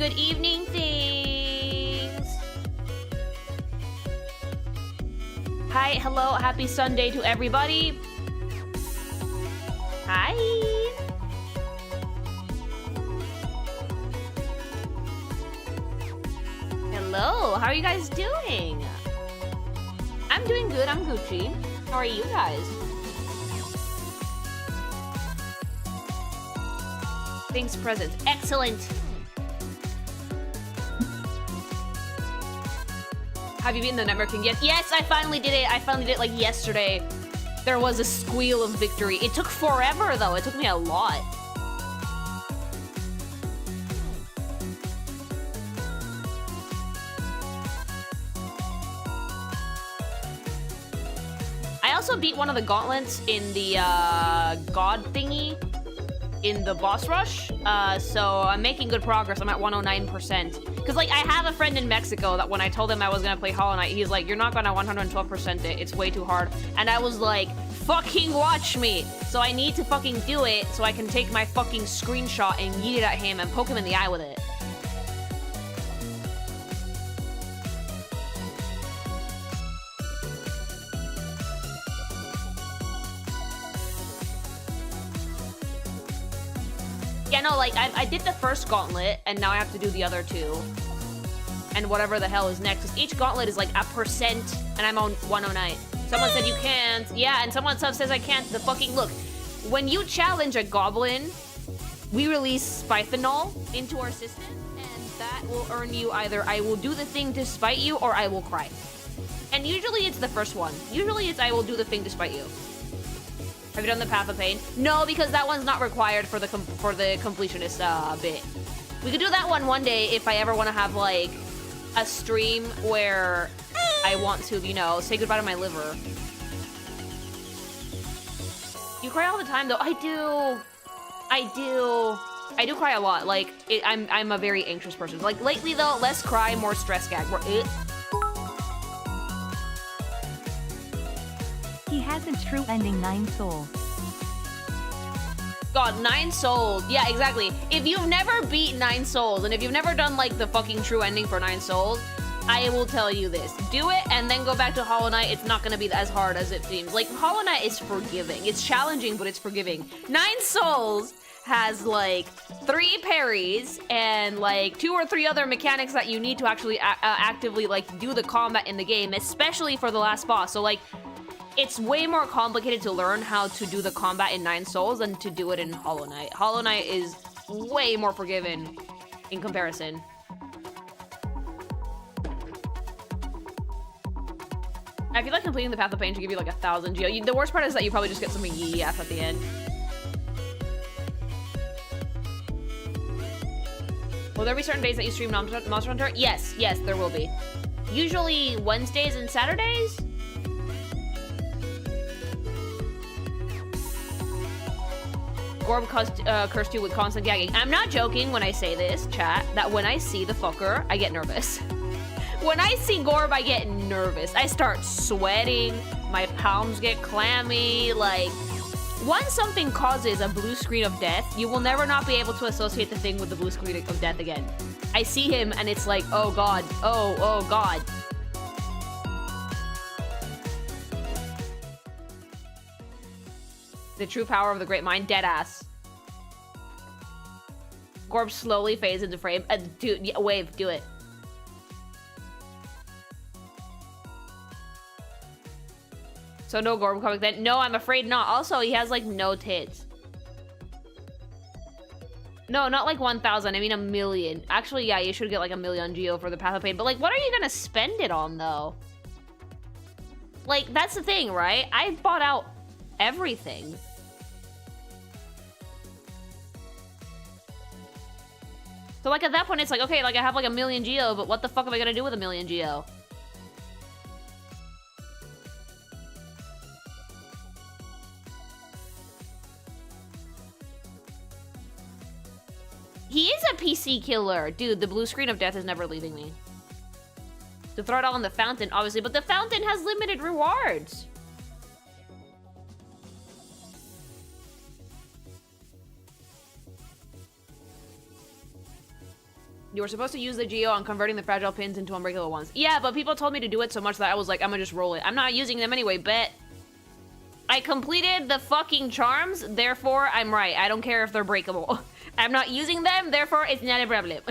Good evening, things. Hi, hello, happy Sunday to everybody. Hi. Hello, how are you guys doing? I'm doing good, I'm Gucci. How are you guys? Thanks, presents. Excellent. Have you beaten the Nightmare King yet? Yes, I finally did it. I finally did it like yesterday. There was a squeal of victory. It took forever though. It took me a lot. I also beat one of the gauntlets in the god thingy in the boss rush. So I'm making good progress. I'm at 109%. Because, like, I have a friend in Mexico that when I told him I was going to play Hollow Knight, he's like, you're not going to 112% it. It's way too hard. And I was like, fucking watch me. So I need to fucking do it so I can take my fucking screenshot and yeet it at him and poke him in the eye with it. Yeah, no, like, I did the first gauntlet, and now I have to do the other two. And whatever the hell is next. Because each gauntlet is like a percent, and I'm on 109. Someone said you can't. Yeah, and someone says I can't. The fucking... Look, when you challenge a goblin, we release spithanol into our system, and that will earn you either I will do the thing to spite you, or I will cry. And usually it's the first one. Usually it's I will do the thing to spite you. Have you done the Path of Pain? No, because that one's not required for the completionist bit. We could do that one day if I ever want to have, like, a stream where I want to, you know, say goodbye to my liver. You cry all the time, though. I do cry a lot. Like, I'm a very anxious person. Like, lately, though, less cry, more stress gag. He has a true ending 9 souls. God, 9 souls. Yeah, exactly. If you've never beat 9 souls, and if you've never done, like, the fucking true ending for 9 souls, I will tell you this. Do it, and then go back to Hollow Knight. It's not gonna be as hard as it seems. Like, Hollow Knight is forgiving. It's challenging, but it's forgiving. 9 souls has, like, 3 parries, and, like, 2 or 3 other mechanics that you need to actually actively, like, do the combat in the game, especially for the last boss. So, like, it's way more complicated to learn how to do the combat in 9 souls than to do it in Hollow Knight. Hollow Knight is way more forgiving in comparison. I feel like completing the Path of Pain should give you like 1,000 geo. The worst part is that you probably just get something EF at the end. Will there be certain days that you stream Monster Hunter? Yes, there will be. Usually Wednesdays and Saturdays? Gorb cursed you with constant gagging. I'm not joking when I say this, chat, that when I see the fucker, I get nervous. When I see Gorb, I get nervous. I start sweating, my palms get clammy, like... Once something causes a blue screen of death, you will never not be able to associate the thing with the blue screen of death again. I see him and it's like, oh god, oh god. The true power of the great mind, deadass. Gorb slowly fades into frame. Dude, yeah, wave, do it. So no Gorb comic then? No, I'm afraid not. Also, he has like no tits. No, not like 1,000. I mean 1,000,000. Actually, yeah, you should get like 1,000,000 geo for the Path of Pain. But like, what are you gonna spend it on though? Like, that's the thing, right? I bought out everything. So like at that point it's like, okay, like I have like 1,000,000 geo, but what the fuck am I gonna do with 1,000,000 geo? He is a PC killer. Dude, the blue screen of death is never leaving me. To throw it all in the fountain, obviously, but the fountain has limited rewards. You were supposed to use the Geo on converting the fragile pins into unbreakable ones. Yeah, but people told me to do it so much that I was like, I'm gonna just roll it. I'm not using them anyway, bet. I completed the fucking charms, therefore I'm right. I don't care if they're breakable. I'm not using them, therefore it's not a problem.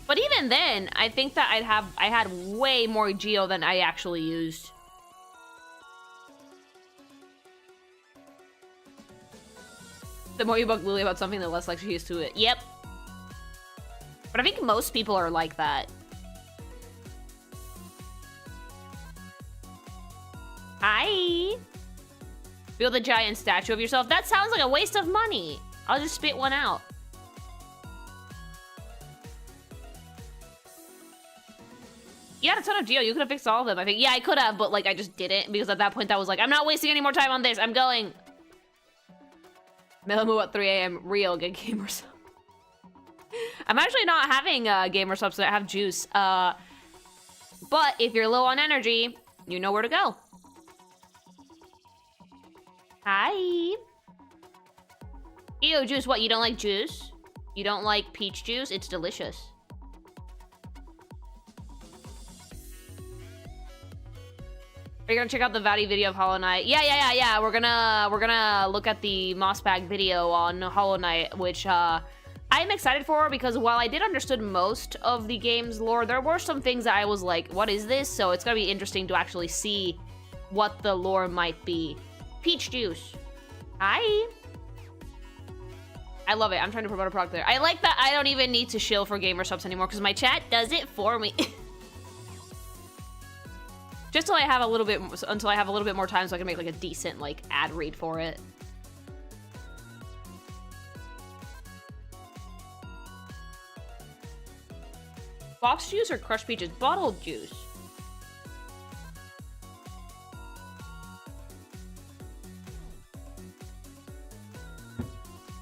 But even then, I think that I had way more Geo than I actually used. The more you bug Lily about something, the less likely she is to it. Yep. But I think most people are like that. Hi. Build a giant statue of yourself. That sounds like a waste of money. I'll just spit one out. You had a ton of Geo. You could have fixed all of them, I think. Yeah, I could have, but like I just didn't because at that point I was like, I'm not wasting any more time on this. I'm going. Melamu at 3 a.m. Real good gamer sub. I'm actually not having gamer subs that have juice. But if you're low on energy, you know where to go. Hi. Ew, juice. What? You don't like juice? You don't like peach juice? It's delicious. Are you gonna check out the Vowdy video of Hollow Knight? Yeah. We're gonna look at the Mossbag video on Hollow Knight, which I'm excited for because while I did understood most of the game's lore, there were some things that I was like, what is this? So it's gonna be interesting to actually see what the lore might be. Peach juice. Hi. I love it. I'm trying to promote a product there. I like that I don't even need to shill for gamer subs anymore because my chat does it for me. Just till I have a little bit, until I have a little bit more time so I can make like a decent like ad read for it. Box juice or crushed peaches? Bottled juice.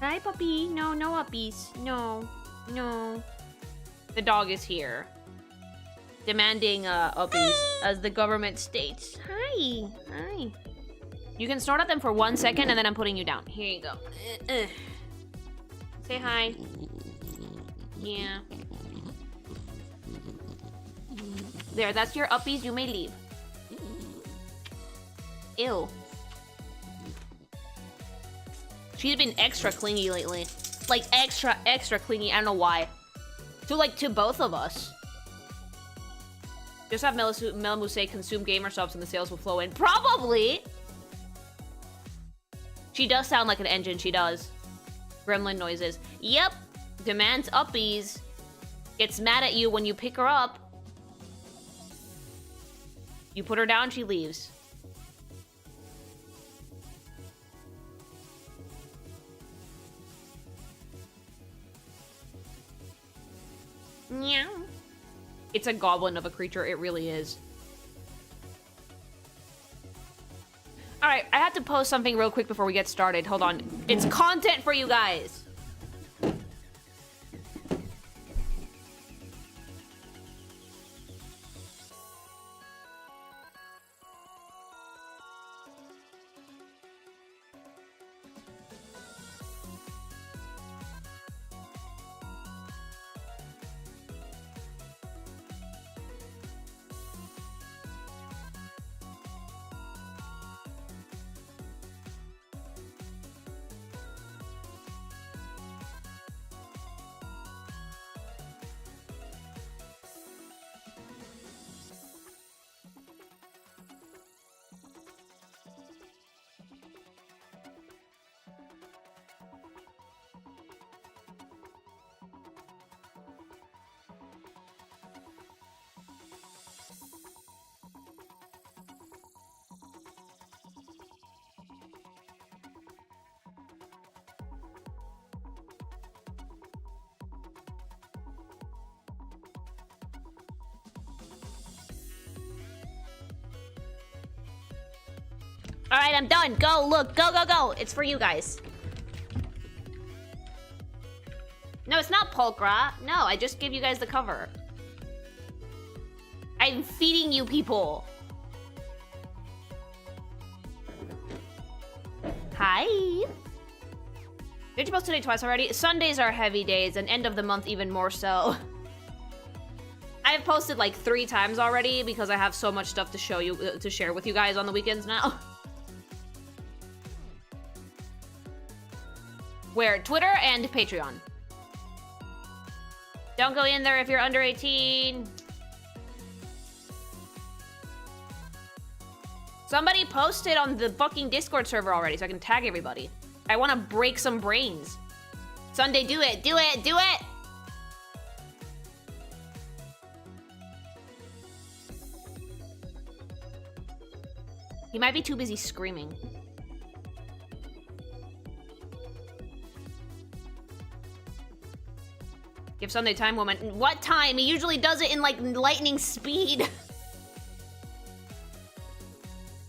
Hi, puppy. No, no uppies. No, no. The dog is here. Demanding uppies, as the government states. Hi. Hi. You can snort at them for 1 second, and then I'm putting you down. Here you go. Say hi. Yeah. There, that's your uppies. You may leave. Ew. She's been extra clingy lately. Like, extra clingy. I don't know why. To both of us. Just have Melamu say consume gamer subs and the sales will flow in. Probably! She does sound like an engine, she does. Gremlin noises. Yep! Demands uppies. Gets mad at you when you pick her up. You put her down, she leaves. Meow. It's a goblin of a creature, it really is. Alright, I have to post something real quick before we get started. Hold on. It's content for you guys! Alright, I'm done. Go, look. Go, go, go. It's for you guys. No, it's not Pulcra. No, I just gave you guys the cover. I'm feeding you people. Hi. Did you post today twice already? Sundays are heavy days, and end of the month even more so. I've posted like 3 times already because I have so much stuff to show you, to share with you guys on the weekends now. Where? Twitter and Patreon. Don't go in there if you're under 18. Somebody posted on the fucking Discord server already so I can tag everybody. I want to break some brains. Sunday, do it, do it, do it! He might be too busy screaming. Give Sunday time, woman. What time? He usually does it in like lightning speed.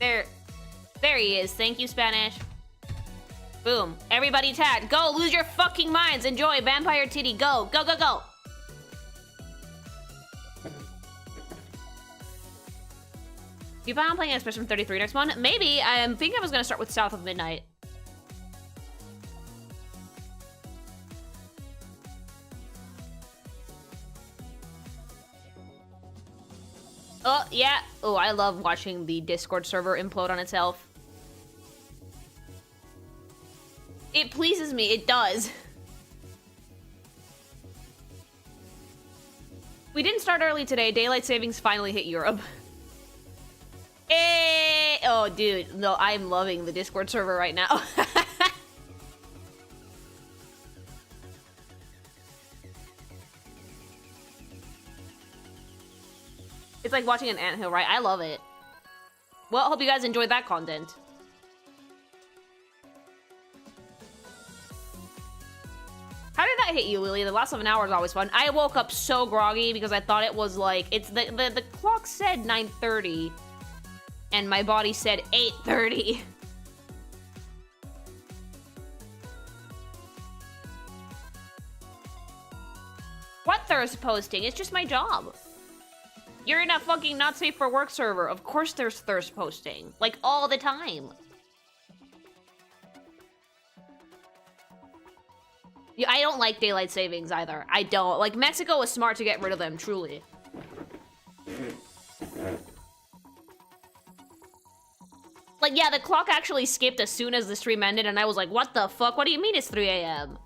There he is. Thank you, Spanish. Boom. Everybody tag. Go, lose your fucking minds. Enjoy. Vampire titty. Go, go, go, go. Do you plan on playing Express from 33 next one? Maybe. I'm thinking I was gonna start with South of Midnight. Oh, yeah. Oh, I love watching the Discord server implode on itself. It pleases me. It does. We didn't start early today. Daylight savings finally hit Europe. Hey! Oh, dude. No, I'm loving the Discord server right now. It's like watching an anthill, right? I love it. Well, hope you guys enjoyed that content. How did that hit you, Lily? The last 7 hours is always fun. I woke up so groggy because I thought it was like... It's the clock said 9:30. And my body said 8:30. What thirst posting? It's just my job. You're in a fucking not safe for work server. Of course there's thirst posting. Like, all the time. Yeah, I don't like daylight savings either. I don't. Like, Mexico was smart to get rid of them, truly. Like, yeah, the clock actually skipped as soon as the stream ended, and I was like, what the fuck? What do you mean it's 3 a.m.?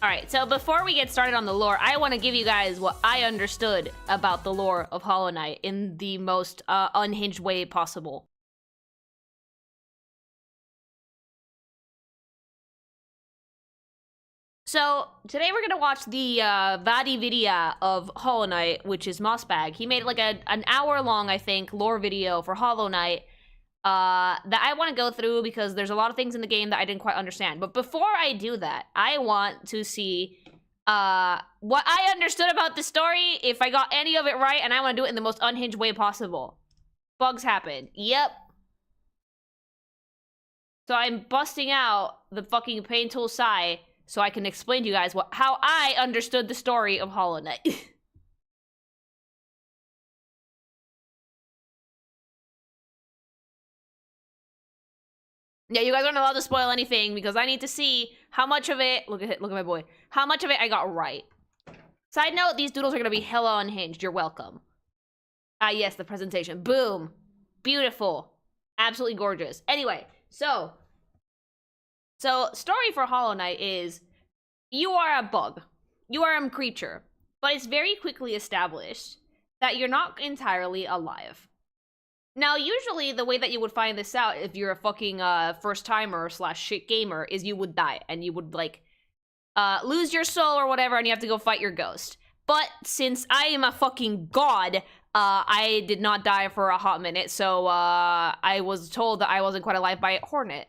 Alright, so before we get started on the lore, I want to give you guys what I understood about the lore of Hollow Knight in the most unhinged way possible. So, today we're gonna watch the Vadi video of Hollow Knight, which is Mossbag. He made like an hour-long, I think, lore video for Hollow Knight that I want to go through because there's a lot of things in the game that I didn't quite understand. But before I do that, I want to see what I understood about the story, if I got any of it right, and I want to do it in the most unhinged way possible. Bugs happen. Yep. So I'm busting out the fucking pain tool Sai so I can explain to you guys how I understood the story of Hollow Knight. Yeah, you guys aren't allowed to spoil anything because I need to see how much of it... Look at my boy. How much of it I got right. Side note, these doodles are going to be hella unhinged. You're welcome. Ah, yes, the presentation. Boom. Beautiful. Absolutely gorgeous. Anyway, so story for Hollow Knight is you are a bug. You are a creature. But it's very quickly established that you're not entirely alive. Now, usually the way that you would find this out if you're a fucking first timer / shit gamer is you would die and you would like lose your soul or whatever, and you have to go fight your ghost. But since I am a fucking god, I did not die for a hot minute, so I was told that I wasn't quite alive by a hornet.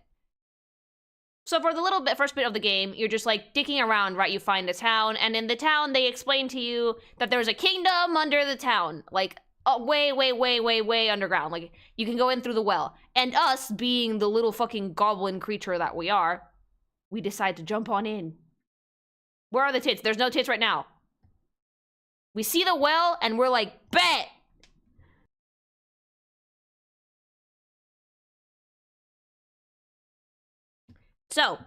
So for the first bit of the game, you're just like dicking around, right? You find a town, and in the town they explain to you that there's a kingdom under the town, like way underground. Like you can go in through the well. And us, being the little fucking goblin creature that we are, we decide to jump on in. Where are the tits? There's no tits right now. We see the well, and we're like, bet! So,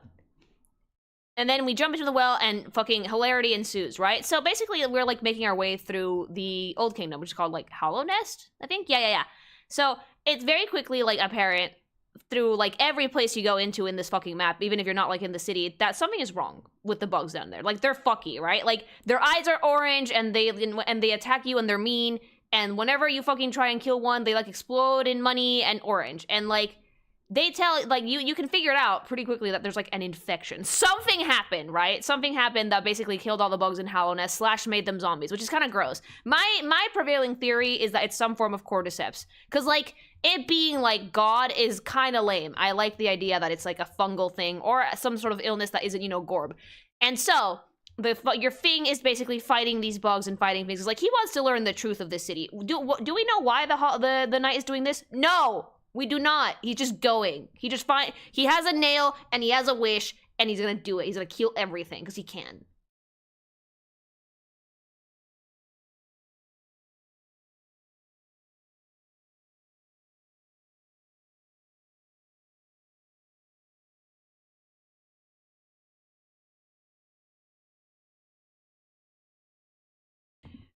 and then we jump into the well, and fucking hilarity ensues, right? So basically, we're like making our way through the Old Kingdom, which is called like Hollow Nest, I think? Yeah. So it's very quickly like apparent through like every place you go into in this fucking map, even if you're not like in the city, that something is wrong with the bugs down there. Like they're fucky, right? Like their eyes are orange and they attack you and they're mean, and whenever you fucking try and kill one, they like explode in money and orange. And like they tell like you can figure it out pretty quickly that there's like an infection. Something happened, right? Something happened that basically killed all the bugs in Hollow Nest / made them zombies, which is kind of gross. My prevailing theory is that it's some form of cordyceps, because like it being like God is kind of lame. I like the idea that it's like a fungal thing or some sort of illness that isn't, Gorb. And so your thing is basically fighting these bugs and fighting things. It's like he wants to learn the truth of this city. Do we know why the knight is doing this? No. We do not. He's just going. He has a nail and he has a wish and he's gonna do it. He's gonna kill everything because he can.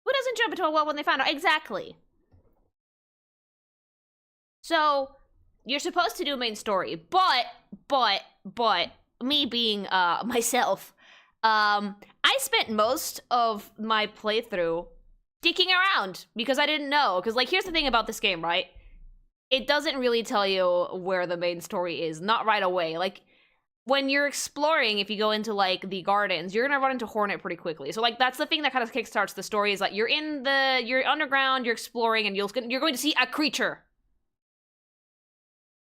Who doesn't jump into a well when they find out? Exactly. So, you're supposed to do main story, but, me being, myself, I spent most of my playthrough dicking around, because I didn't know, because, like, here's the thing about this game, right? It doesn't really tell you where the main story is, not right away. Like, when you're exploring, if you go into, like, the gardens, you're gonna run into Hornet pretty quickly. So, like, that's the thing that kind of kickstarts the story, is that you're underground, you're exploring, and you're going to see a creature.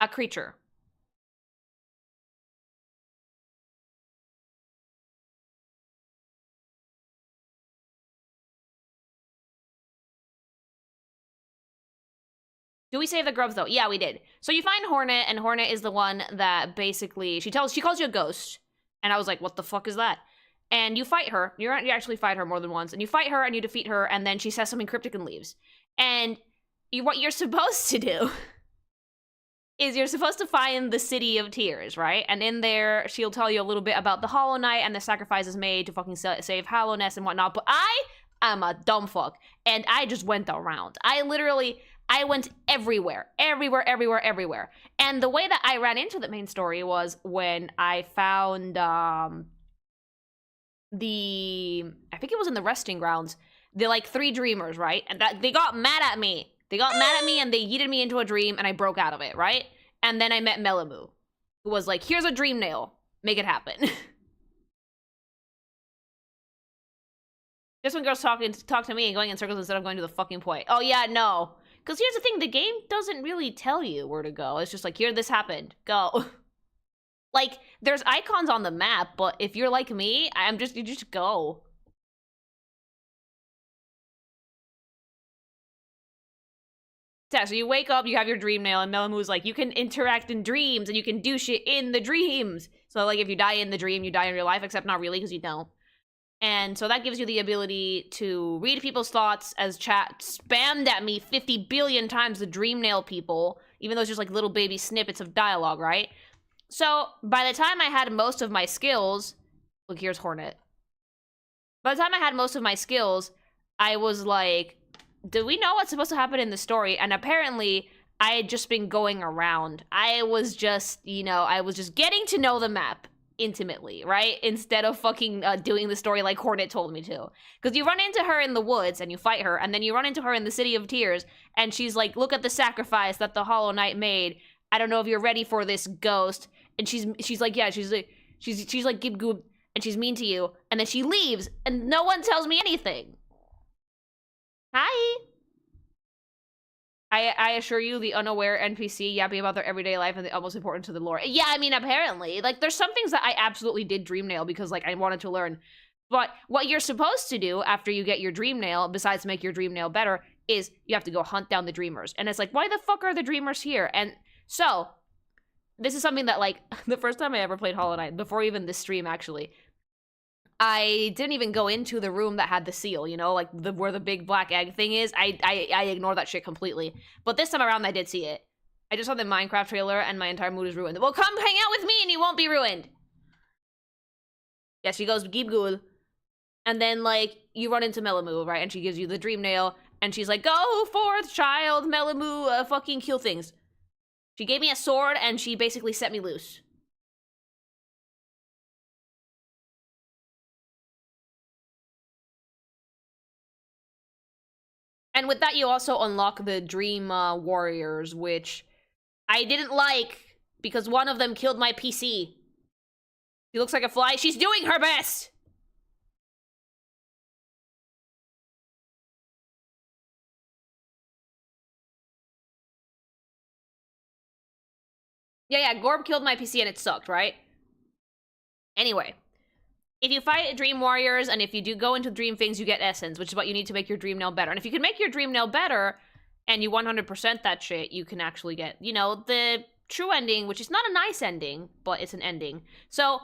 A creature. Do we save the grubs though? Yeah, we did. So you find Hornet, and Hornet is the one that basically she calls you a ghost, and I was like, what the fuck is that? And you fight her. You actually fight her more than once, and you fight her and you defeat her, and then she says something cryptic and leaves. And what you're supposed to do is you're supposed to find the City of Tears, right? And in there, she'll tell you a little bit about the Hollow Knight and the sacrifices made to fucking save Hollow Nest and whatnot. But I am a dumb fuck, and I just went around. I went everywhere. And the way that I ran into the main story was when I found, I think it was in the resting grounds, the, like, 3 dreamers, right? And that they got mad at me. They got mad at me and they yeeted me into a dream and I broke out of it, right? And then I met Melamu, who was like, here's a dream nail. Make it happen. Just when girls talk to me and going in circles instead of going to the fucking point. Oh yeah, no. Because here's the thing, the game doesn't really tell you where to go. It's just like, here, this happened. Go. Like, there's icons on the map, but if you're like me, you just go. Yeah, so you wake up, you have your dream nail, and Melamu's like, you can interact in dreams, and you can do shit in the dreams. So, like, if you die in the dream, you die in real life, except not really, because you don't. And so that gives you the ability to read people's thoughts, as chat spammed at me 50 billion times, the dream nail people, even though it's just, like, little baby snippets of dialogue, right? So, by the time I had most of my skills... Look, here's Hornet. By the time I had most of my skills, I was like... Do we know what's supposed to happen in the story? And apparently, I had just been going around. I was just, I was just getting to know the map. intimately, right? Instead of fucking doing the story like Hornet told me to. Because you run into her in the woods and you fight her, and then you run into her in the City of Tears, and she's like, look at the sacrifice that the Hollow Knight made. I don't know if you're ready for this, ghost. And she's like, yeah, she's like gib goob, and she's mean to you, and then she leaves, and no one tells me anything. Hi. I assure you, the unaware NPC yapping about their everyday life and the utmost important to the lore. Yeah, I mean, apparently. Like, there's some things that I absolutely did dream nail because, like, I wanted to learn. But what you're supposed to do after you get your dream nail, besides make your dream nail better, is you have to go hunt down the dreamers. And it's like, why the fuck are the dreamers here? And so, this is something that, like, the first time I ever played Hollow Knight, before even this stream, actually, I didn't even go into the room that had the seal, you know, like where the big black egg thing is. I ignored that shit completely. But this time around, I did see it. I just saw the Minecraft trailer and my entire mood is ruined. Well, come hang out with me and you won't be ruined. Yeah, she goes, Gib Gul. And then, like, you run into Melamu, right? And she gives you the dream nail. And she's like, go forth, child, Melamu, fucking kill things. She gave me a sword and she basically set me loose. And with that, you also unlock the Dream Warriors, which I didn't like because one of them killed my PC. She looks like a fly. She's doing her best! Yeah, Gorb killed my PC and it sucked, right? Anyway. If you fight Dream Warriors, and if you do go into Dream things, you get Essence, which is what you need to make your Dream Nail better. And if you can make your Dream Nail better, and you 100% that shit, you can actually get, you know, the true ending, which is not a nice ending, but it's an ending. So,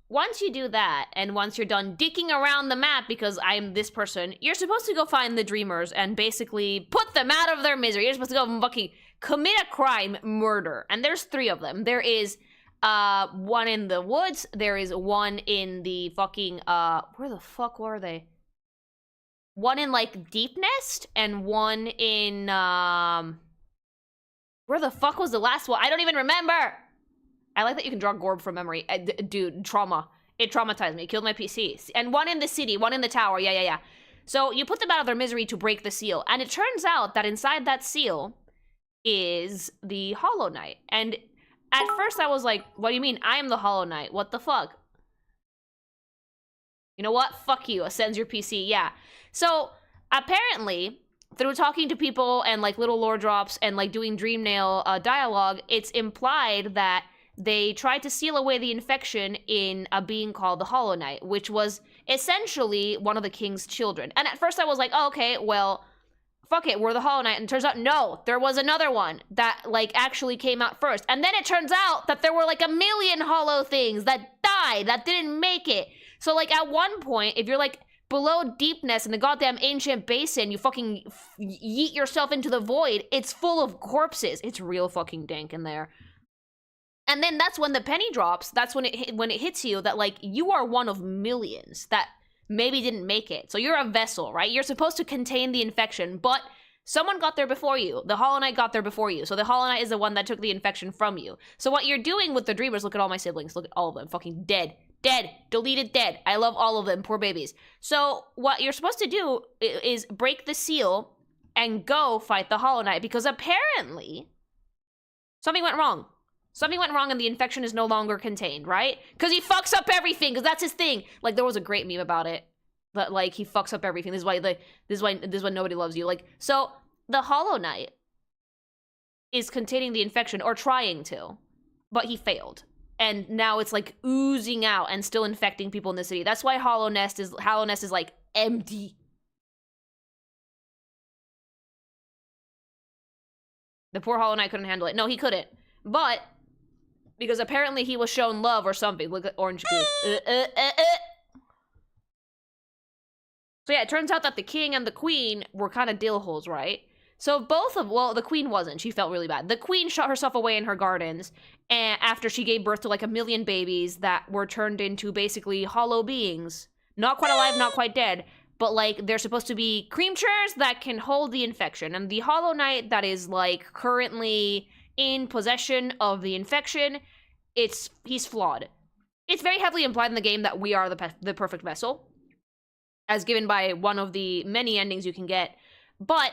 once you do that, and once you're done dicking around the map, because I'm this person, you're supposed to go find the Dreamers and basically put them out of their misery. You're supposed to go fucking commit a crime, murder. And there's 3 of them. There is one in the woods, there is one in the fucking, where the fuck were they? One in, like, Deep Nest, and one in, where the fuck was the last one? I don't even remember! I like that you can draw Gorb from memory. Dude, trauma. It traumatized me. It killed my PC. And one in the city, one in the tower, yeah. So, you put them out of their misery to break the seal, and it turns out that inside that seal is the Hollow Knight, and at first, I was like, what do you mean? I am the Hollow Knight. What the fuck? You know what? Fuck you. Ascends your PC. Yeah. So, apparently, through talking to people and, like, little lore drops and, like, doing Dream Nail dialogue, it's implied that they tried to seal away the infection in a being called the Hollow Knight, which was essentially one of the king's children. And at first, I was like, oh, okay, well, fuck it, we're the Hollow Knight. And it turns out, no, there was another one that, like, actually came out first. And then it turns out that there were, like, 1 million hollow things that died, that didn't make it. So, like, at one point, if you're, like, below Deepness in the goddamn ancient basin, you fucking yeet yourself into the void, it's full of corpses. It's real fucking dank in there. And then that's when the penny drops. That's when it hits you that, like, you are one of millions that maybe didn't make it. So you're a vessel, right? You're supposed to contain the infection, but someone got there before you. The Hollow Knight got there before you. So the Hollow Knight is the one that took the infection from you. So what you're doing with the Dreamers, look at all my siblings. Look at all of them. Fucking dead. Dead. Deleted dead. I love all of them. Poor babies. So what you're supposed to do is break the seal and go fight the Hollow Knight, because apparently something went wrong. Something went wrong and the infection is no longer contained, right? Because he fucks up everything, because that's his thing. Like, there was a great meme about it. But, like, he fucks up everything. This is why nobody loves you. Like, so, the Hollow Knight is containing the infection, or trying to. But he failed. And now it's, like, oozing out and still infecting people in the city. That's why Hollow Nest is, like, empty. The poor Hollow Knight couldn't handle it. No, he couldn't. But because apparently he was shown love or something. Look at orange goop. So yeah, it turns out that the king and the queen were kind of dill holes, right? So well, the queen wasn't. She felt really bad. The queen shut herself away in her gardens, and after she gave birth to like 1 million babies that were turned into basically hollow beings. Not quite alive, not quite dead, but like they're supposed to be creatures that can hold the infection. And the Hollow Knight that is like currently in possession of the infection, he's flawed. It's very heavily implied in the game that we are the perfect vessel, as given by one of the many endings you can get. But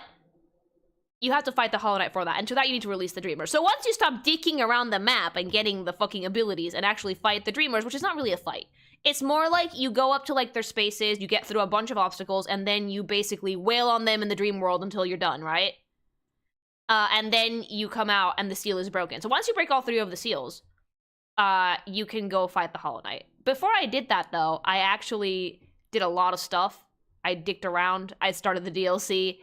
you have to fight the Hollow Knight for that, and to that you need to release the Dreamer. So once you stop dicking around the map and getting the fucking abilities and actually fight the Dreamers, which is not really a fight, it's more like you go up to like their spaces, you get through a bunch of obstacles, and then you basically wail on them in the dream world until you're done, right? And then you come out and the seal is broken. So once you break all 3 of the seals, you can go fight the Hollow Knight. Before I did that, though, I actually did a lot of stuff. I dicked around. I started the DLC.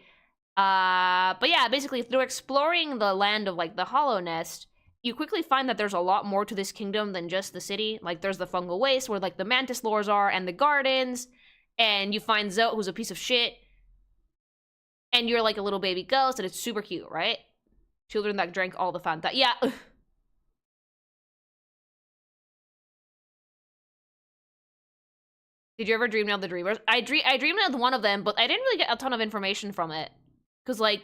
But yeah, basically through exploring the land of like the Hollow Nest, you quickly find that there's a lot more to this kingdom than just the city. Like there's the Fungal Waste where like the Mantis lores are and the gardens, and you find Zoe, who's a piece of shit, and you're like a little baby ghost, and it's super cute, right? Children that drank all the Fanta. Yeah. Did you ever dream nail the Dreamers? I dream nailed one of them, but I didn't really get a ton of information from it. Because, like,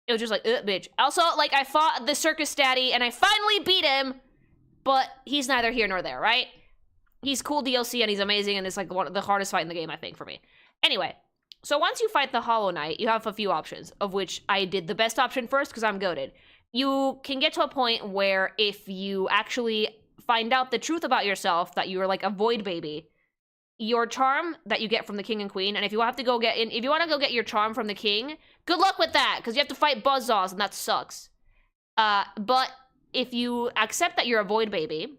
it was just like, bitch. Also, like, I fought the circus daddy, and I finally beat him, but he's neither here nor there, right? He's cool DLC, and he's amazing, and it's, like, one of the hardest fight in the game, I think, for me. Anyway, so once you fight the Hollow Knight, you have a few options, of which I did the best option first, because I'm goated. You can get to a point where if you actually find out the truth about yourself, that you're, like, a void baby, your charm that you get from the king and queen, and if you have to go get in, if you want to go get your charm from the king, good luck with that, because you have to fight buzzsaws, and that sucks. But if you accept that you're a void baby,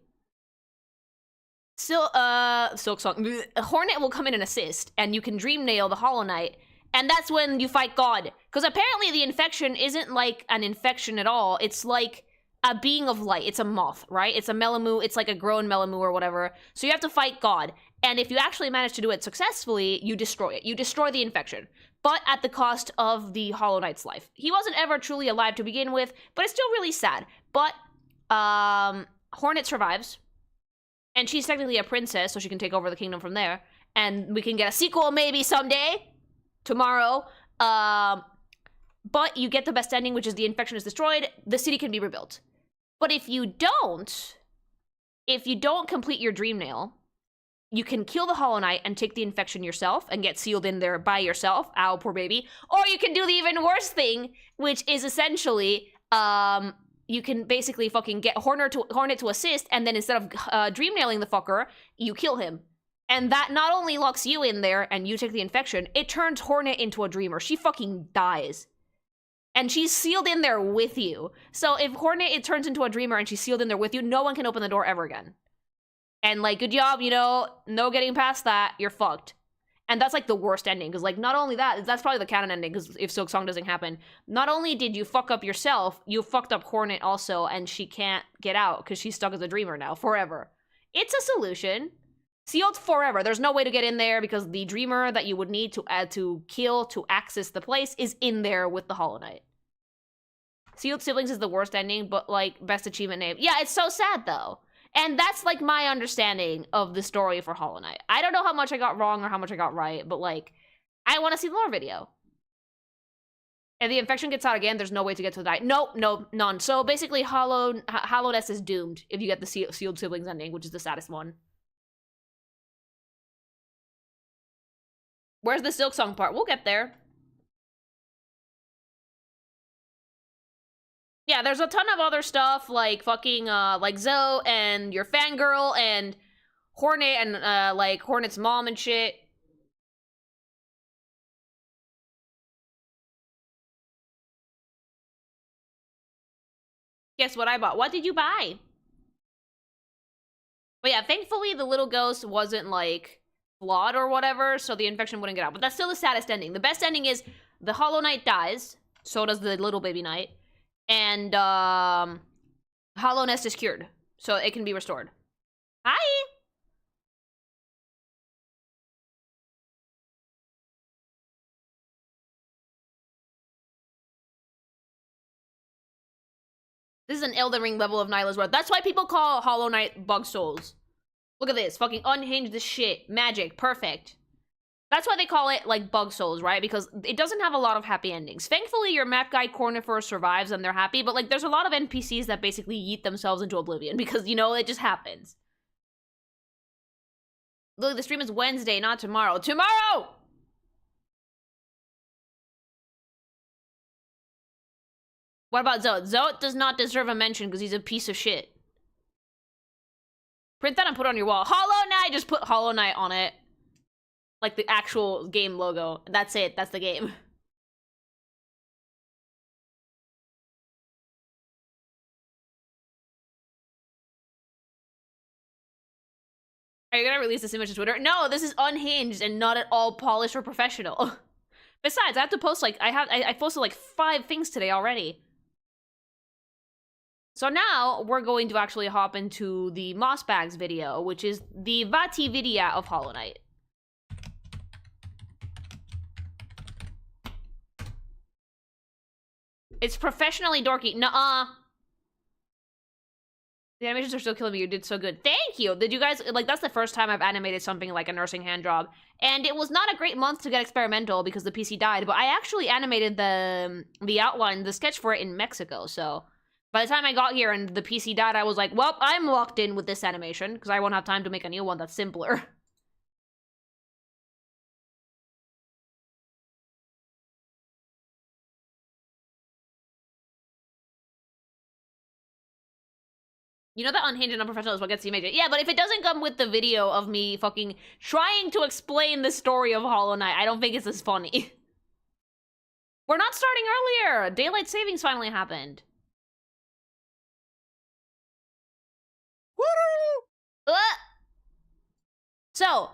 Silksong, Hornet will come in and assist, and you can dream nail the Hollow Knight, and that's when you fight God. Because apparently the infection isn't like an infection at all, it's like a being of light. It's a moth, right? It's a Melamu, it's like a grown Melamu or whatever. So you have to fight God. And if you actually manage to do it successfully, you destroy it. You destroy the infection. But at the cost of the Hollow Knight's life. He wasn't ever truly alive to begin with, but it's still really sad. But, Hornet survives. And she's technically a princess, so she can take over the kingdom from there. And we can get a sequel maybe someday. Tomorrow. But you get the best ending, which is the infection is destroyed. The city can be rebuilt. But if you don't complete your dream nail, you can kill the Hollow Knight and take the infection yourself and get sealed in there by yourself. Ow, poor baby. Or you can do the even worse thing, which is essentially, you can basically fucking get Hornet to assist, and then instead of dream nailing the fucker, you kill him. And that not only locks you in there and you take the infection, it turns Hornet into a dreamer. She fucking dies. And she's sealed in there with you. So if Hornet, it turns into a dreamer and she's sealed in there with you, no one can open the door ever again. And, like, good job, you know, no getting past that, you're fucked. And that's, like, the worst ending, because, like, not only that, that's probably the canon ending, because if Silksong doesn't happen, not only did you fuck up yourself, you fucked up Hornet also, and she can't get out, because she's stuck as a dreamer now, forever. It's a solution. Sealed forever. There's no way to get in there, because the dreamer that you would need to kill to access the place is in there with the Hollow Knight. Sealed Siblings is the worst ending, but, like, best achievement name. Yeah, it's so sad, though. And that's, like, my understanding of the story for Hollow Knight. I don't know how much I got wrong or how much I got right, but, like, I want to see the lore video. If the infection gets out again, there's no way to get to the night. Nope, none. So, basically, Hollow Nest is doomed if you get the Sealed Siblings ending, which is the saddest one. Where's the Silksong part? We'll get there. Yeah, there's a ton of other stuff, like fucking, like Zoe and your fangirl and Hornet and, like, Hornet's mom and shit. Guess what I bought? What did you buy? But yeah, thankfully the little ghost wasn't, like, flawed or whatever, so the infection wouldn't get out. But that's still the saddest ending. The best ending is the Hollow Knight dies, so does the little baby knight. And, Hollow Nest is cured, so it can be restored. Hi! This is an Elden Ring level of Nyla's Wrath. That's why people call Hollow Knight Bug Souls. Look at this. Fucking unhinge this shit. Magic. Perfect. That's why they call it, like, Bug Souls, right? Because it doesn't have a lot of happy endings. Thankfully, your map guy Cornifer survives and they're happy, but, like, there's a lot of NPCs that basically yeet themselves into oblivion because, you know, it just happens. Look, the stream is Wednesday, not tomorrow. Tomorrow! What about Zote? Zote does not deserve a mention because he's a piece of shit. Print that and put it on your wall. Hollow Knight! Just put Hollow Knight on it. Like the actual game logo. That's it. That's the game. Are you gonna release this image to Twitter? No, this is unhinged and not at all polished or professional. Besides, I have to post like I posted like 5 things today already. So now we're going to actually hop into the Mossbags video, which is the Vati video of Hollow Knight. It's professionally dorky. Nuh-uh. The animations are still killing me. You did so good. Thank you. Did you guys, like, that's the first time I've animated something like a nursing hand job. And it was not a great month to get experimental because the PC died, but I actually animated the outline, the sketch for it in Mexico. So by the time I got here and the PC died, I was like, well, I'm locked in with this animation because I won't have time to make a new one that's simpler. You know that unhinged and unprofessional is what gets you made. Yeah, but if it doesn't come with the video of me fucking trying to explain the story of Hollow Knight, I don't think it's as funny. We're not starting earlier! Daylight savings finally happened. So,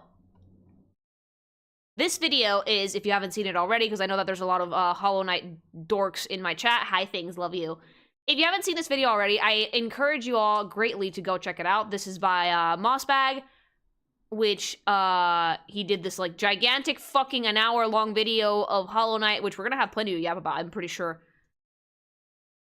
this video is, if you haven't seen it already, because I know that there's a lot of Hollow Knight dorks in my chat. Hi, things, love you. If you haven't seen this video already, I encourage you all greatly to go check it out. This is by Mossbag, which he did this like gigantic fucking an hour-long video of Hollow Knight, which we're gonna have plenty to yap about, I'm pretty sure.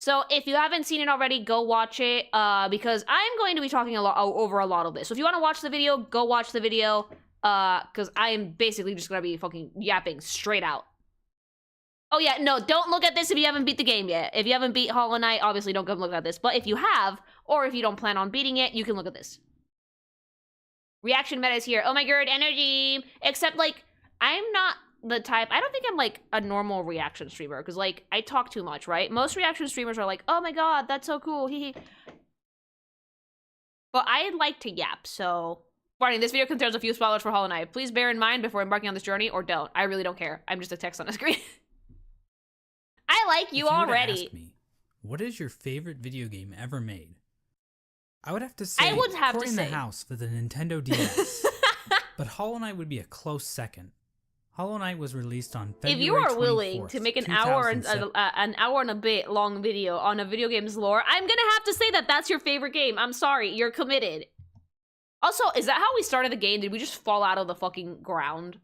So if you haven't seen it already, go watch it, because I'm going to be talking over a lot of this. So if you want to watch the video, go watch the video, because I am basically just gonna be fucking yapping straight out. Oh yeah, no, don't look at this if you haven't beat the game yet. If you haven't beat Hollow Knight, obviously don't come look at this. But if you have, or if you don't plan on beating it, you can look at this. Reaction meta is here. Oh my god, energy! Except, like, I'm not the type... I don't think I'm, like, a normal reaction streamer. Because, like, I talk too much, right? Most reaction streamers are like, oh my god, that's so cool, hee. But I like to yap, so... Warning, this video contains a few spoilers for Hollow Knight. Please bear in mind before embarking on this journey, or don't. I really don't care. I'm just a text on a screen. I like you already. Ask me, what is your favorite video game ever made? I would have to say, Cory in the House for the Nintendo DS. But Hollow Knight would be a close second. Hollow Knight was released on February 24th, If you are willing to make an hour and a bit long video on a video game's lore, I'm gonna have to say that that's your favorite game. I'm sorry, you're committed. Also, is that how we started the game? Did we just fall out of the fucking ground?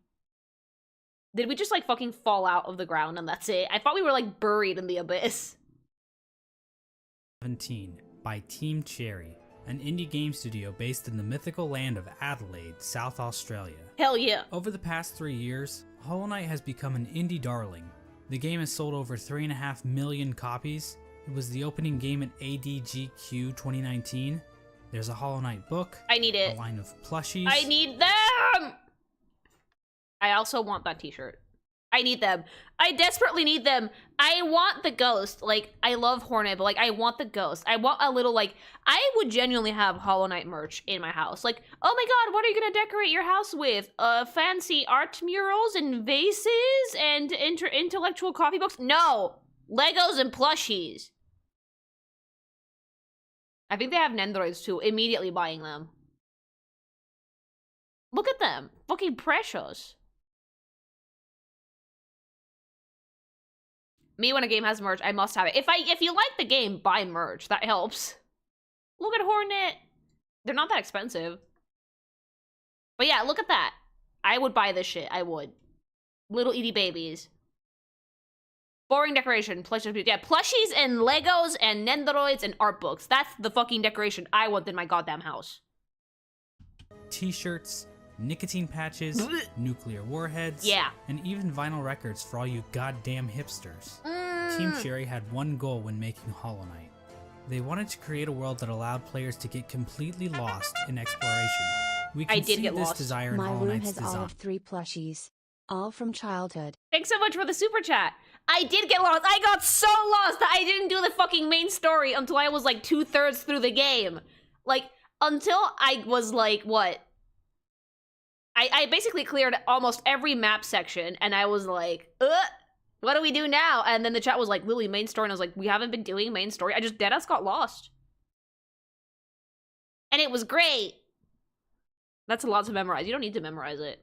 Did we just, like, fucking fall out of the ground and that's it? I thought we were, like, buried in the abyss. 17 by Team Cherry, an indie game studio based in the mythical land of Adelaide, South Australia. Hell yeah. Over the past 3 years, Hollow Knight has become an indie darling. The game has sold over 3.5 million copies. It was the opening game at ADGQ 2019. There's a Hollow Knight book. I need it. A line of plushies. I need them! I also want that t-shirt. I need them. I desperately need them. I want the ghost. Like, I love Hornet, but, like, I want the ghost. I want a little, like, I would genuinely have Hollow Knight merch in my house. Like, oh my god, what are you gonna decorate your house with? Fancy art murals and vases and intellectual coffee books? No! Legos and plushies. I think they have Nendoroids, too. Immediately buying them. Look at them. Fucking precious. Me, when a game has merch, I must have it. If you like the game, buy merch. That helps. Look at Hornet. They're not that expensive. But yeah, look at that. I would buy this shit. I would. Little Edie babies. Boring decoration. Plushies. Yeah, plushies and Legos and Nendoroids and art books. That's the fucking decoration I want in my goddamn house. T-shirts, nicotine patches, nuclear warheads, yeah, and even vinyl records for all you goddamn hipsters. Team Cherry had one goal when making Hollow Knight: They wanted to create a world that allowed players to get completely lost in exploration. We can I did see get this lost. desire in My Hollow room Knight's has design. all of 3 plushies, all from childhood. Thanks so much for the super chat. I did get lost. I got so lost that I didn't do the fucking main story until I was like 2/3 through the game. Like, until I was like, what? I basically cleared almost every map section, and I was like, what do we do now? And then the chat was like, Lily, main story, and I was like, we haven't been doing main story. I just deadass got lost. And it was great. That's a lot to memorize. You don't need to memorize it.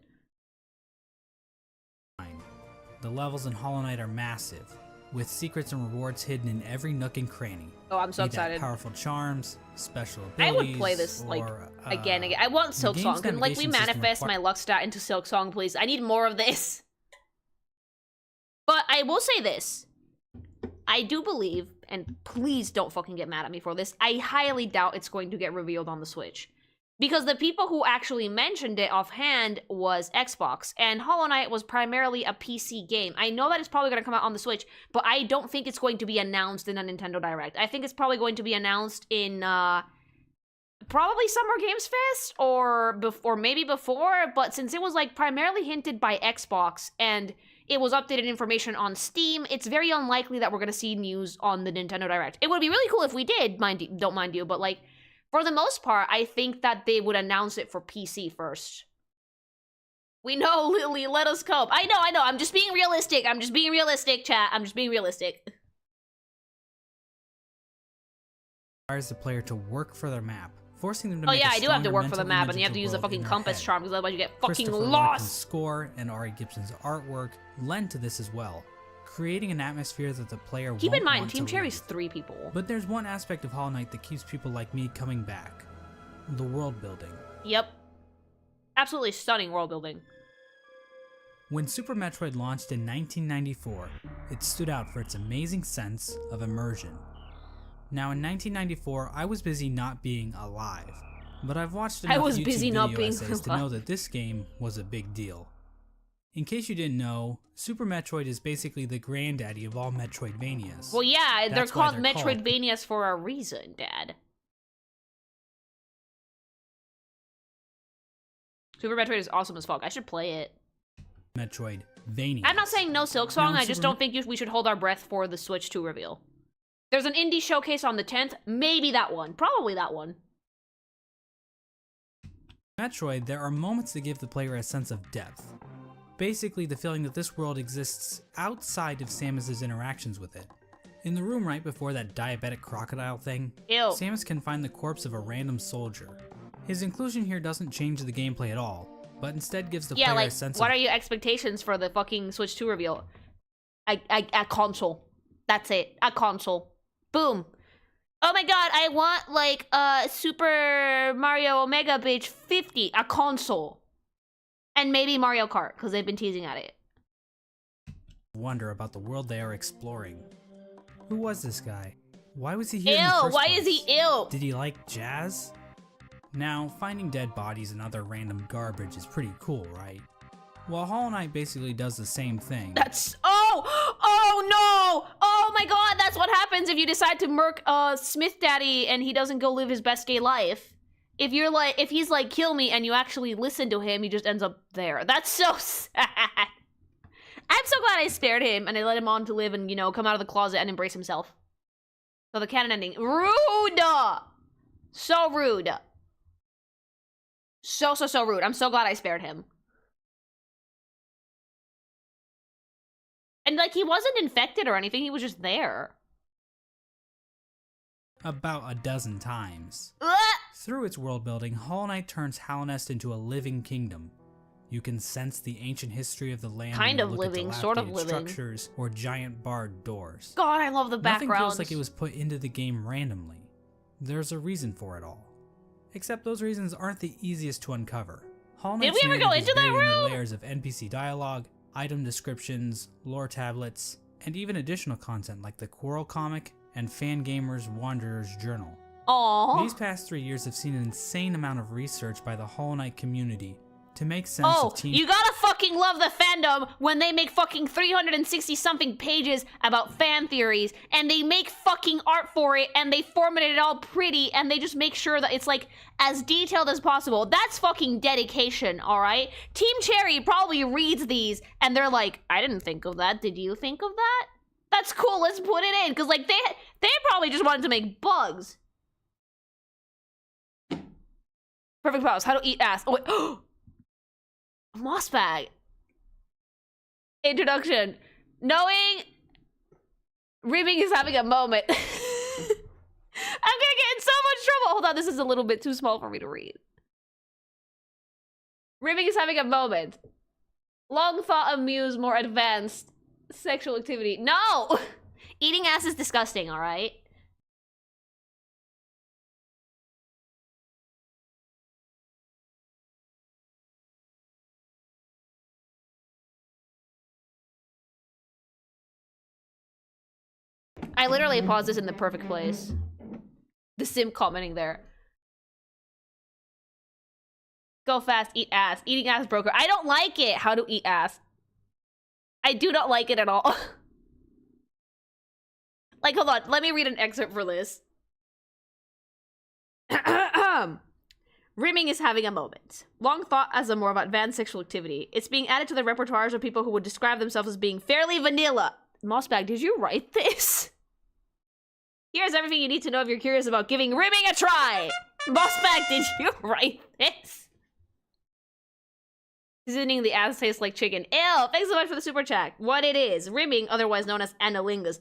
The levels in Hollow Knight are massive, with secrets and rewards hidden in every nook and cranny. Oh, I'm so Be that excited. Powerful charms, special I abilities, would play this, like, or, again. I want Silk Song. Can, like, we manifest my luck stat into Silk Song, please? I need more of this. But I will say this. I do believe, and please don't fucking get mad at me for this, I highly doubt it's going to get revealed on the Switch. Because the people who actually mentioned it offhand was Xbox, and Hollow Knight was primarily a PC game. I know that it's probably going to come out on the Switch, but I don't think it's going to be announced in a Nintendo Direct. I think it's probably going to be announced in, probably Summer Games Fest, or maybe before, but since it was, like, primarily hinted by Xbox, and it was updated information on Steam, it's very unlikely that we're going to see news on the Nintendo Direct. It would be really cool if we did, don't mind you, but, like, for the most part, I think that they would announce it for PC first. We know, Lily, let us cope. I know, I'm just being realistic. I'm just being realistic, chat. I'm just being realistic. Requires the player to work for their map, forcing them to make I do have to work for the map, and you have to use the fucking compass charm, because otherwise you get fucking lost. Score and Ari Gibson's artwork lend to this as well, creating an atmosphere that the player Keep won't in mind, want Team to Cherry's leave. 3 people. But there's one aspect of Hollow Knight that keeps people like me coming back. The world building. Yep. Absolutely stunning world building. When Super Metroid launched in 1994, it stood out for its amazing sense of immersion. Now in 1994, I was busy not being alive, but I've watched enough YouTube video essays to know that this game was a big deal. In case you didn't know, Super Metroid is basically the granddaddy of all Metroidvanias. Well, yeah, they're called Metroidvanias for a reason, Dad. Super Metroid is awesome as fuck. I should play it. Metroidvania. I'm not saying no Silk Song, I just don't think we should hold our breath for the Switch 2 reveal. There's an indie showcase on the 10th. Maybe that one. Probably that one. Metroid, there are moments that give the player a sense of depth. Basically, the feeling that this world exists outside of Samus's interactions with it. In the room right before that diabetic crocodile thing, Samus can find the corpse of a random soldier. His inclusion here doesn't change the gameplay at all, but instead gives the player a sense of... what are your expectations for the fucking Switch 2 reveal? A console. That's it. A console. Boom. Oh my god, I want, like, Super Mario Omega Bitch 50. A console. And maybe Mario Kart, because they've been teasing at it. Wonder about the world they are exploring. Who was this guy? Why was he here in the first why place? is he ill? Did he like jazz? Now, finding dead bodies and other random garbage is pretty cool, right? Well, Hollow Knight basically does the same thing. That's... Oh no! Oh my god, that's what happens if you decide to murk Smith Daddy and he doesn't go live his best gay life. If he's like, kill me, and you actually listen to him, he just ends up there. That's so sad. I'm so glad I spared him and I let him on to live and, you know, come out of the closet and embrace himself. So the canon ending. Rude! So rude. So rude. I'm so glad I spared him. And, like, he wasn't infected or anything. He was just there. About a dozen times. Through its world building, Hollow Knight turns Hallownest into a living kingdom. You can sense the ancient history of the land. Kind of living, sort of living. Structures or giant barred doors. God, I love the backgrounds. Nothing feels like it was put into the game randomly. There's a reason for it all. Except those reasons aren't the easiest to uncover. Hollow Knight's Did we ever go into that room? Layers of NPC dialogue, item descriptions, lore tablets, and even additional content like the Quarrel comic and Fangamer's Wanderer's Journal. Aww. These past 3 years have seen an insane amount of research by the Hollow Knight community to make sense of you gotta fucking love the fandom when they make fucking 360 something pages about fan theories and they make fucking art for it and they format it all pretty and they just make sure that it's like as detailed as possible. That's fucking dedication, all right? Team Cherry probably reads these and they're like, I didn't think of that. Did you think of that? That's cool. Let's put it in because like they probably just wanted to make bugs. Perfect pause. How to eat ass. Oh wait. Mossbag. Introduction. Knowing ribbing is having a moment. I'm gonna get in so much trouble. Hold on, this is a little bit too small for me to read. Ribbing is having a moment. Long thought of Muse more advanced sexual activity. No! Eating ass is disgusting, alright? I literally paused this in the perfect place. The simp commenting there. Go fast, eat ass. Eating ass broker. I don't like it. How to eat ass. I do not like it at all. Like, hold on. Let me read an excerpt for this. Rimming is having a moment. Long thought as a more of advanced sexual activity. It's being added to the repertoires of people who would describe themselves as being fairly vanilla. Mossbag, did you write this? Here's everything you need to know if you're curious about giving rimming a try. Mossbag, did you write this? Seasoning the ass tastes like chicken. Ew, thanks so much for the super chat. What it is, rimming, otherwise known as analingus,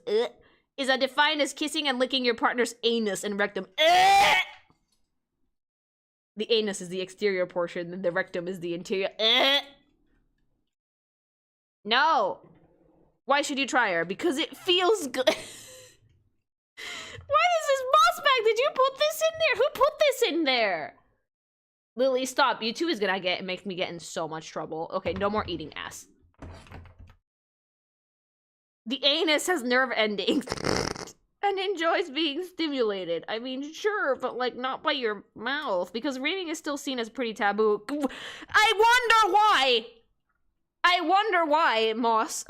is defined as kissing and licking your partner's anus and rectum. The anus is the exterior portion, and the rectum is the interior. No. Why should you try her? Because it feels good. Why is this Mossbag? Did you put this in there? Who put this in there? Lily, stop. You two is gonna make me get in so much trouble. Okay, no more eating ass. The anus has nerve endings and enjoys being stimulated. I mean, sure, but like not by your mouth because rimming is still seen as pretty taboo. I wonder why, Moss.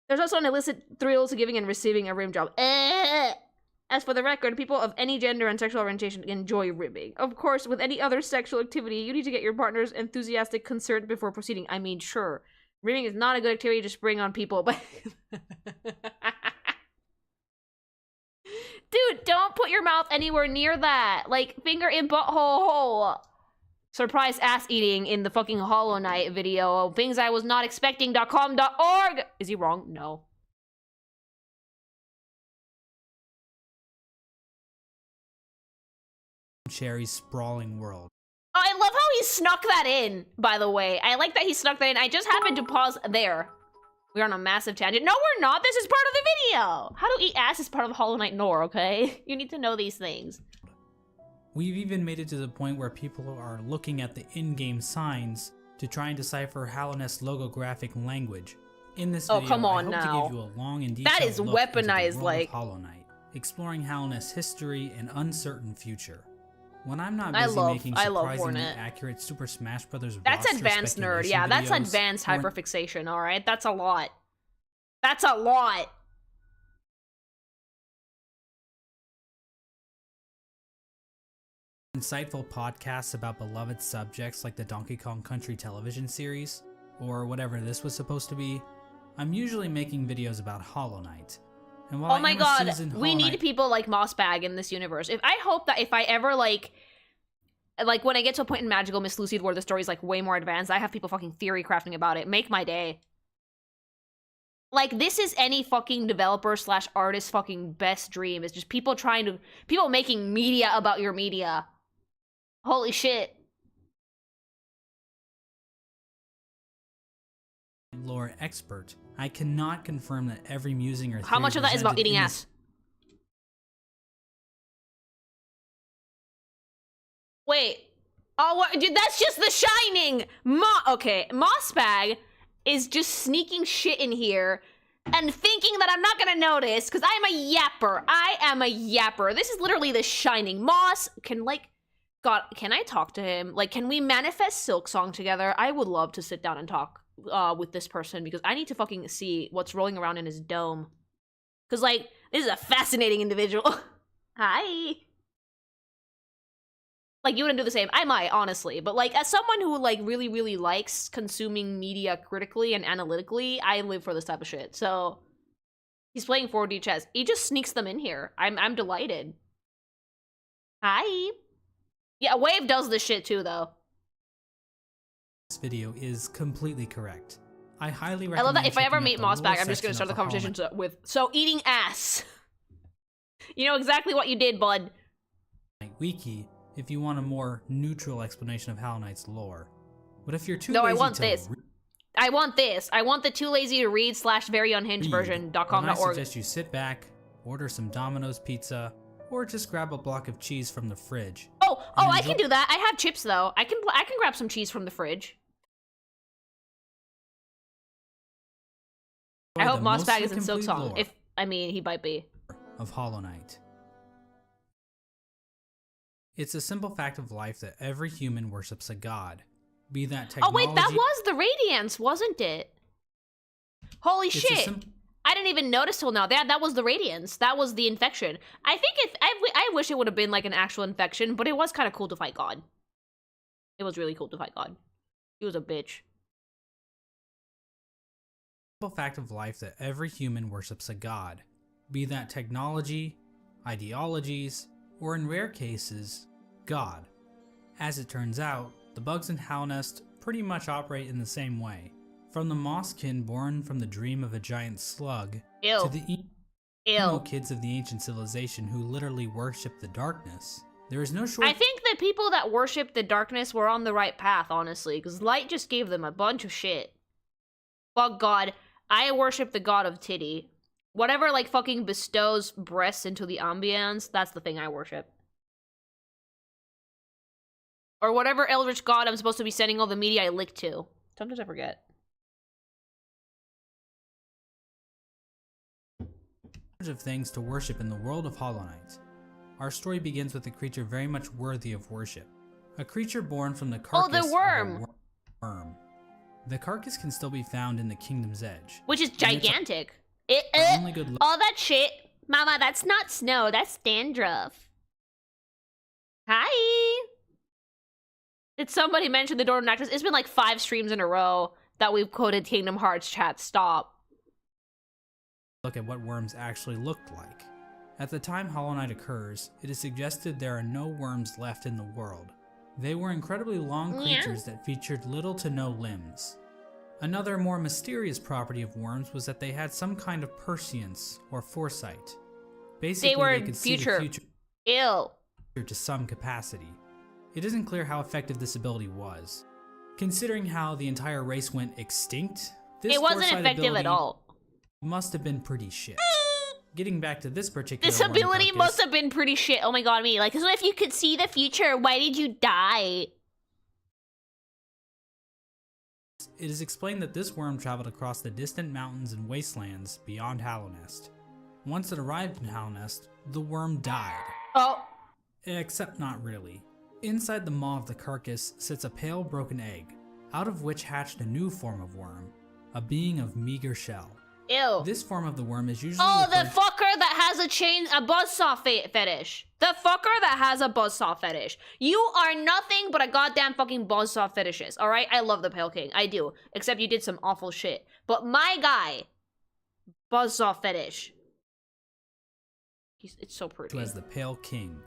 There's also an illicit thrill to giving and receiving a rim job. As for the record, people of any gender and sexual orientation enjoy ribbing. Of course, with any other sexual activity, you need to get your partner's enthusiastic consent before proceeding. I mean, sure. Ribbing is not a good activity to spring on people, but... Dude, don't put your mouth anywhere near that. Like, finger in butthole hole. Surprise ass eating in the fucking Hollow Knight video. Things I was not expecting.com.org. Is he wrong? No. Cherry's sprawling world. Oh, I love how he snuck that in, by the way. I like that he snuck that in. I just happened to pause there. We're on a massive tangent. No, we're not. This is part of the video. How to eat ass is part of Hollow Knight lore, okay? You need to know these things. We've even made it to the point where people are looking at the in-game signs to try and decipher Hallownest's logographic language. In this video, come on I hope now. to give you a long and detailed that is look weaponized, into the world like of Hollow Knight, exploring Hallownest's history and uncertain future. When I'm not busy making surprisingly accurate Super Smash Bros. That's advanced nerd, yeah. That's advanced hyperfixation, alright? That's a lot. That's a lot. Insightful podcasts about beloved subjects like the Donkey Kong Country television series, or whatever this was supposed to be, I'm usually making videos about Hollow Knight. And while oh my god, we need people like Mossbag in this universe. I hope that if I ever like when I get to a point in Magical Miss Lucy where the story's like way more advanced, I have people fucking theory crafting about it. Make my day. Like, this is any fucking developer / artist fucking best dream. It's just people making media about your media. Holy shit. Lore expert, I cannot confirm that every musing or theory how much of that is about eating ass? Wait. Oh, what? Dude, that's just The Shining. Okay, Mossbag is just sneaking shit in here and thinking that I'm not gonna notice because I'm a yapper. I am a yapper. This is literally The Shining. Moss can, like, God, can I talk to him? Like, can we manifest Silksong together? I would love to sit down and talk with this person because I need to fucking see what's rolling around in his dome. Because, like, this is a fascinating individual. Hi. Like, you wouldn't do the same. I might, honestly. But, like, as someone who, like, really, really likes consuming media critically and analytically, I live for this type of shit. So, he's playing 4D chess. He just sneaks them in here. I'm delighted. Hi. Yeah, Wave does this shit too, though. This video is completely correct. I highly recommend. I love that if I ever meet Mossbag, I'm just gonna gonna start the conversation with, so eating ass. You know exactly what you did, bud. Wiki, if you want a more neutral explanation of Hollow Knight's lore. But if you're too no, lazy I want to this. I want this. I want the too lazy to read / very unhinged version.com.org. I suggest you sit back, order some Domino's pizza, or just grab a block of cheese from the fridge. Oh, I can do that. I have chips though. I can grab some cheese from the fridge. I hope Mossbag is in Silksong. If I mean, he might be. Of Hollow Knight. It's a simple fact of life that every human worships a god. Be that technology. Oh wait, that was the Radiance, wasn't it? Holy shit! I didn't even notice till now. That was the Radiance. That was the infection. I think I wish it would have been like an actual infection, but it was kind of cool to fight God. It was really cool to fight God. He was a bitch. Simple fact of life that every human worships a god. Be that technology, ideologies, or in rare cases, God. As it turns out, the bugs in Halnest pretty much operate in the same way. From the Mosskin born from the dream of a giant slug, to the emo kids of the ancient civilization who literally worship the darkness, there is no short. I think the people that worship the darkness were on the right path, honestly, because Light just gave them a bunch of shit. Fuck God. I worship the god of titty. Whatever, like, fucking bestows breasts into the ambience, that's the thing I worship. Or whatever eldritch god I'm supposed to be sending all the media I lick to. Sometimes I forget. Of things to worship in the world of Hollow Knight. Our story begins with a creature very much worthy of worship. A creature born from the carcass the worm! of a worm. The carcass can still be found in the Kingdom's Edge. Which is gigantic. All that shit. Mama, that's not snow, that's dandruff. Hi! Did somebody mention the Dorm Necklace? It's been like 5 streams in a row that we've quoted Kingdom Hearts chat. Stop. Look at what worms actually looked like. At the time Hollow Knight occurs, it is suggested there are no worms left in the world. They were incredibly long creatures that featured little to no limbs. Another more mysterious property of worms was that they had some kind of prescience or foresight. Basically, they could see the future to some capacity. It isn't clear how effective this ability was. Considering how the entire race went extinct, this it wasn't effective at all. Must have been pretty shit. Getting back to this particular This ability must have been pretty shit. Oh my god, me. Like, so if you could see the future, why did you die? It is explained that this worm traveled across the distant mountains and wastelands beyond Hallownest. Once it arrived in Hallownest, the worm died. Oh. Except not really. Inside the maw of the carcass sits a pale broken egg, out of which hatched a new form of worm, a being of meager shell. Ew. This form of the worm is usually the fucker that has a buzzsaw fetish. The fucker that has a buzzsaw fetish. You are nothing but a goddamn fucking buzzsaw fetishist, alright? I love the Pale King. I do. Except you did some awful shit. But my guy, buzzsaw fetish. It's so pretty. As the Pale King.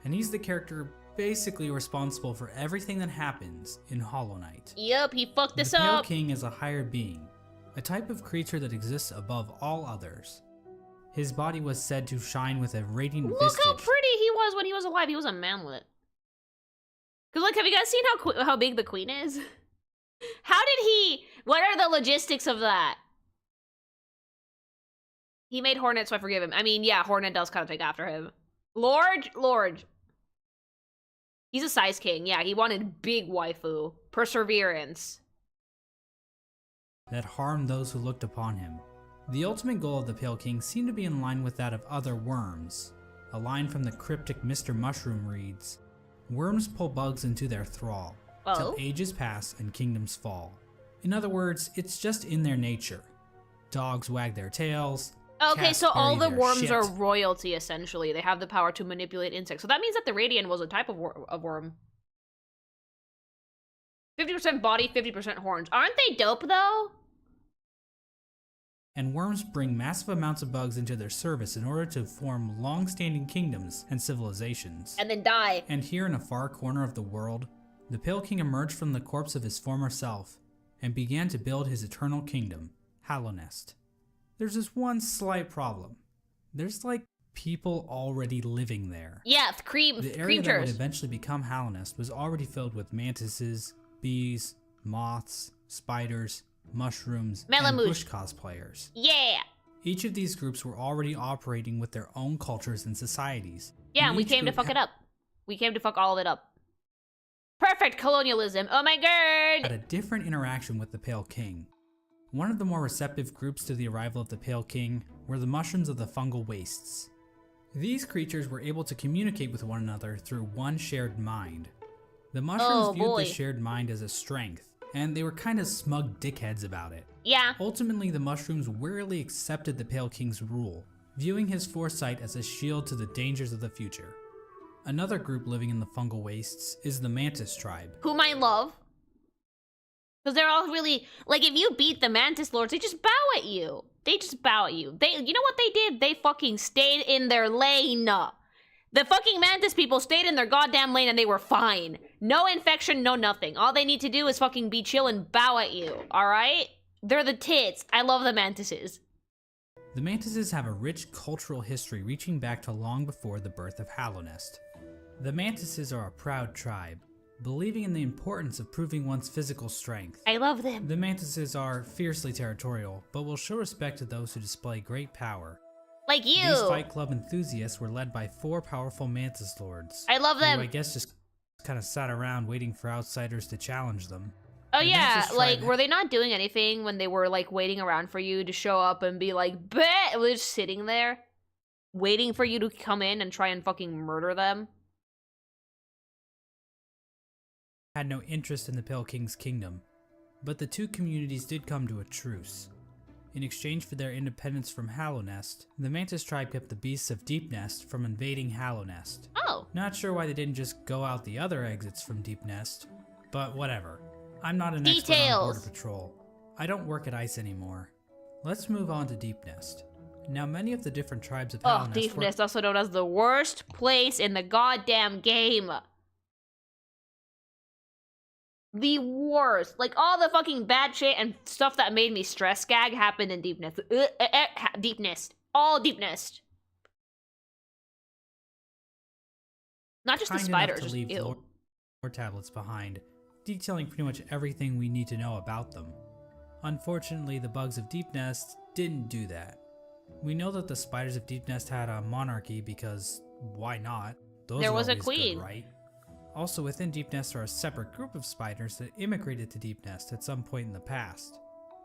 And he's the character basically responsible for everything that happens in Hollow Knight. Yep, he fucked this up. The Pale up. King is a higher being. A type of creature that exists above all others. His body was said to shine with a radiant visage. Look how pretty he was when he was alive. He was a manlet. Cause like, have you guys seen how big the queen is? How did he? What are the logistics of that? He made Hornet, so I forgive him. I mean, yeah, Hornet does kind of take after him. Lord. He's a size king. Yeah, he wanted big waifu. Perseverance. That harmed those who looked upon him. The ultimate goal of the Pale King seemed to be in line with that of other worms. A line from the cryptic Mr. Mushroom reads, Worms pull bugs into their thrall, till ages pass and kingdoms fall. In other words, it's just in their nature. Dogs wag their tails. Okay, so all the worms shit. are royalty, essentially. They have the power to manipulate insects. So that means that the Radiant was a type of worm. 50% body, 50% horns. Aren't they dope, though? And worms bring massive amounts of bugs into their service in order to form long-standing kingdoms and civilizations. And then die. And here in a far corner of the world, the Pale King emerged from the corpse of his former self and began to build his eternal kingdom, Hallownest. There's just one slight problem. There's like people already living there. Yeah, the area that would eventually become Hallownest was already filled with mantises, bees, moths, spiders, mushrooms, and bush cosplayers. Yeah! Each of these groups were already operating with their own cultures and societies. Yeah, and we came to fuck it up. We came to fuck all of it up. Perfect colonialism, oh my god! Had a different interaction with the Pale King. One of the more receptive groups to the arrival of the Pale King were the mushrooms of the fungal wastes. These creatures were able to communicate with one another through one shared mind. The mushrooms viewed this shared mind as a strength, and they were kind of smug dickheads about it. Yeah. Ultimately, the mushrooms wearily accepted the Pale King's rule, viewing his foresight as a shield to the dangers of the future. Another group living in the fungal wastes is the Mantis tribe. Whom I love. Because they're all really, like, if you beat the Mantis Lords, they just bow at you. They just bow at you. You know what they did? They fucking stayed in their lane. The fucking Mantis people stayed in their goddamn lane and they were fine. No infection, no nothing. All they need to do is fucking be chill and bow at you, alright? They're the tits. I love the Mantises. The Mantises have a rich cultural history reaching back to long before the birth of Hallownest. The Mantises are a proud tribe, believing in the importance of proving one's physical strength. I love them. The Mantises are fiercely territorial, but will show respect to those who display great power. Like you! These Fight Club enthusiasts were led by 4 powerful Mantis Lords. I love them! Who I guess just kind of sat around waiting for outsiders to challenge them. Oh yeah, like, were they not doing anything when they were, like, waiting around for you to show up and be like, bet? We're just sitting there, waiting for you to come in and try and fucking murder them? Had no interest in the Pale King's kingdom, but the two communities did come to a truce. In exchange for their independence from Hallownest, the Mantis tribe kept the beasts of Deepnest from invading Hallownest. Oh. Not sure why they didn't just go out the other exits from Deepnest, but whatever. I'm not an expert on Border Patrol. I don't work at ICE anymore. Let's move on to Deepnest. Now, many of the different tribes of Hallownest Deepnest, also known as the worst place in the goddamn game. The worst. Like, all the fucking bad shit and stuff that made me stress gag happened in Deepnest. Deepnest. All Deepnest. Not just the spiders. To leave lore tablets behind, detailing pretty much everything we need to know about them. Unfortunately, the bugs of Deepnest didn't do that. We know that the spiders of Deepnest had a monarchy because why not? There was a queen, good, right? Also, within Deepnest are a separate group of spiders that immigrated to Deepnest at some point in the past.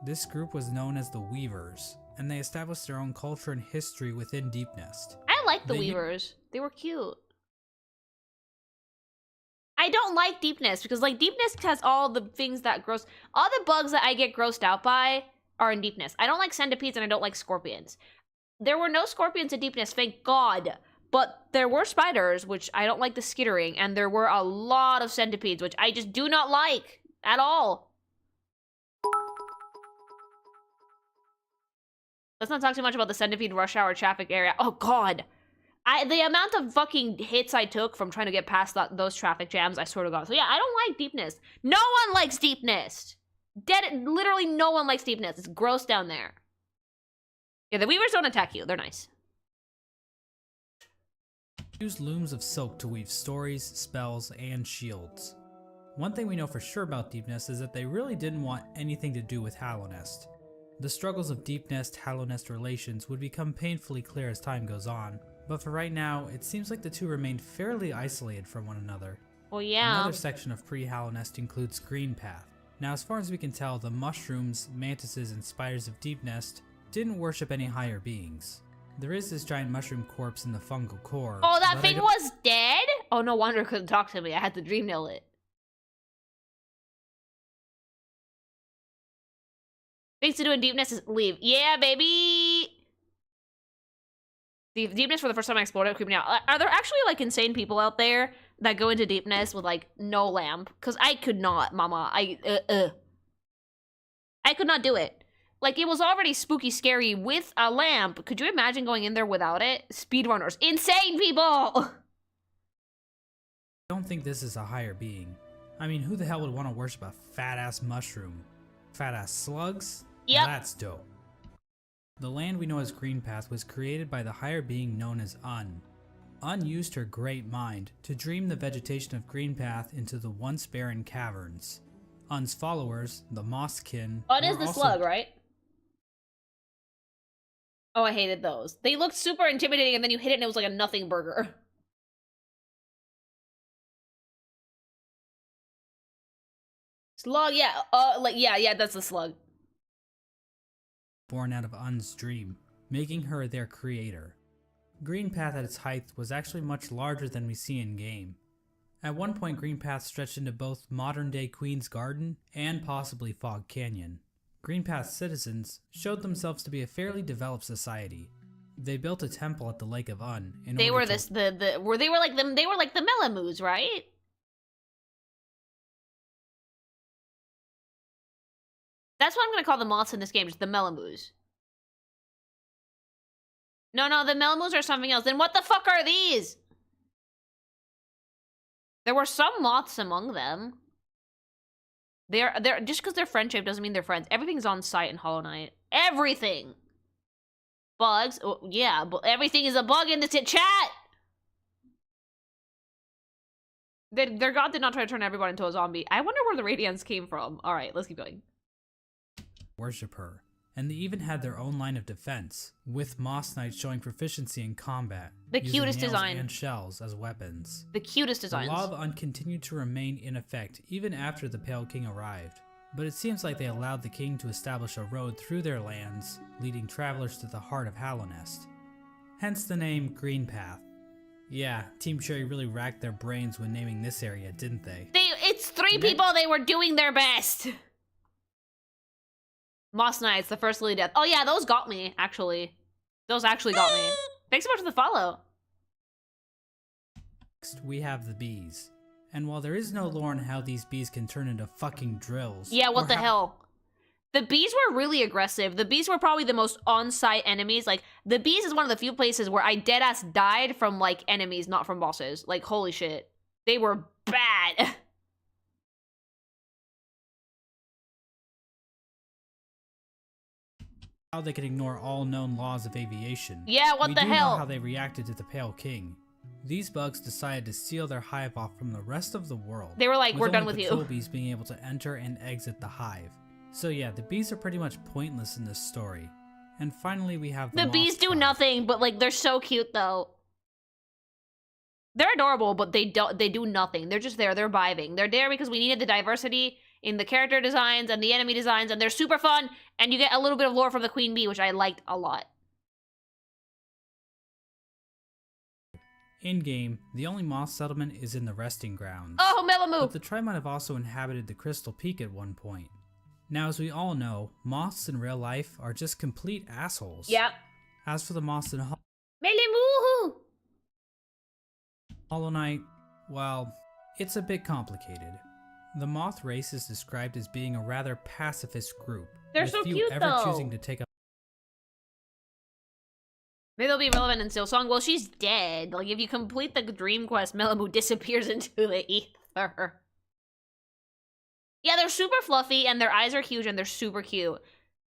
This group was known as the Weavers, and they established their own culture and history within Deepnest. I like the Weavers. They were cute. I don't like Deepnest because, like, Deepnest has all the things that all the bugs that I get grossed out by are in Deepnest. I don't like centipedes and I don't like scorpions. There were no scorpions in Deepnest, thank God. But there were spiders, which I don't like the skittering, and there were a lot of centipedes, which I just do not like at all. Let's not talk too much about the centipede rush hour traffic area. Oh God. The amount of fucking hits I took from trying to get past those traffic jams, I swear to God. So yeah, I don't like Deepnest. No one likes Deepnest. Literally no one likes Deepnest. It's gross down there. Yeah, the Weavers don't attack you. They're nice. Use looms of silk to weave stories, spells, and shields. One thing we know for sure about Deepnest is that they really didn't want anything to do with Hallownest. The struggles of Deepnest-Hallownest relations would become painfully clear as time goes on, but for right now, it seems like the two remained fairly isolated from one another. Well, yeah. Another section of pre-Hallownest includes Greenpath. Now, as far as we can tell, the mushrooms, mantises, and spiders of Deepnest didn't worship any higher beings. There is this giant mushroom corpse in the fungal core. Oh, that thing was dead? Oh, no wonder it couldn't talk to me. I had to dream nail it. Things to do in Deepness is leave. Yeah, baby! The Deepness, for the first time I explored it, creeped me out. Are there actually, like, insane people out there that go into Deepness with, like, no lamp? Because I could not, mama. I could not do it. Like, it was already spooky scary with a lamp. Could you imagine going in there without it? Speedrunners. Insane people! I don't think this is a higher being. I mean, who the hell would want to worship a fat-ass mushroom? Fat-ass slugs? Yep. Now that's dope. The land we know as Greenpath was created by the higher being known as Un. Un used her great mind to dream the vegetation of Greenpath into the once barren caverns. Un's followers, the Mosskin, Oh, it is the slug, right? Oh, I hated those. They looked super intimidating, and then you hit it and it was like a nothing burger. Slug, yeah. Yeah, that's the slug. Born out of Un's dream, making her their creator. Greenpath at its height was actually much larger than we see in-game. At one point, Greenpath stretched into both modern-day Queen's Garden and possibly Fog Canyon. Greenpath's citizens showed themselves to be a fairly developed society. They built a temple at the Lake of Un. They were like the Melamoos, right? That's what I'm gonna call the moths in this game, just the Melamoos. No, the Melamoos are something else. Then what the fuck are these? There were some moths among them. They're just because they're friend-shaped doesn't mean they're friends. Everything's on site in Hollow Knight. Everything. Bugs. Oh, yeah, but everything is a bug in the chat. Their god did not try to turn everyone into a zombie. I wonder where the Radiants came from. All right, let's keep going. Worship her, and they even had their own line of defense, with Moss Knights showing proficiency in combat. The cutest nails design. And shells as weapons. The cutest designs. The Law of Un continued to remain in effect even after the Pale King arrived, but it seems like they allowed the king to establish a road through their lands, leading travelers to the heart of Hallownest. Hence the name Greenpath. Yeah, Team Cherry really racked their brains when naming this area, didn't they? It's three people, they were doing their best! Moss Knights, the first Lily Death. Oh yeah, those got me, actually. Those actually got me. Thanks so much for the follow. Next, we have the bees. And while there is no lore on how these bees can turn into fucking drills... Yeah, what the hell? The bees were really aggressive. The bees were probably the most on-site enemies. Like, the bees is one of the few places where I deadass died from, like, enemies, not from bosses. Like, holy shit. They were bad. How they could ignore all known laws of aviation. Yeah, what the hell? We do know how they reacted to the Pale King. These bugs decided to seal their hive off from the rest of the world. They were like, we're done with you. With only patrol bees being able to enter and exit the hive. So yeah, the bees are pretty much pointless in this story. And finally we have the bees do nothing, but like they're so cute though. They're adorable, but they do nothing. They're just there, they're vibing. They're there because we needed the diversity in the character designs and the enemy designs, and they're super fun, and you get a little bit of lore from the Queen Bee, which I liked a lot. In-game, the only moth settlement is in the resting grounds. Oh, Melamoo! But the tribe might have also inhabited the Crystal Peak at one point. Now, as we all know, moths in real life are just complete assholes. Yep. As for the moths in Melamoo! Hollow Knight, well, it's a bit complicated. The moth race is described as being a rather pacifist group. They're so cute, ever though. Choosing to take up. Maybe they'll be relevant in Silsong. Well, she's dead. Like, if you complete the dream quest, Melamoo disappears into the ether. Yeah, they're super fluffy, and their eyes are huge, and they're super cute.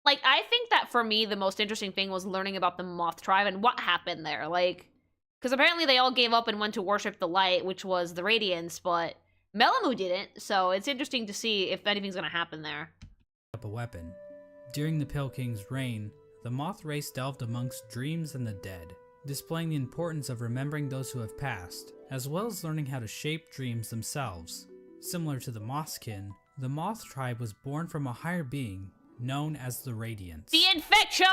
Like, I think that for me, the most interesting thing was learning about the moth tribe and what happened there. Like, because apparently they all gave up and went to worship the light, which was the Radiance, but Melamoo didn't, so it's interesting to see if anything's gonna happen there. Up a weapon. During the Pale King's reign, the moth race delved amongst dreams and the dead, displaying the importance of remembering those who have passed, as well as learning how to shape dreams themselves. Similar to the Mosskin, the moth tribe was born from a higher being known as the Radiance. The infection!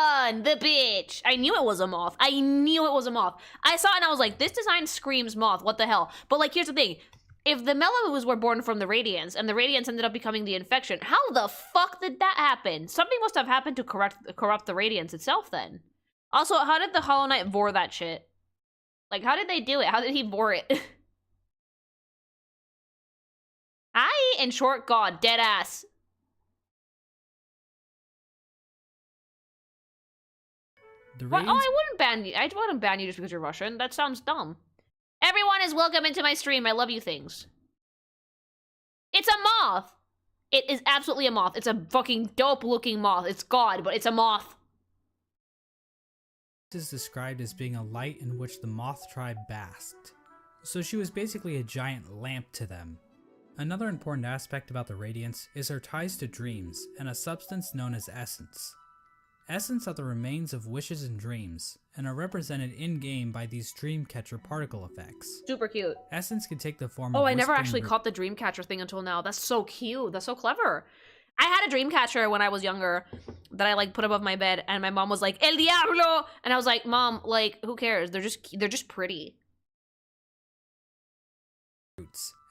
on, the bitch. I knew it was a moth. I knew it was a moth. I saw it and I was like, this design screams moth. What the hell? But like, here's the thing. If the Mellowus were born from the Radiance and the Radiance ended up becoming the infection, how the fuck did that happen? Something must have happened to corrupt the Radiance itself then. Also, how did the Hollow Knight vor that shit? Like, how did they do it? How did he vor it? Hi, in short, God, dead ass. What? Oh, I wouldn't ban you. I wouldn't ban you just because you're Russian. That sounds dumb. Everyone is welcome into my stream. I love you things. It's a moth. It is absolutely a moth. It's a fucking dope-looking moth. It's God, but it's a moth. Is described as being a light in which the moth tribe basked. So she was basically a giant lamp to them. Another important aspect about the Radiance is her ties to dreams and a substance known as essence. Essence are the remains of wishes and dreams, and are represented in-game by these Dreamcatcher particle effects. Super cute. Essence can take the form of I never actually caught the Dreamcatcher thing until now. That's so cute. That's so clever. I had a Dreamcatcher when I was younger that I like put above my bed, and my mom was like, El Diablo! And I was like, Mom, like, who cares? They're just pretty.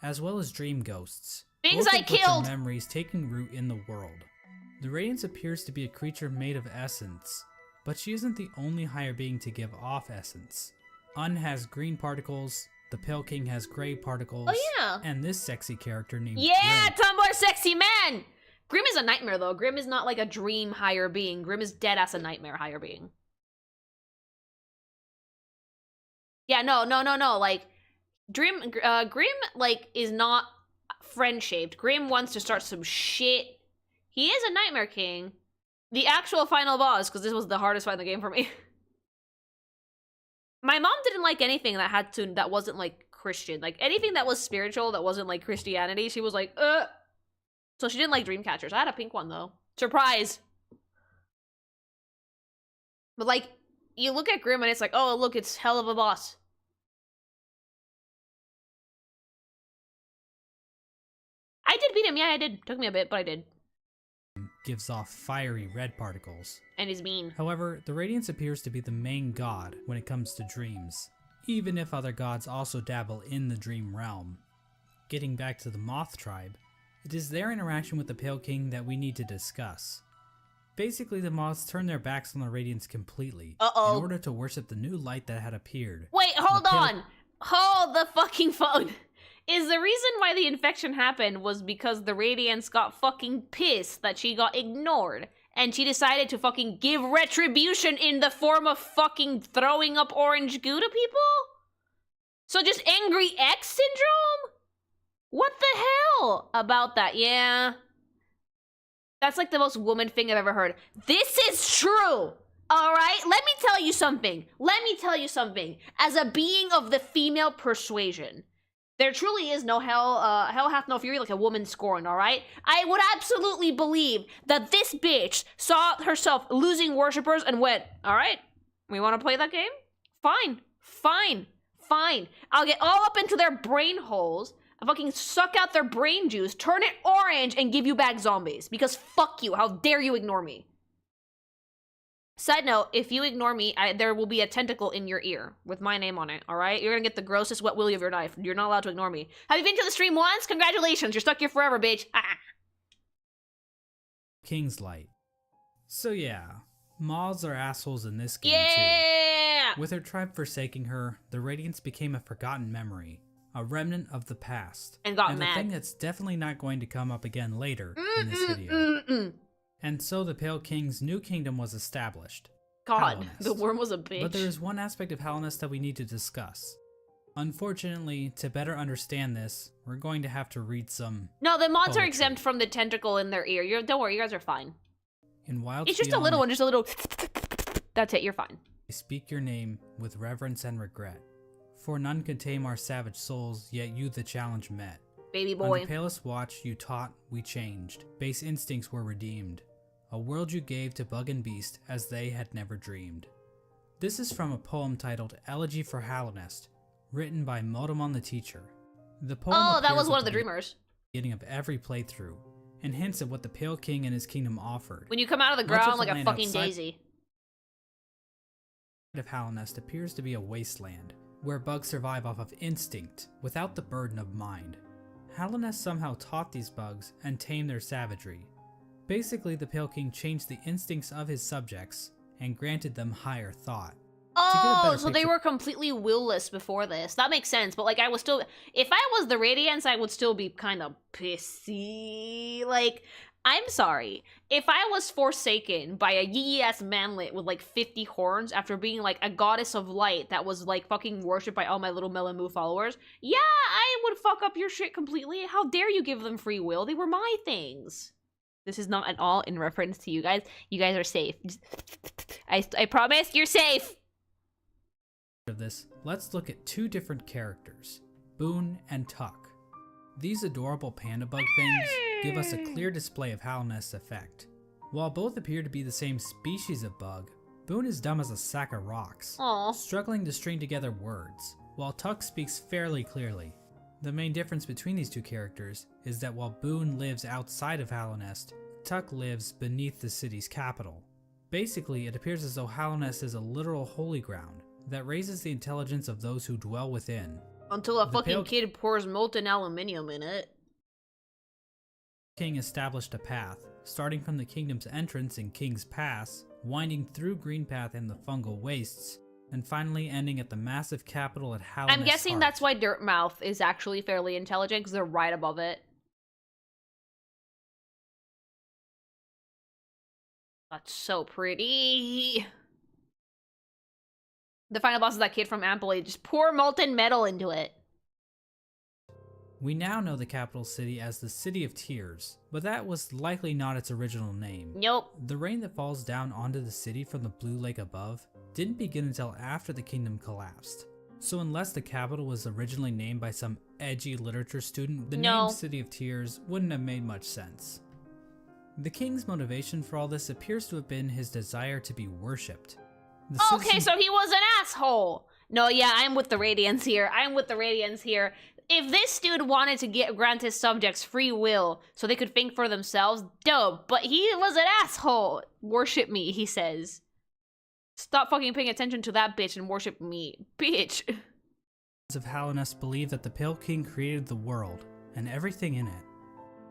As well as dream ghosts. Things I killed! Memories taking root in the world. The Radiance appears to be a creature made of essence, but she isn't the only higher being to give off essence. Un has green particles, the Pale King has gray particles, and this sexy character named Grim. Tomboy sexy man! Grim is a nightmare though. Grim is not like a dream higher being. Grim is dead ass a nightmare higher being. Yeah, no. Like, Grim, like, is not friend-shaped. Grim wants to start some shit. He is a Nightmare King. The actual final boss, because this was the hardest fight in the game for me. My mom didn't like anything that wasn't, like, Christian. Like, anything that was spiritual that wasn't, like, Christianity, she was like, So she didn't like Dreamcatchers. I had a pink one, though. Surprise! But, like, you look at Grim and it's like, oh, look, it's hell of a boss. I did beat him, yeah, I did. Took me a bit, but I did. Gives off fiery red particles. And is mean. However, the Radiance appears to be the main god when it comes to dreams, even if other gods also dabble in the dream realm. Getting back to the Moth tribe, it is their interaction with the Pale King that we need to discuss. Basically, the Moths turn their backs on the Radiance completely in order to worship the new light that had appeared. Wait, hold on! Hold the fucking phone! Is the reason why the infection happened was because the Radiance got fucking pissed that she got ignored, and she decided to fucking give retribution in the form of fucking throwing up orange goo to people? So just Angry X syndrome? What the hell about that? Yeah. That's like the most woman thing I've ever heard. This is true! Alright? Let me tell you something. As a being of the female persuasion, there truly is no hell hath no fury like a woman scorned, alright? I would absolutely believe that this bitch saw herself losing worshippers and went, alright, we want to play that game? Fine. I'll get all up into their brain holes, and fucking suck out their brain juice, turn it orange, and give you back zombies. Because fuck you, how dare you ignore me? Side note, if you ignore me, there will be a tentacle in your ear with my name on it, alright? You're gonna get the grossest wet willy of your life. You're not allowed to ignore me. Have you been to the stream once? Congratulations, you're stuck here forever, bitch. King's Light. So yeah, moths are assholes in this game too. With her tribe forsaking her, the Radiance became a forgotten memory, a remnant of the past. And got mad. A thing that's definitely not going to come up again later in this video. And so the Pale King's new kingdom was established. God, Hallownest. the worm was a bitch. But there is one aspect of Hallownest that we need to discuss. Unfortunately, to better understand this, we're going to have to read some No, the mods poetry. are exempt from the tentacle in their ear. Don't worry, you guys are fine. In Wild It's just a little one, just a little... That's it, you're fine. Speak your name with reverence and regret. For none could tame our savage souls, yet you the challenge met. Baby boy. On the palest watch you taught, we changed. Base instincts were redeemed. A world you gave to bug and beast as they had never dreamed. This is from a poem titled Elegy for Hallownest, written by Motomon the Teacher. The poem that was one of the dreamers. Beginning of every playthrough, and hints at what the Pale King and his kingdom offered. When you come out of the ground like a fucking daisy. of Hallownest appears to be a wasteland, where bugs survive off of instinct, without the burden of mind. Hallownest somehow taught these bugs and tamed their savagery. Basically, the Pale King changed the instincts of his subjects and granted them higher thought. Oh, so they were completely willless before this. That makes sense, but like I was still, if I was the Radiants, I would still be kind of pissy. Like, I'm sorry. If I was forsaken by a yee-ass manlet with like 50 horns after being like a goddess of light that was like fucking worshipped by all my little Melamu followers, yeah, I would fuck up your shit completely. How dare you give them free will? They were my things. This is not at all in reference to you guys. You guys are safe. I promise you're safe. Of this, let's look at two different characters, Boone and Tuck. These adorable panda bug things give us a clear display of Hallownest's effect. While both appear to be the same species of bug, Boone is dumb as a sack of rocks, struggling to string together words, while Tuck speaks fairly clearly. The main difference between these two characters is that while Boone lives outside of Hallownest, Tuck lives beneath the city's capital. Basically, it appears as though Hallownest is a literal holy ground that raises the intelligence of those who dwell within. Until a fucking kid pours molten aluminium in it. King established a path, starting from the kingdom's entrance in King's Pass, winding through Greenpath and the fungal wastes, and finally ending at the massive capital at Hallownest. I'm guessing that's why Dirtmouth is actually fairly intelligent, because they're right above it. That's so pretty. The final boss is that kid from Ampley. Just pour molten metal into it. We now know the capital city as the City of Tears, but that was likely not its original name. Nope. The rain that falls down onto the city from the blue lake above didn't begin until after the kingdom collapsed. So unless the capital was originally named by some edgy literature student, the name City of Tears wouldn't have made much sense. The king's motivation for all this appears to have been his desire to be worshipped. Okay, so he was an asshole. No, yeah, I'm with the Radiants here. If this dude wanted to grant his subjects free will so they could think for themselves, dope. But he was an asshole. Worship me, he says. Stop fucking paying attention to that bitch and worship me, bitch. Of Hallownest believe that the Pale King created the world and everything in it.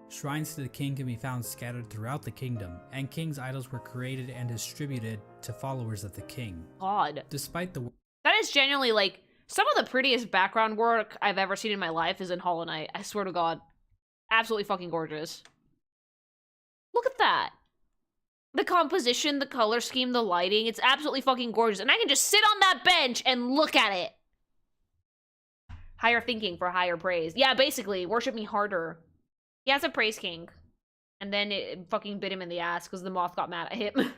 Shrines to the king can be found scattered throughout the kingdom, and king's idols were created and distributed to followers of the king. God. Despite the... That is genuinely, like, some of the prettiest background work I've ever seen in my life is in Hollow Knight. I swear to God. Absolutely fucking gorgeous. Look at that. The composition, the color scheme, the lighting, it's absolutely fucking gorgeous. And I can just sit on that bench and look at it. Higher thinking for higher praise. Yeah, basically, worship me harder. He has a praise king. And then it fucking bit him in the ass because the moth got mad at him.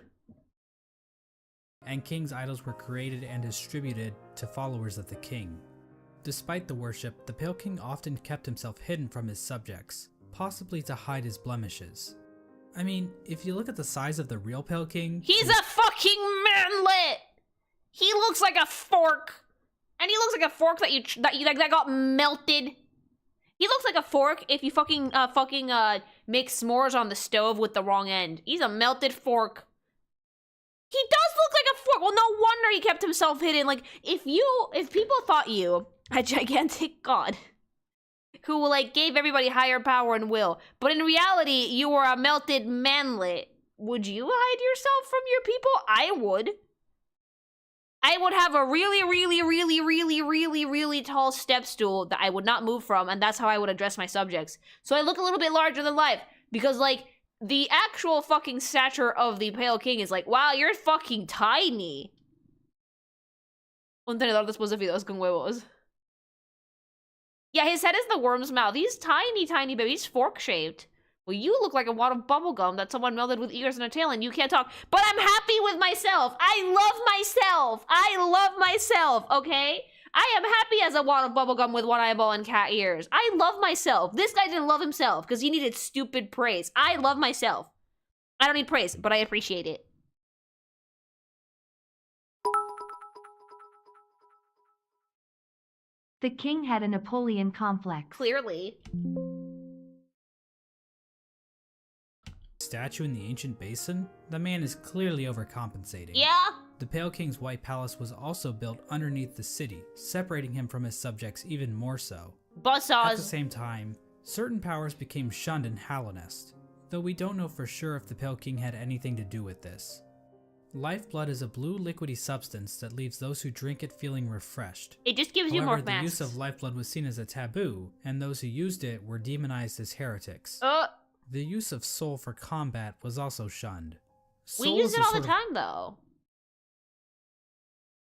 And king's idols were created and distributed to followers of the king. Despite the worship, the Pale King often kept himself hidden from his subjects, possibly to hide his blemishes. I mean, if you look at the size of the real Pale King... He's a fucking manlet! He looks like a fork! And he looks like a fork that got melted. He looks like a fork if you fucking make s'mores on the stove with the wrong end. He's a melted fork. He does look like a fork. Well, no wonder he kept himself hidden. Like, if people thought you a gigantic god who like gave everybody higher power and will, but in reality you were a melted manlet, would you hide yourself from your people? I would. I would have a really tall step stool that I would not move from, and that's how I would address my subjects. So I look a little bit larger than life, because, like, the actual fucking stature of the Pale King is like, wow, you're fucking tiny. Un tenedor después de fideos con huevos. Yeah, his head is the worm's mouth. He's tiny, baby. He's fork-shaped. Well, you look like a wad of bubblegum that someone melted with ears and a tail and you can't talk. But I'm happy with myself. I love myself, okay? I am happy as a wad of bubblegum with one eyeball and cat ears. I love myself. This guy didn't love himself because he needed stupid praise. I love myself. I don't need praise, but I appreciate it. The king had a Napoleon complex. Clearly. Statue in the ancient basin, the man is clearly overcompensating. Yeah? The Pale King's White Palace was also built underneath the city, separating him from his subjects even more so. At the same time, certain powers became shunned in Hallownest, though we don't know for sure if the Pale King had anything to do with this. Lifeblood is a blue liquidy substance that leaves those who drink it feeling refreshed. It just gives you more However, the use of lifeblood was seen as a taboo, and those who used it were demonized as heretics. The use of soul for combat was also shunned. We use it all the time, though.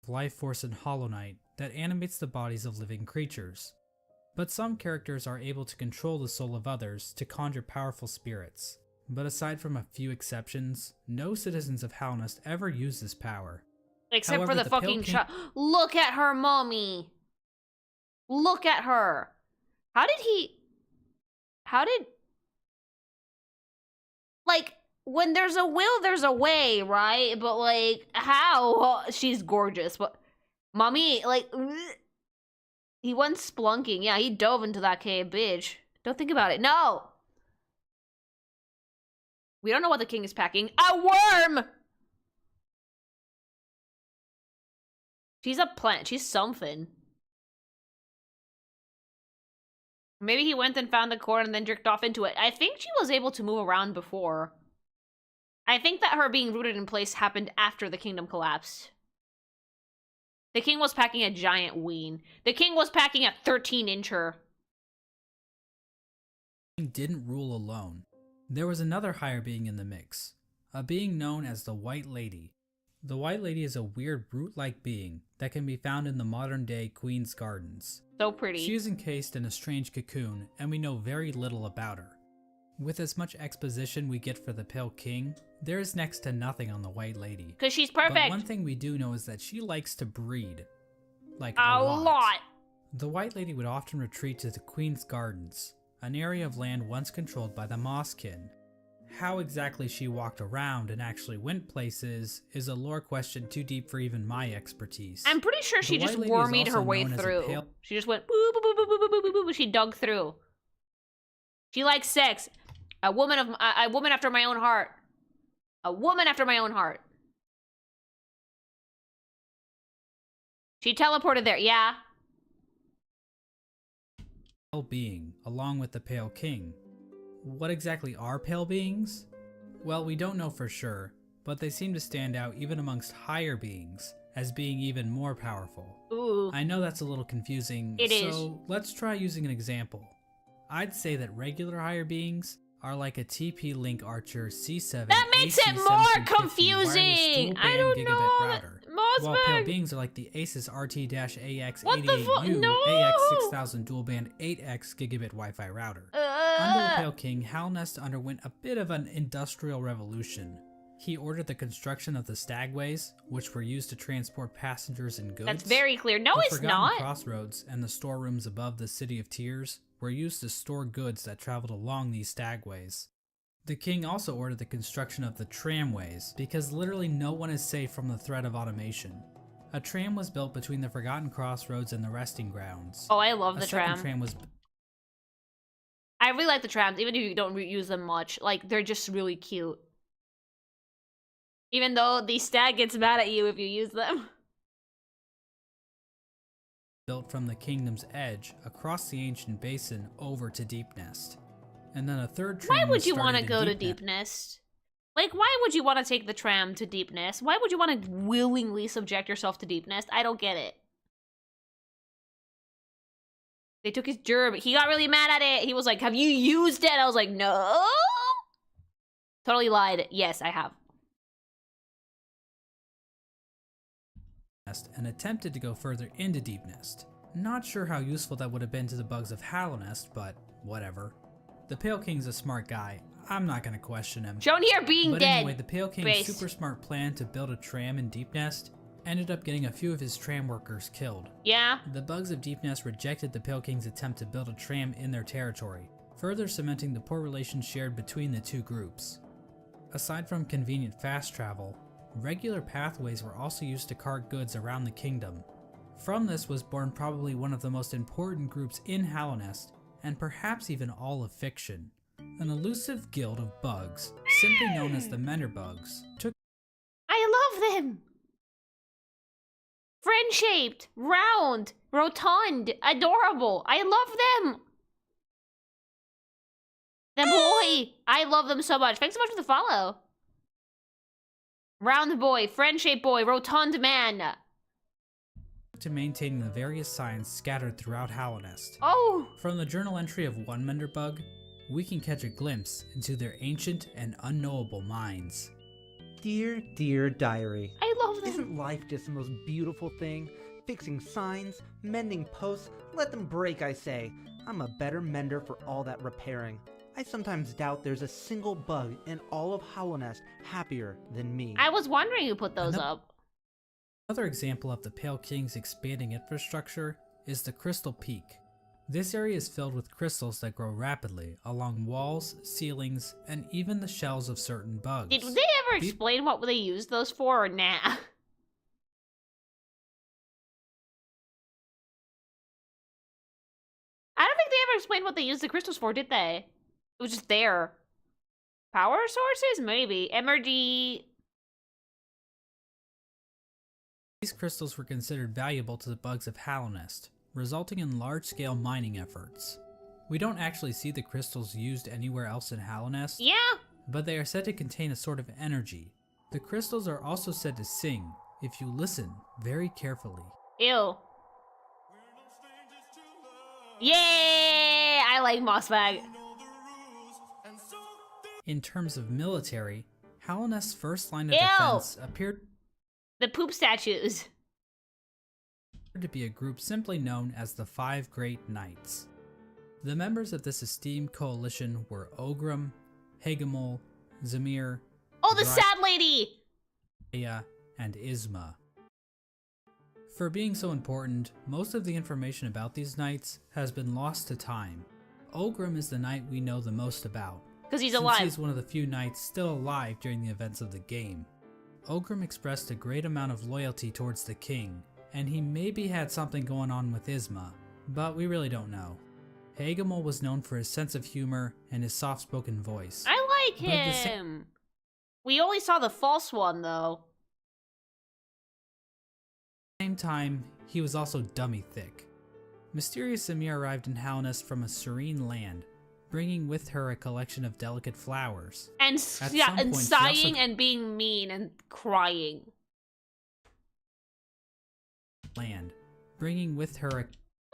Life force in Hollow Knight that animates the bodies of living creatures. But some characters are able to control the soul of others to conjure powerful spirits. But aside from a few exceptions, no citizens of Hallownest ever use this power. Except for the fucking child. Look at her, mommy! Look at her! How did... Like, when there's a will, there's a way, right? But, like, how? She's gorgeous, but... Mommy, like... He went splunking. Yeah, he dove into that cave, bitch. Don't think about it. No! We don't know what the king is packing. A worm! She's a plant. She's something. Maybe he went and found the cord and then jerked off into it. I think she was able to move around before. I think that her being rooted in place happened after the kingdom collapsed. The king was packing a giant ween. The king was packing a 13-incher. The king didn't rule alone. There was another higher being in the mix, a being known as the White Lady. The White Lady is a weird brute-like being that can be found in the modern-day Queen's Gardens. So pretty. She is encased in a strange cocoon, and we know very little about her. With as much exposition we get for the Pale King, there is next to nothing on the White Lady. Because she's perfect. But one thing we do know is that she likes to breed. Like, a lot. The White Lady would often retreat to the Queen's Gardens, an area of land once controlled by the Mosskin. How exactly she walked around and actually went places is a lore question too deep for even my expertise. I'm pretty sure she just wormied her way through. She just went boop, boop, boop, boop, boop, boop, boop. She dug through. She likes sex. A woman after my own heart. A woman after my own heart. She teleported there, yeah. Pale being, along with the Pale King. What exactly are pale beings? Well, we don't know for sure, but they seem to stand out even amongst higher beings, as being even more powerful. Ooh. I know that's a little confusing, so let's try using an example. I'd say that regular higher beings are like a TP-Link Archer C7 That makes it more confusing! I don't know! Router, Mossbag! while pale beings are like the Asus RT-AX88U AX6000 dual-band 8X gigabit Wi-Fi router. Under the Pale King, Hallownest underwent a bit of an industrial revolution. He ordered the construction of the stagways, which were used to transport passengers and goods. That's very clear. No, it's not. The crossroads and the storerooms above the City of Tears were used to store goods that traveled along these stagways. The king also ordered the construction of the tramways, because literally no one is safe from the threat of automation. A tram was built between the Forgotten Crossroads and the resting grounds. Oh, I love the tram. I really like the trams, even if you don't use them much. Like, they're just really cute. Even though the stag gets mad at you if you use them. Built from the kingdom's edge across the ancient basin over to Deepnest. And then a third tram. Why would you want to go to Deepnest? Like, why would you want to take the tram to Deepnest? Why would you want to willingly subject yourself to Deepnest? I don't get it. They took his gerb. He got really mad at it. He was like, have you used it? I was like, no. Totally lied. Yes, I have. And attempted to go further into Deepnest. Not sure how useful that would have been to the bugs of Hallownest, but whatever. The Pale King's a smart guy. I'm not gonna question him. Shown here being but dead. Anyway, the Pale King's super smart plan to build a tram in Deepnest ended up getting a few of his tram workers killed. Yeah. The bugs of Deepnest rejected the Pale King's attempt to build a tram in their territory, further cementing the poor relations shared between the two groups. Aside from convenient fast travel, regular pathways were also used to cart goods around the kingdom. From this was born probably one of the most important groups in Hallownest, and perhaps even all of fiction. An elusive guild of bugs, simply known as the Menderbugs, took— I love them! friend-shaped, round, rotund, adorable. I love them. The boy. I love them so much. Thanks so much for the follow. Round boy, friend-shaped boy, rotund man. To maintaining the various signs scattered throughout Hallownest. Oh! From the journal entry of one mender bug, we can catch a glimpse into their ancient and unknowable minds. Dear, dear diary. I love them. Isn't life just the most beautiful thing? Fixing signs, mending posts, let them break, I say. I'm a better mender for all that repairing. I sometimes doubt there's a single bug in all of Hallownest happier than me. I was wondering who put those up. Another example of the Pale King's expanding infrastructure is the Crystal Peak. This area is filled with crystals that grow rapidly along walls, ceilings, and even the shells of certain bugs. Did they ever explain what they used those for, or nah? I don't think they ever explained what they used the crystals for, did they? It was just there. Power sources? Maybe. Energy. These crystals were considered valuable to the bugs of Hallownest, resulting in large-scale mining efforts. We don't actually see the crystals used anywhere else in Hallownest, Yeah. but they are said to contain a sort of energy. The crystals are also said to sing, if you listen very carefully. Ew. Yay! I like Mossbag. In terms of military, Hallownest's first line of defense appeared the poop statues to be a group simply known as the Five Great Knights. The members of this esteemed coalition were Ogrim, Hagamol, Zamir, oh, the sad lady! and Isma. For being so important, most of the information about these knights has been lost to time. Ogrim is the knight we know the most about, because he's since alive. He's one of the few knights still alive during the events of the game. Ogrim expressed a great amount of loyalty towards the king, and he maybe had something going on with Isma, but we really don't know. Hagamol was known for his sense of humor and his soft-spoken voice. I like him. We only saw the false one, though. At the same time, he was also dummy thick. Mysterious Samir arrived in Hallownest from a serene land, bringing with her a collection of delicate flowers. And sighing and being mean and crying. Bringing with her a...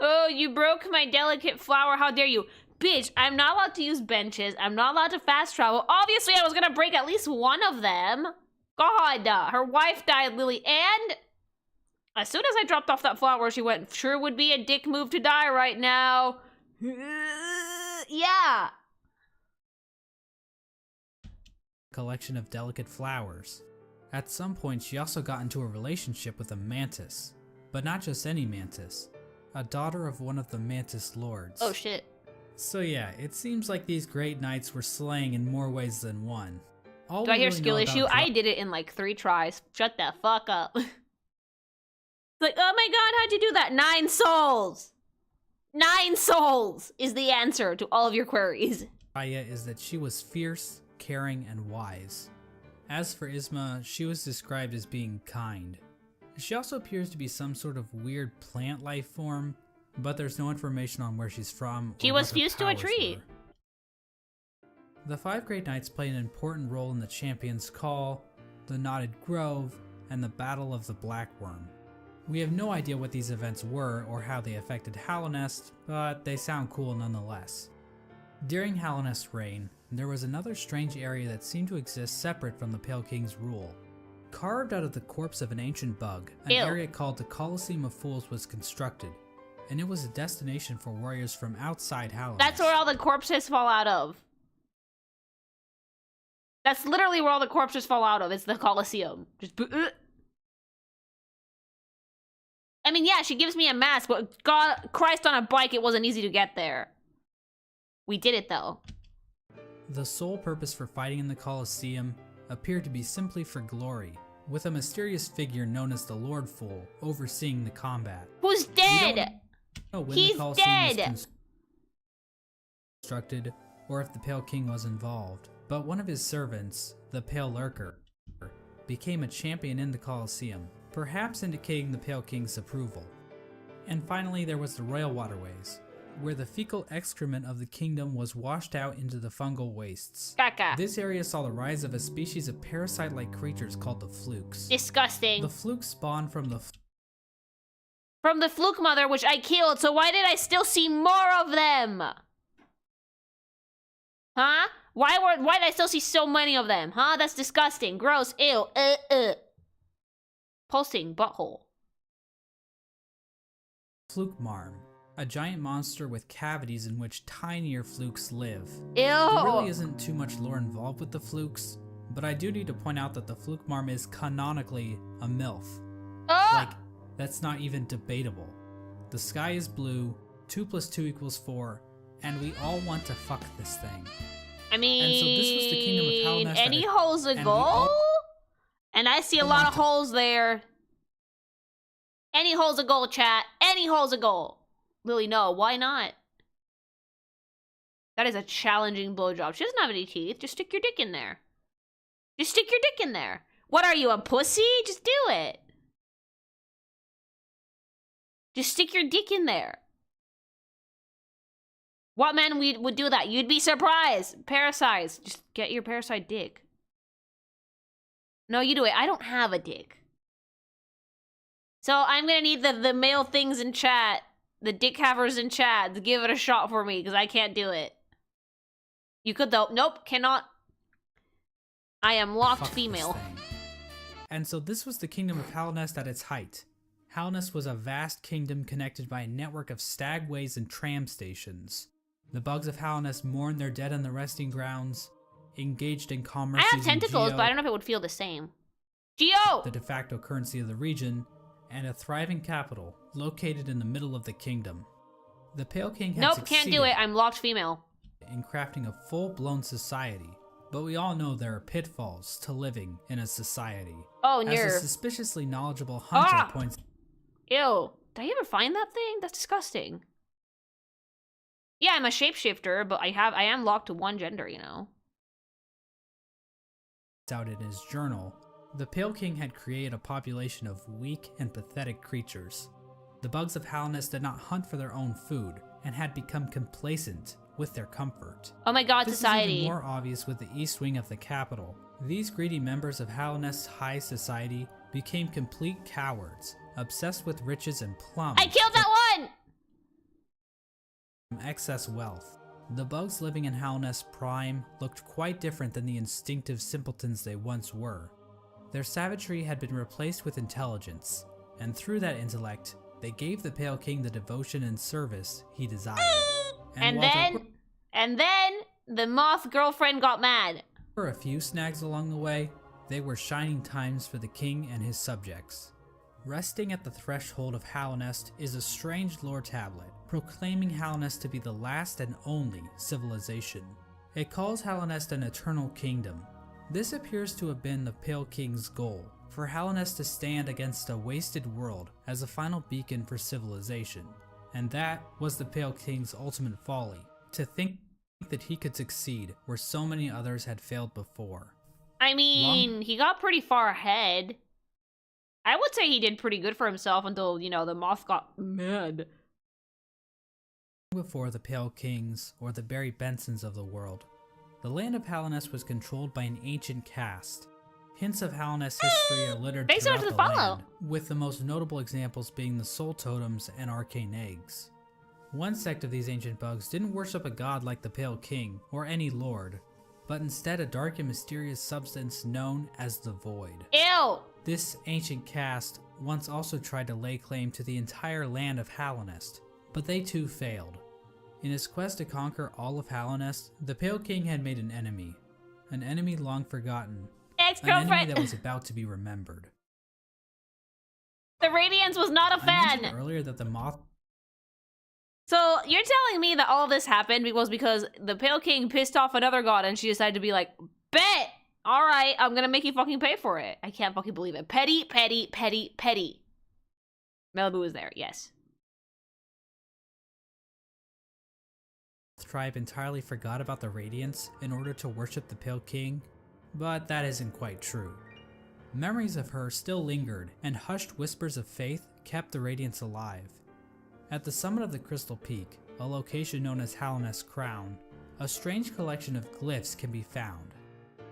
Oh, you broke my delicate flower, how dare you. Bitch, I'm not allowed to use benches. I'm not allowed to fast travel. Obviously, I was gonna break at least one of them. God, her wife died, Lily, and... as soon as I dropped off that flower, she went, sure would be a dick move to die right now. Yeah. Collection of delicate flowers. At some point, she also got into a relationship with a mantis. But not just any mantis. A daughter of one of the mantis lords. Oh shit. So yeah, it seems like these great knights were slaying in more ways than one. Do I hear skill issue? I did it in like 3 tries. Shut the fuck up. Like, oh my god, how'd you do that? 9 souls! 9 souls is the answer to all of your queries. Aya is that she was fierce, caring, and wise. As for Isma, she was described as being kind. She also appears to be some sort of weird plant life form, but there's no information on where she's from. She was fused to a tree. The 5 Great Knights play an important role in the Champion's Call, the Knotted Grove, and the Battle of the Blackworm. We have no idea what these events were or how they affected Hallownest, but they sound cool nonetheless. During Hallownest's reign, there was another strange area that seemed to exist separate from the Pale King's rule. Carved out of the corpse of an ancient bug, an area called the Colosseum of Fools was constructed, and it was a destination for warriors from outside Hallownest. That's where all the corpses fall out of. That's literally where all the corpses fall out of. It's the Colosseum. Just I mean, yeah, she gives me a mask, but God, Christ on a bike, it wasn't easy to get there. We did it, though. The sole purpose for fighting in the Colosseum appeared to be simply for glory, with a mysterious figure known as the Lord Fool overseeing the combat. Who's dead? He's dead! Was constructed, or if the Pale King was involved, but one of his servants, the Pale Lurker, became a champion in the Colosseum. perhaps indicating the Pale King's approval. And finally, there was the royal waterways, where the fecal excrement of the kingdom was washed out into the fungal wastes. Caca. This area saw the rise of a species of parasite-like creatures called the flukes. Disgusting. The flukes spawned from the fluke mother, which I killed, so why did I still see more of them? Huh? Why did I still see so many of them? Huh? That's disgusting. Gross. Ew. Pulsing butthole. fluke marm, a giant monster with cavities in which tinier flukes live. Ew. There really isn't too much lore involved with the flukes, but I do need to point out that the fluke marm is canonically a MILF. Like, that's not even debatable. The sky is blue, 2 + 2 = 4, and we all want to fuck this thing. I mean, and so this was the kingdom of Hell Nest. Any hole's a goal? And I see a lot of holes there. Any hole's a goal, chat. Any hole's a goal. Lily, no, why not? That is a challenging blowjob. She doesn't have any teeth. Just stick your dick in there. Just stick your dick in there. What are you, a pussy? Just do it. Just stick your dick in there. What man would do that? You'd be surprised. Parasites. Just get your parasite dick. No, you do it. I don't have a dick. So I'm gonna need the male things in chat, the dick havers in chat, to give it a shot for me, because I can't do it. You could though. Nope, cannot. I am locked female. And so this was the kingdom of Hell Nest at its height. Hell Nest was a vast kingdom connected by a network of stagways and tram stations. The bugs of Hell Nest mourned their dead on the resting grounds, engaged in commerce. I have tentacles, but I don't know if it would feel the same. Geo! The de facto currency of the region, and a thriving capital located in the middle of the kingdom. The Pale King had Nope, can't do it. I'm locked female. In crafting a full-blown society, but we all know there are pitfalls to living in a society. Oh, As near. a suspiciously knowledgeable hunter points. Ew. Did I ever find that thing? That's disgusting. Yeah, I'm a shapeshifter, but I am locked to one gender, you know. Out in his journal, the Pale King had created a population of weak and pathetic creatures. The bugs of Hell Nest did not hunt for their own food and had become complacent with their comfort. Oh my god, this society. Is even more obvious with the east wing of the capital. These greedy members of Hell Nest's high society became complete cowards, obsessed with riches and plums. I killed that one! Excess wealth. The bugs living in Hell Nest Prime looked quite different than the instinctive simpletons they once were. Their savagery had been replaced with intelligence, and through that intellect, they gave the Pale King the devotion and service he desired. And then the moth girlfriend got mad. For a few snags along the way, they were shining times for the king and his subjects. Resting at the threshold of Hell Nest is a strange lore tablet, proclaiming Hell Nest to be the last and only civilization. It calls Hell Nest an eternal kingdom. This appears to have been the Pale King's goal, for Hell Nest to stand against a wasted world as a final beacon for civilization. And that was the Pale King's ultimate folly, to think that he could succeed where so many others had failed before. I mean, he got pretty far ahead. I would say he did pretty good for himself until, you know, the moth got mad. Before the Pale Kings or the Barry Bensons of the world, the land of Hell Nest was controlled by an ancient caste. Hints of Hell Nest history are littered throughout the land, with the most notable examples being the soul totems and arcane eggs. One sect of these ancient bugs didn't worship a god like the Pale King or any lord, but instead a dark and mysterious substance known as the Void. Ew! This ancient caste once also tried to lay claim to the entire land of Hell Nest, but they too failed. In his quest to conquer all of Hell Nest, the Pale King had made an enemy long forgotten, an enemy that was about to be remembered. The Radiance was not a fan! I mentioned earlier that the moth... So, you're telling me that all this happened because the Pale King pissed off another god and she decided to be like, bet! Alright, I'm gonna make you fucking pay for it. I can't fucking believe it. Petty, petty, petty, petty. Malibu is there, yes. The tribe entirely forgot about the Radiance in order to worship the Pale King, but that isn't quite true. Memories of her still lingered, and hushed whispers of faith kept the Radiants alive. At the summit of the Crystal Peak, a location known as Hallownest Crown, a strange collection of glyphs can be found.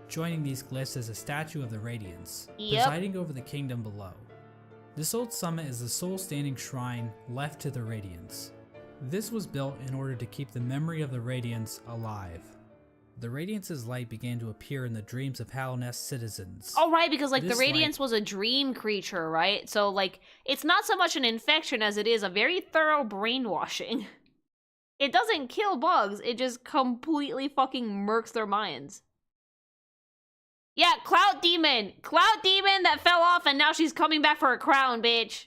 Joining these glyphs is a statue of the Radiants, presiding over the kingdom below. This old summit is the sole standing shrine left to the Radiants. This was built in order to keep the memory of the Radiants alive. The Radiance's light began to appear in the dreams of Hallownest citizens. Oh, right, because, like, This the Radiance was a dream creature, right? So, like, it's not so much an infection as it is a very thorough brainwashing. It doesn't kill bugs, it just completely fucking murks their minds. Yeah, Clout Demon! Clout Demon that fell off and now she's coming back for a crown, bitch!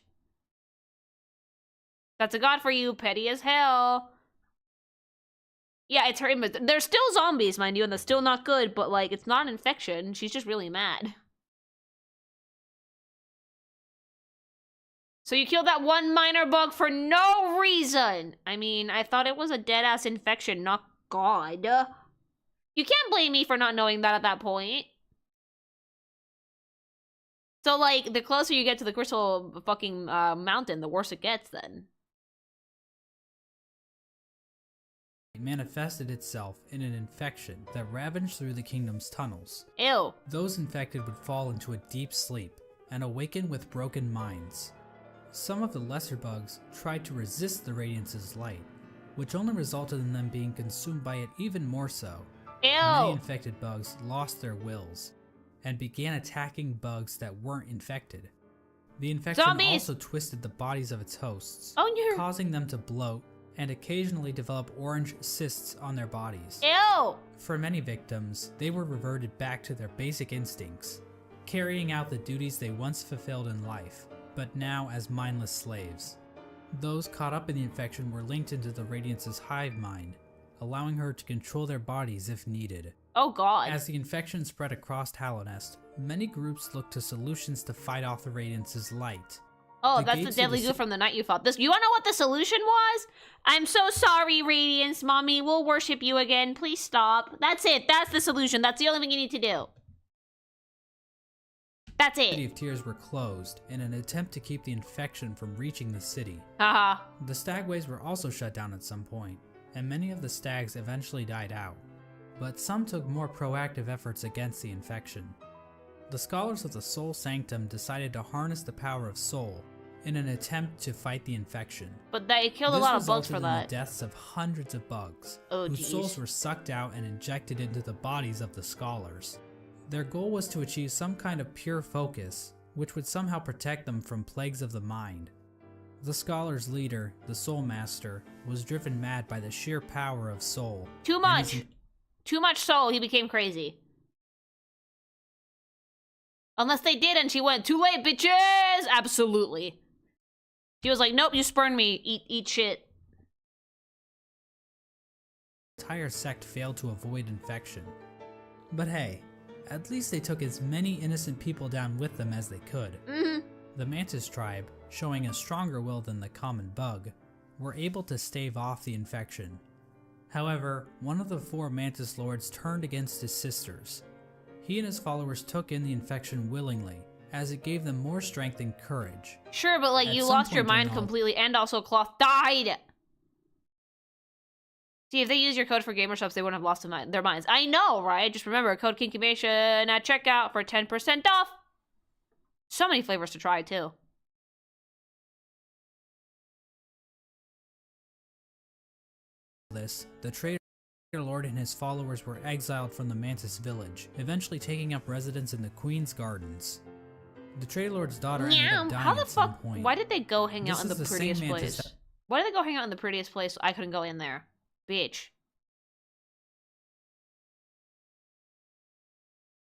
That's a god for you, petty as hell. Yeah, it's her image. They're still zombies, mind you, and that's still not good, but, like, it's not an infection. She's just really mad. So you killed that one minor bug for no reason! I mean, I thought it was a dead-ass infection, not God. You can't blame me for not knowing that at that point. So, like, the closer you get to the crystal fucking mountain, the worse it gets, then. It manifested itself in an infection that ravaged through the kingdom's tunnels. Ew. Those infected would fall into a deep sleep and awaken with broken minds. Some of the lesser bugs tried to resist the Radiance's light, which only resulted in them being consumed by it even more so. Ew. Many infected bugs lost their wills and began attacking bugs that weren't infected. The infection also twisted the bodies of its hosts, causing them to bloat and occasionally develop orange cysts on their bodies. Ew! For many victims, they were reverted back to their basic instincts, carrying out the duties they once fulfilled in life, but now as mindless slaves. Those caught up in the infection were linked into the Radiance's hive mind, allowing her to control their bodies if needed. Oh god. As the infection spread across Hallownest, many groups looked to solutions to fight off the Radiance's light. Oh, that's the deadly goo from the night you fought. This, you wanna know what the solution was? I'm so sorry, Radiance, Mommy. We'll worship you again. Please stop. That's it. That's the solution. That's the only thing you need to do. That's it. The City of Tears were closed in an attempt to keep the infection from reaching the city. Haha. The stagways were also shut down at some point, and many of the stags eventually died out. But some took more proactive efforts against the infection. The scholars of the Soul Sanctum decided to harness the power of Soul in an attempt to fight the infection. But they killed a lot of bugs for that. This resulted in the deaths of hundreds of bugs, whose souls were sucked out and injected into the bodies of the scholars. Their goal was to achieve some kind of pure focus, which would somehow protect them from plagues of the mind. The scholars' leader, the Soul Master, was driven mad by the sheer power of Soul. Too much! Too much soul, he became crazy. Unless they did and she went, too late, bitches! Absolutely. She was like, nope, you spurned me, eat shit. The entire sect failed to avoid infection. But hey, at least they took as many innocent people down with them as they could. The Mantis tribe, showing a stronger will than the common bug, were able to stave off the infection. However, one of the 4 Mantis Lords turned against his sisters. He and his followers took in the infection willingly, as it gave them more strength and courage. Sure, but like, you lost your mind completely, and also Cloth died! See, if they used your code for GamerSupps, they wouldn't have lost their minds. I know, right? Just remember, code Kinkimation at checkout for 10% off! So many flavors to try, too. The Traitor Lord and his followers were exiled from the Mantis village, eventually taking up residence in the Queen's Gardens. The Traitor Lord's daughter ended up dying how the at some fuck? point. Why did they go hang out in the This is the prettiest same Mantis place? Why did they go hang out in the prettiest place so I couldn't go in there? Bitch.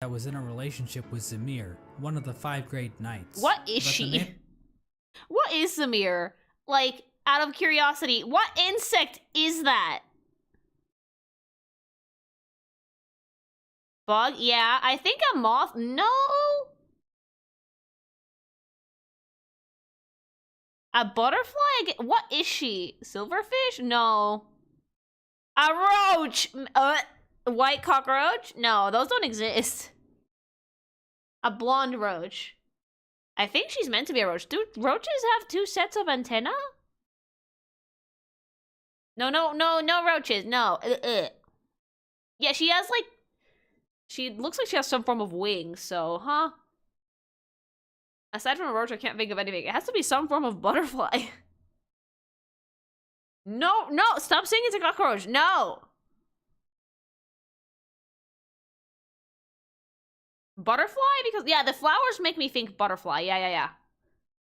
That was in a relationship with Zamir, one of the 5 great knights. What is she? What is Zamir? Like, out of curiosity, what insect is that? Bug? Yeah, I think a moth. No! A butterfly? What is she? Silverfish? No. A roach! White cockroach? No, those don't exist. A blonde roach. I think she's meant to be a roach. Do roaches have 2 sets of antennae? No roaches. No. Yeah, she has like... She looks like she has some form of wings, so, huh? Aside from a roach, I can't think of anything. It has to be some form of butterfly. No, stop saying it's a cockroach. No! Butterfly? Because, yeah, the flowers make me think butterfly. Yeah.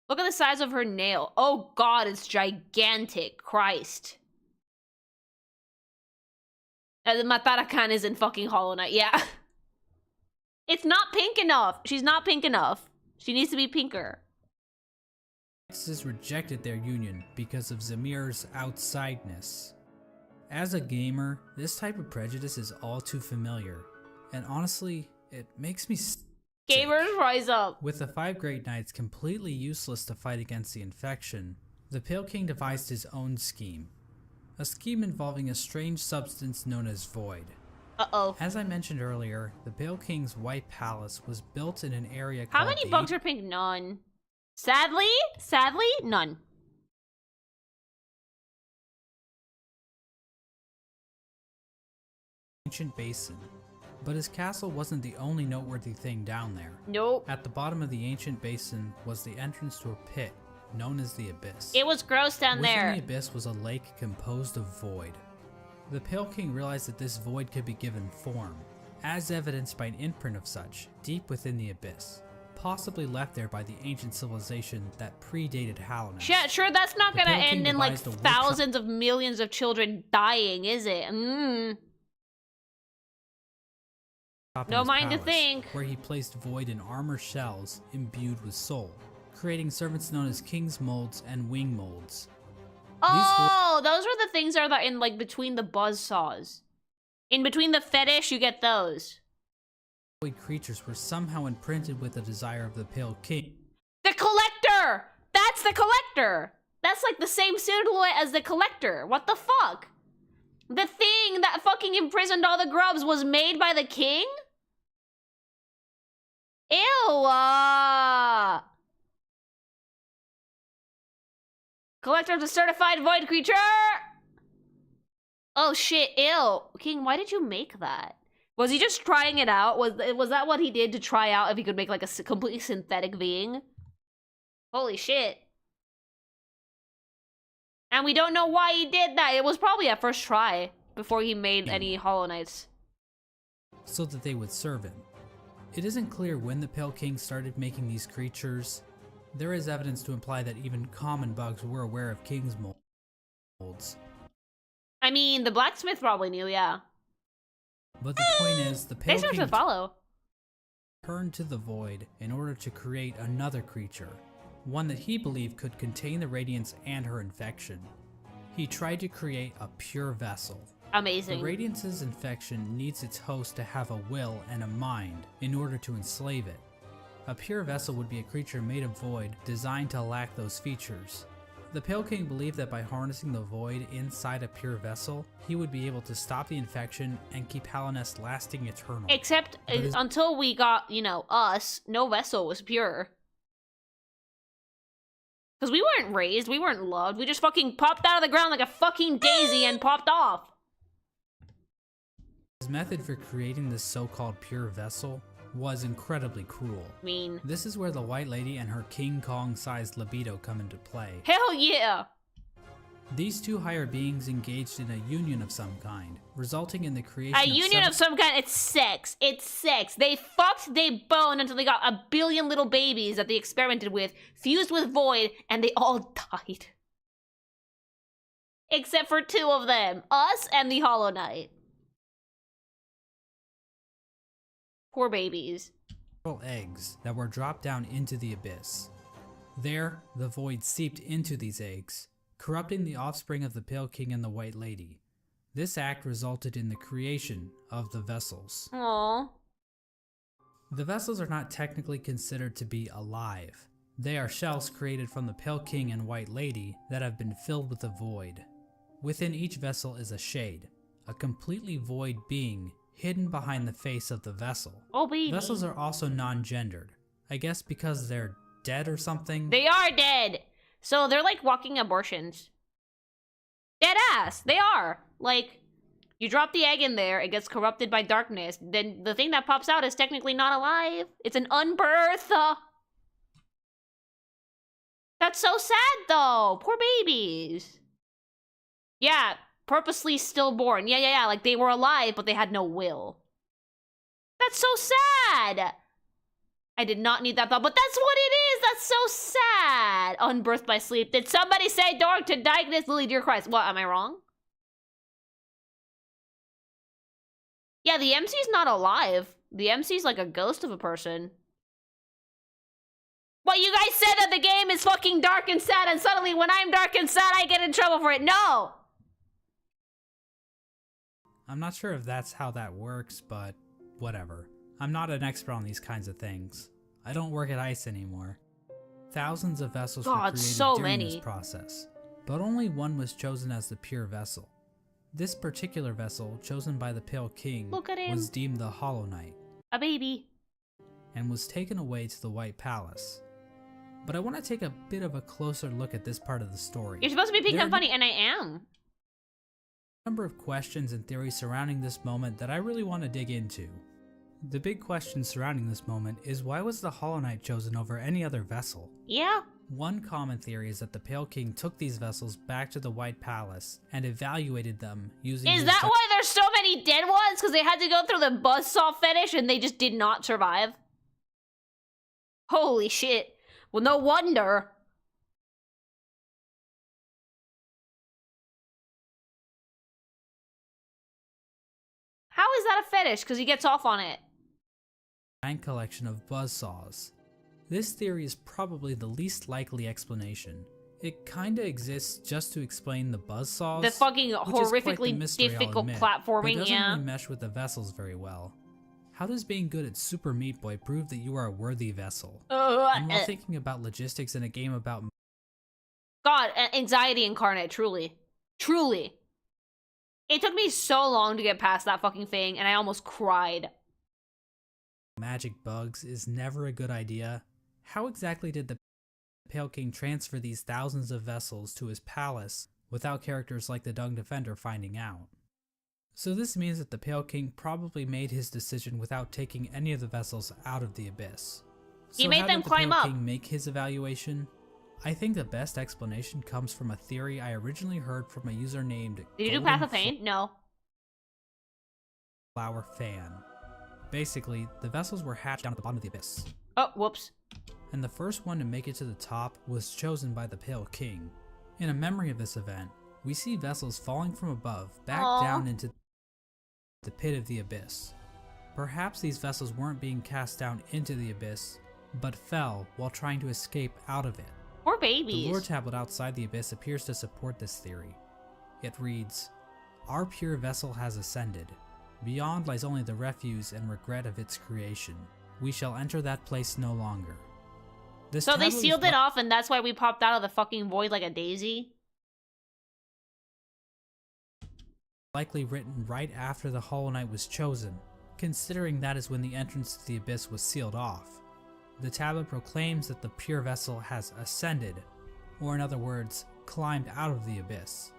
Look at the size of her nail. Oh god, it's gigantic. Christ. The Matarakan is in fucking Hollow Knight, yeah. It's not pink enough. She's not pink enough. She needs to be pinker. Has rejected their union because of Zamir's outsideness. As a gamer, this type of prejudice is all too familiar, and honestly, it makes me sick. Gamers rise up. With the 5 Great Knights completely useless to fight against the infection, the Pale King devised his own scheme. A scheme involving a strange substance known as Void. Uh-oh. As I mentioned earlier, the Pale King's White Palace was built in an area How called many bugs are pink? None. Sadly, none. Ancient Basin. But his castle wasn't the only noteworthy thing down there. Nope. At the bottom of the ancient basin was the entrance to a pit, known as the Abyss. It was gross down there. Within the Abyss was a lake composed of void. The Pale King realized that this void could be given form, as evidenced by an imprint of such, deep within the Abyss, possibly left there by the ancient civilization that predated Hallownest. Yeah, sure, that's not gonna end in like thousands of millions of children dying, is it? No mind to think. Where he placed void in armor shells imbued with soul, creating servants known as King's Molds and Wing Molds. Oh, those are the things that are in like between the buzzsaws. In between the fetish, you get those. Void creatures were somehow imprinted with the desire of the Pale King. The Collector! That's the Collector! That's like the same silhouette as the Collector. What the fuck? The thing that fucking imprisoned all the grubs was made by the king? Ew! Collector's a certified void creature! Oh shit, ew. King, why did you make that? Was he just trying it out? Was that what he did to try out if he could make like a completely synthetic being? Holy shit. And we don't know why he did that. It was probably at first try before he made any Hollow Knights. So that they would serve him. It isn't clear when the Pale King started making these creatures. There is evidence to imply that even common bugs were aware of King's Molds. I mean, the blacksmith probably knew, yeah. But the point is, the Pale King to follow. Turned to the void in order to create another creature, one that he believed could contain the Radiance and her infection. He tried to create a pure vessel. Amazing. The Radiance's infection needs its host to have a will and a mind in order to enslave it. A pure vessel would be a creature made of void, designed to lack those features. The Pale King believed that by harnessing the void inside a pure vessel, he would be able to stop the infection and keep Hallownest lasting eternal. Except until we got, you know, us, no vessel was pure. Because we weren't raised, we weren't loved, we just fucking popped out of the ground like a fucking daisy and popped off. His method for creating this so-called pure vessel was incredibly cruel. This is where the White Lady and her King Kong-sized libido come into play. Hell yeah! These two higher beings engaged in a union of some kind, resulting in the creation of some kind. It's sex. It's sex. They fucked, they boned until they got a billion little babies that they experimented with, fused with void, and they all died. Except for 2 of them. Us and the Hollow Knight. Poor babies. Eggs that were dropped down into the abyss. There, the void seeped into these eggs, corrupting the offspring of the Pale King and the White Lady. This act resulted in the creation of the vessels. Aww. The vessels are not technically considered to be alive. They are shells created from the Pale King and White Lady that have been filled with the void. Within each vessel is a shade, a completely void being hidden behind the face of the vessel. Oh, baby. Vessels are also non-gendered. I guess because they're dead or something? They are dead! So they're like walking abortions. Dead ass! They are! Like, you drop the egg in there, it gets corrupted by darkness, then the thing that pops out is technically not alive. It's an unbirth! That's so sad, though! Poor babies! Yeah, purposely stillborn. Yeah, like they were alive, but they had no will. That's so sad! I did not need that thought, but that's what it is! That's so sad! Unbirthed by sleep. Did somebody say dog to diagnose Lily, dear Christ? What, am I wrong? Yeah, the MC's not alive. The MC's like a ghost of a person. What, you guys said that the game is fucking dark and sad, and suddenly when I'm dark and sad, I get in trouble for it. No! I'm not sure if that's how that works, but whatever. I'm not an expert on these kinds of things. I don't work at ICE anymore. Thousands of vessels were created during this process, but only one was chosen as the pure vessel. This particular vessel, chosen by the Pale King, was deemed the Hollow Knight. A baby. And was taken away to the White Palace. But I want to take a bit of a closer look at this part of the story. You're supposed to be picking on funny, and I am. Number of questions and theories surrounding this moment that I really want to dig into. The big question surrounding this moment is, why was the Hollow Knight chosen over any other vessel? Yeah. One common theory is that the Pale King took these vessels back to the White Palace and evaluated them using Is that why there's so many dead ones? Because they had to go through the buzzsaw fetish and they just did not survive? Holy shit. Well, no wonder. How is that a fetish? Because he gets off on it. Giant collection of buzzsaws. This theory is probably the least likely explanation. It kinda exists just to explain the buzzsaws. The fucking horrifically difficult platforming, but it doesn't really mesh with the vessels very well. How does being good at Super Meat Boy prove that you are a worthy vessel? And while thinking about logistics in a game about God, anxiety incarnate, truly. Truly. It took me so long to get past that fucking thing, and I almost cried. Magic bugs is never a good idea. How exactly did the Pale King transfer these thousands of vessels to his palace without characters like the Dung Defender finding out? So this means that the Pale King probably made his decision without taking any of the vessels out of the abyss. So he made them climb up. How did the Pale King make his evaluation? I think the best explanation comes from a theory I originally heard from a user named Did you do Path of Pain? No. Flower Fan. Basically, the vessels were hatched down at the bottom of the abyss. Oh, whoops. And the first one to make it to the top was chosen by the Pale King. In a memory of this event, we see vessels falling from above back down into the pit of the abyss. Perhaps these vessels weren't being cast down into the abyss, but fell while trying to escape out of it. Poor babies. The lore tablet outside the abyss appears to support this theory. It reads, "Our pure vessel has ascended. Beyond lies only the refuse and regret of its creation. We shall enter that place no longer." So they sealed it off, and that's why we popped out of the fucking void like a daisy? Likely written right after the Hollow Knight was chosen, considering that is when the entrance to the abyss was sealed off. The tablet proclaims that the pure vessel has ascended, or in other words, climbed out of the abyss.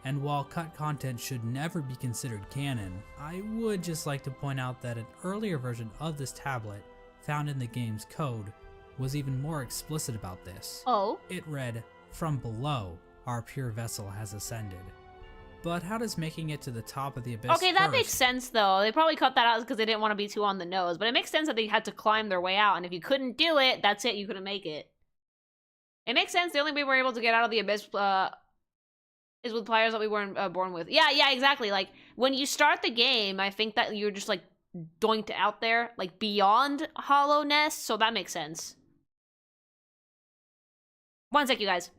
And while cut content should never be considered canon, I would just like to point out that an earlier version of this tablet, found in the game's code, was even more explicit about this. Oh? It read, "From below, our pure vessel has ascended." But how does making it to the top of the abyss Okay, that makes sense, though. They probably cut that out because they didn't want to be too on the nose. But it makes sense that they had to climb their way out. And if you couldn't do it, that's it. You couldn't make it. It makes sense. The only way we're able to get out of the abyss is with players that we weren't born with. Yeah, exactly. Like, when you start the game, I think that you're just, like, doinked out there. Like, beyond hollowness. So that makes sense. One sec, you guys.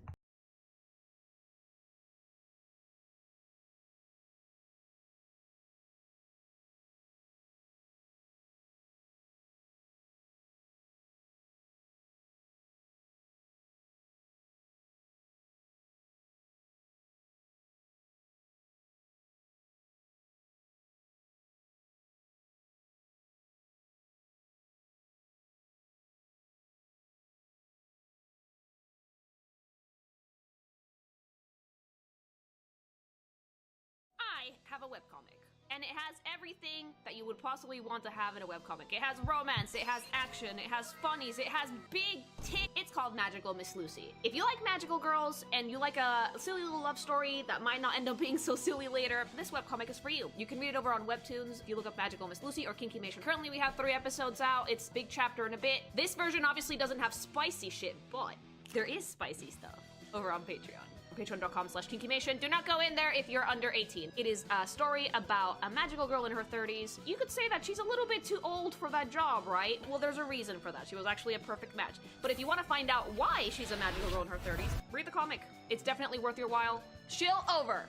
I have a webcomic. And it has everything that you would possibly want to have in a webcomic. It has romance, it has action, it has funnies, it has big tits. It's called Magical Miss Lucy. If you like magical girls and you like a silly little love story that might not end up being so silly later, this webcomic is for you. You can read it over on Webtoons if you look up Magical Miss Lucy or Kinky Mation. Currently we have 3 episodes out. It's big chapter in a bit. This version obviously doesn't have spicy shit, but there is spicy stuff over on Patreon. Patreon.com/kinkymation. Do not go in there if you're under 18. It is a story about a magical girl in her 30s. You could say that she's a little bit too old for that job, right? Well, there's a reason for that. She was actually a perfect match. But if you want to find out why she's a magical girl in her 30s, read the comic. It's definitely worth your while. Chill over.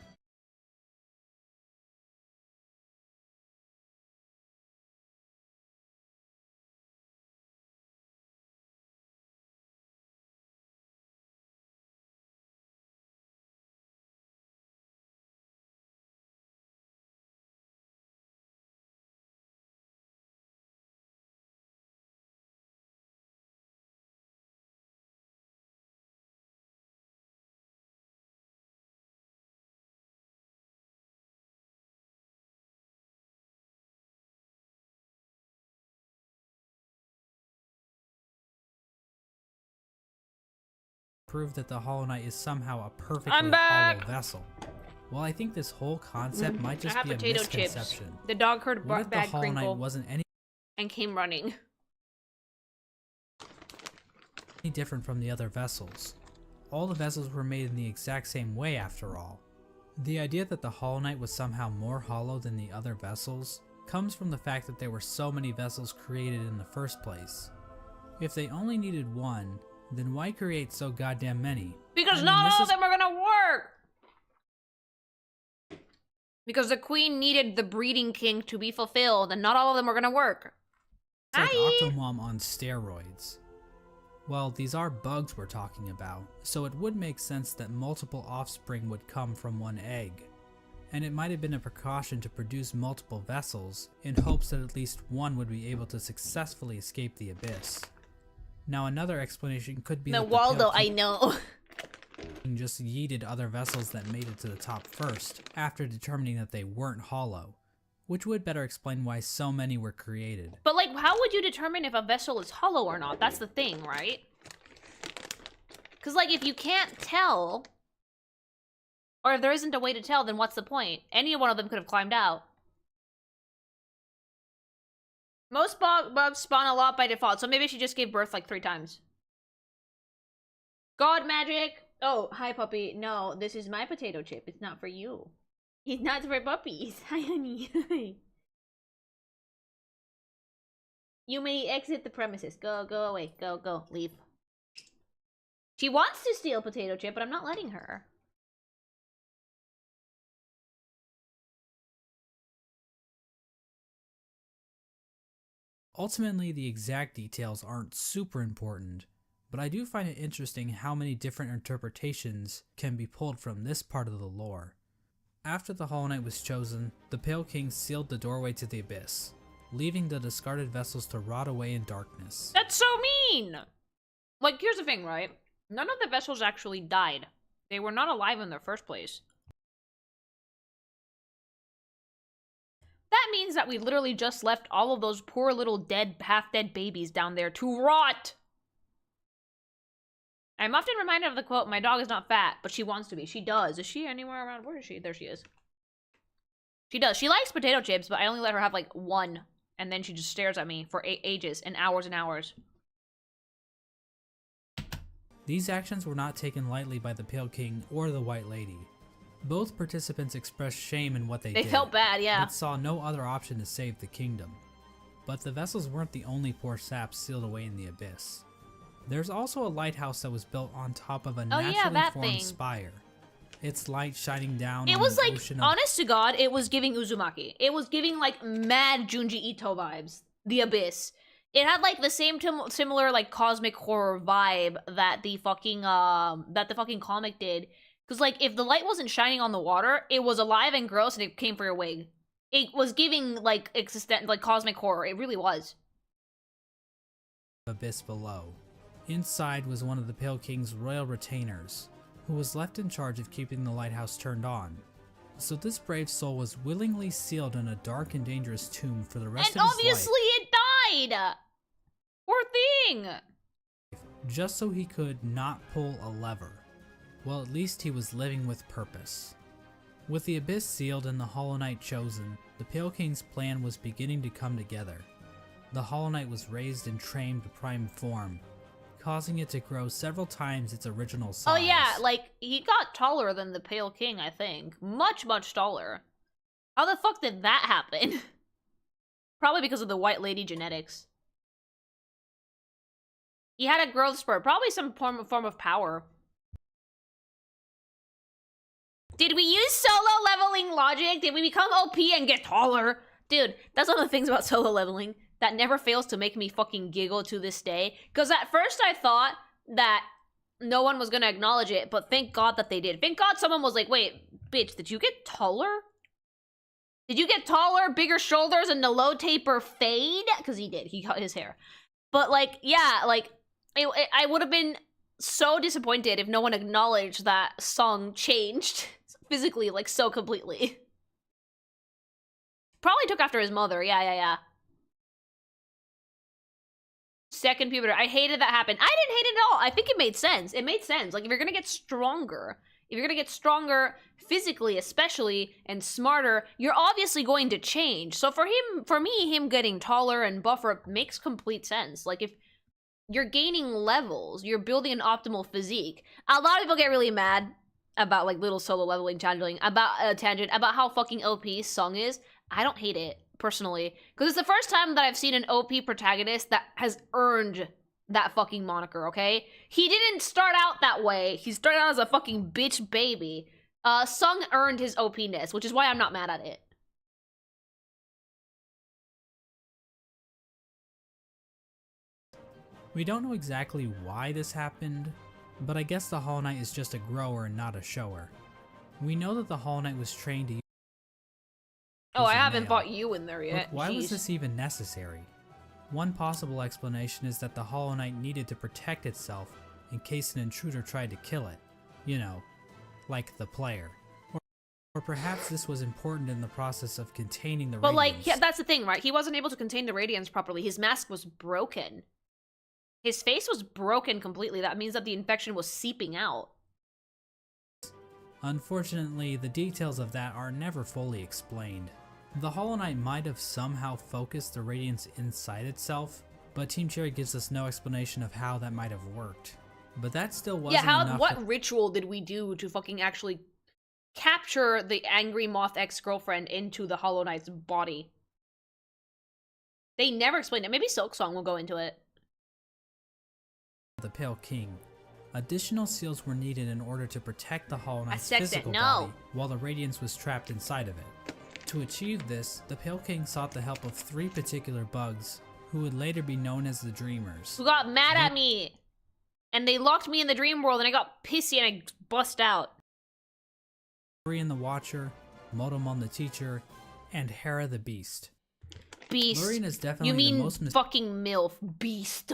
Prove that the Hollow Knight is somehow a perfectly hollow vessel. Well, I think this whole concept might just be a misconception. Chips. The dog heard what if the bad Hollow Knight crinkle wasn't any and came running. different from the other vessels? All the vessels were made in the exact same way after all. The idea that the Hollow Knight was somehow more hollow than the other vessels comes from the fact that there were so many vessels created in the first place. If they only needed one, then why create so goddamn many? Because not all of them are gonna work! Because the queen needed the breeding king to be fulfilled, and not all of them are gonna work. It's like Octomom on steroids. Well, these are bugs we're talking about, so it would make sense that multiple offspring would come from one egg. And it might have been a precaution to produce multiple vessels, in hopes that at least one would be able to successfully escape the abyss. Now another explanation could be that Waldo, I know. just yeeted other vessels that made it to the top first, after determining that they weren't hollow, which would better explain why so many were created. But like, how would you determine if a vessel is hollow or not? That's the thing, right? Because like, if you can't tell, or if there isn't a way to tell, then what's the point? Any one of them could have climbed out. Most bugs spawn a lot by default, so maybe she just gave birth like 3 times. God magic! Oh, hi puppy. No, this is my potato chip. It's not for you. It's not for puppies. Hi, honey. You may exit the premises. Go away. Go, leave. She wants to steal potato chip, but I'm not letting her. Ultimately, the exact details aren't super important, but I do find it interesting how many different interpretations can be pulled from this part of the lore. After the Hollow Knight was chosen, the Pale King sealed the doorway to the abyss, leaving the discarded vessels to rot away in darkness. That's so mean! Like, here's the thing, right? None of the vessels actually died. They were not alive in the first place. That means that we literally just left all of those poor little dead, half-dead babies down there to rot! I'm often reminded of the quote, "My dog is not fat, but she wants to be." She does. Is she anywhere around? Where is she? There she is. She does. She likes potato chips, but I only let her have like 1. And then she just stares at me for ages and hours and hours. These actions were not taken lightly by the Pale King or the White Lady. Both participants expressed shame in what they did. They felt bad, yeah. But saw no other option to save the kingdom. But the vessels weren't the only poor saps sealed away in the abyss. There's also a lighthouse that was built on top of a naturally formed spire. Its light shining down it on was the like, ocean honest to God, it was giving Uzumaki. It was giving like mad Junji Ito vibes. The Abyss. It had like the same similar like cosmic horror vibe that the fucking comic did. Because like if the light wasn't shining on the water, it was alive and gross and it came for your wig. It was giving like cosmic horror. It really was. Abyss below. Inside was one of the Pale King's royal retainers, who was left in charge of keeping the lighthouse turned on. So this brave soul was willingly sealed in a dark and dangerous tomb for the rest of his life. And obviously it died! Poor thing! Just so he could not pull a lever. Well, at least he was living with purpose. With the Abyss sealed and the Hollow Knight chosen, the Pale King's plan was beginning to come together. The Hollow Knight was raised and trained to prime form, causing it to grow several times its original size. Oh yeah, like, he got taller than the Pale King, I think. Much, much taller. How the fuck did that happen? Probably because of the White Lady genetics. He had a growth spurt, probably some form of power. Did we use solo leveling logic? Did we become OP and get taller? Dude, that's one of the things about solo leveling that never fails to make me fucking giggle to this day. Because at first I thought that no one was gonna acknowledge it, but thank God that they did. Thank God someone was like, wait, bitch, did you get taller? Did you get taller, bigger shoulders, and the low taper fade? Because he did, he cut his hair. But like, yeah, like, I would have been so disappointed if no one acknowledged that Song changed physically, like, so completely. Probably took after his mother, yeah. Second puberty. I hated that happened. I didn't hate it at all. I think it made sense. It made sense. Like, if you're gonna get stronger, physically especially, and smarter, you're obviously going to change. So for me, him getting taller and buffer makes complete sense. Like, if you're gaining levels, you're building an optimal physique. A lot of people get really mad about, like, little solo leveling tangent about how fucking OP Song is. I don't hate it, personally, because it's the first time that I've seen an OP protagonist that has earned that fucking moniker, okay? He didn't start out that way. He started out as a fucking bitch baby. Sung earned his OP-ness, which is why I'm not mad at it. We don't know exactly why this happened, but I guess the Hollow Knight is just a grower and not a shower. We know that the Hollow Knight was trained to use I haven't fought you in there yet. But why was this even necessary? One possible explanation is that the Hollow Knight needed to protect itself in case an intruder tried to kill it. You know, like the player. Or perhaps this was important in the process of containing the radiance. But like, yeah, that's the thing, right? He wasn't able to contain the radiance properly. His mask was broken. His face was broken completely. That means that the infection was seeping out. Unfortunately, the details of that are never fully explained. The Hollow Knight might have somehow focused the radiance inside itself, but Team Cherry gives us no explanation of how that might have worked. But that still wasn't enough. What ritual did we do to fucking actually capture the angry moth ex-girlfriend into the Hollow Knight's body? They never explained it. Maybe Silksong will go into it. The Pale King. Additional seals were needed in order to protect the Hollow Knight's physical body while the radiance was trapped inside of it. To achieve this, the Pale King sought the help of 3 particular bugs, who would later be known as the Dreamers. Who got mad at me! And they locked me in the dream world and I got pissy and I bust out. Lurien the Watcher, Motomon the Teacher, and Hera the Beast. Beast. Lurien is definitely you mean the most fucking MILF. Beast.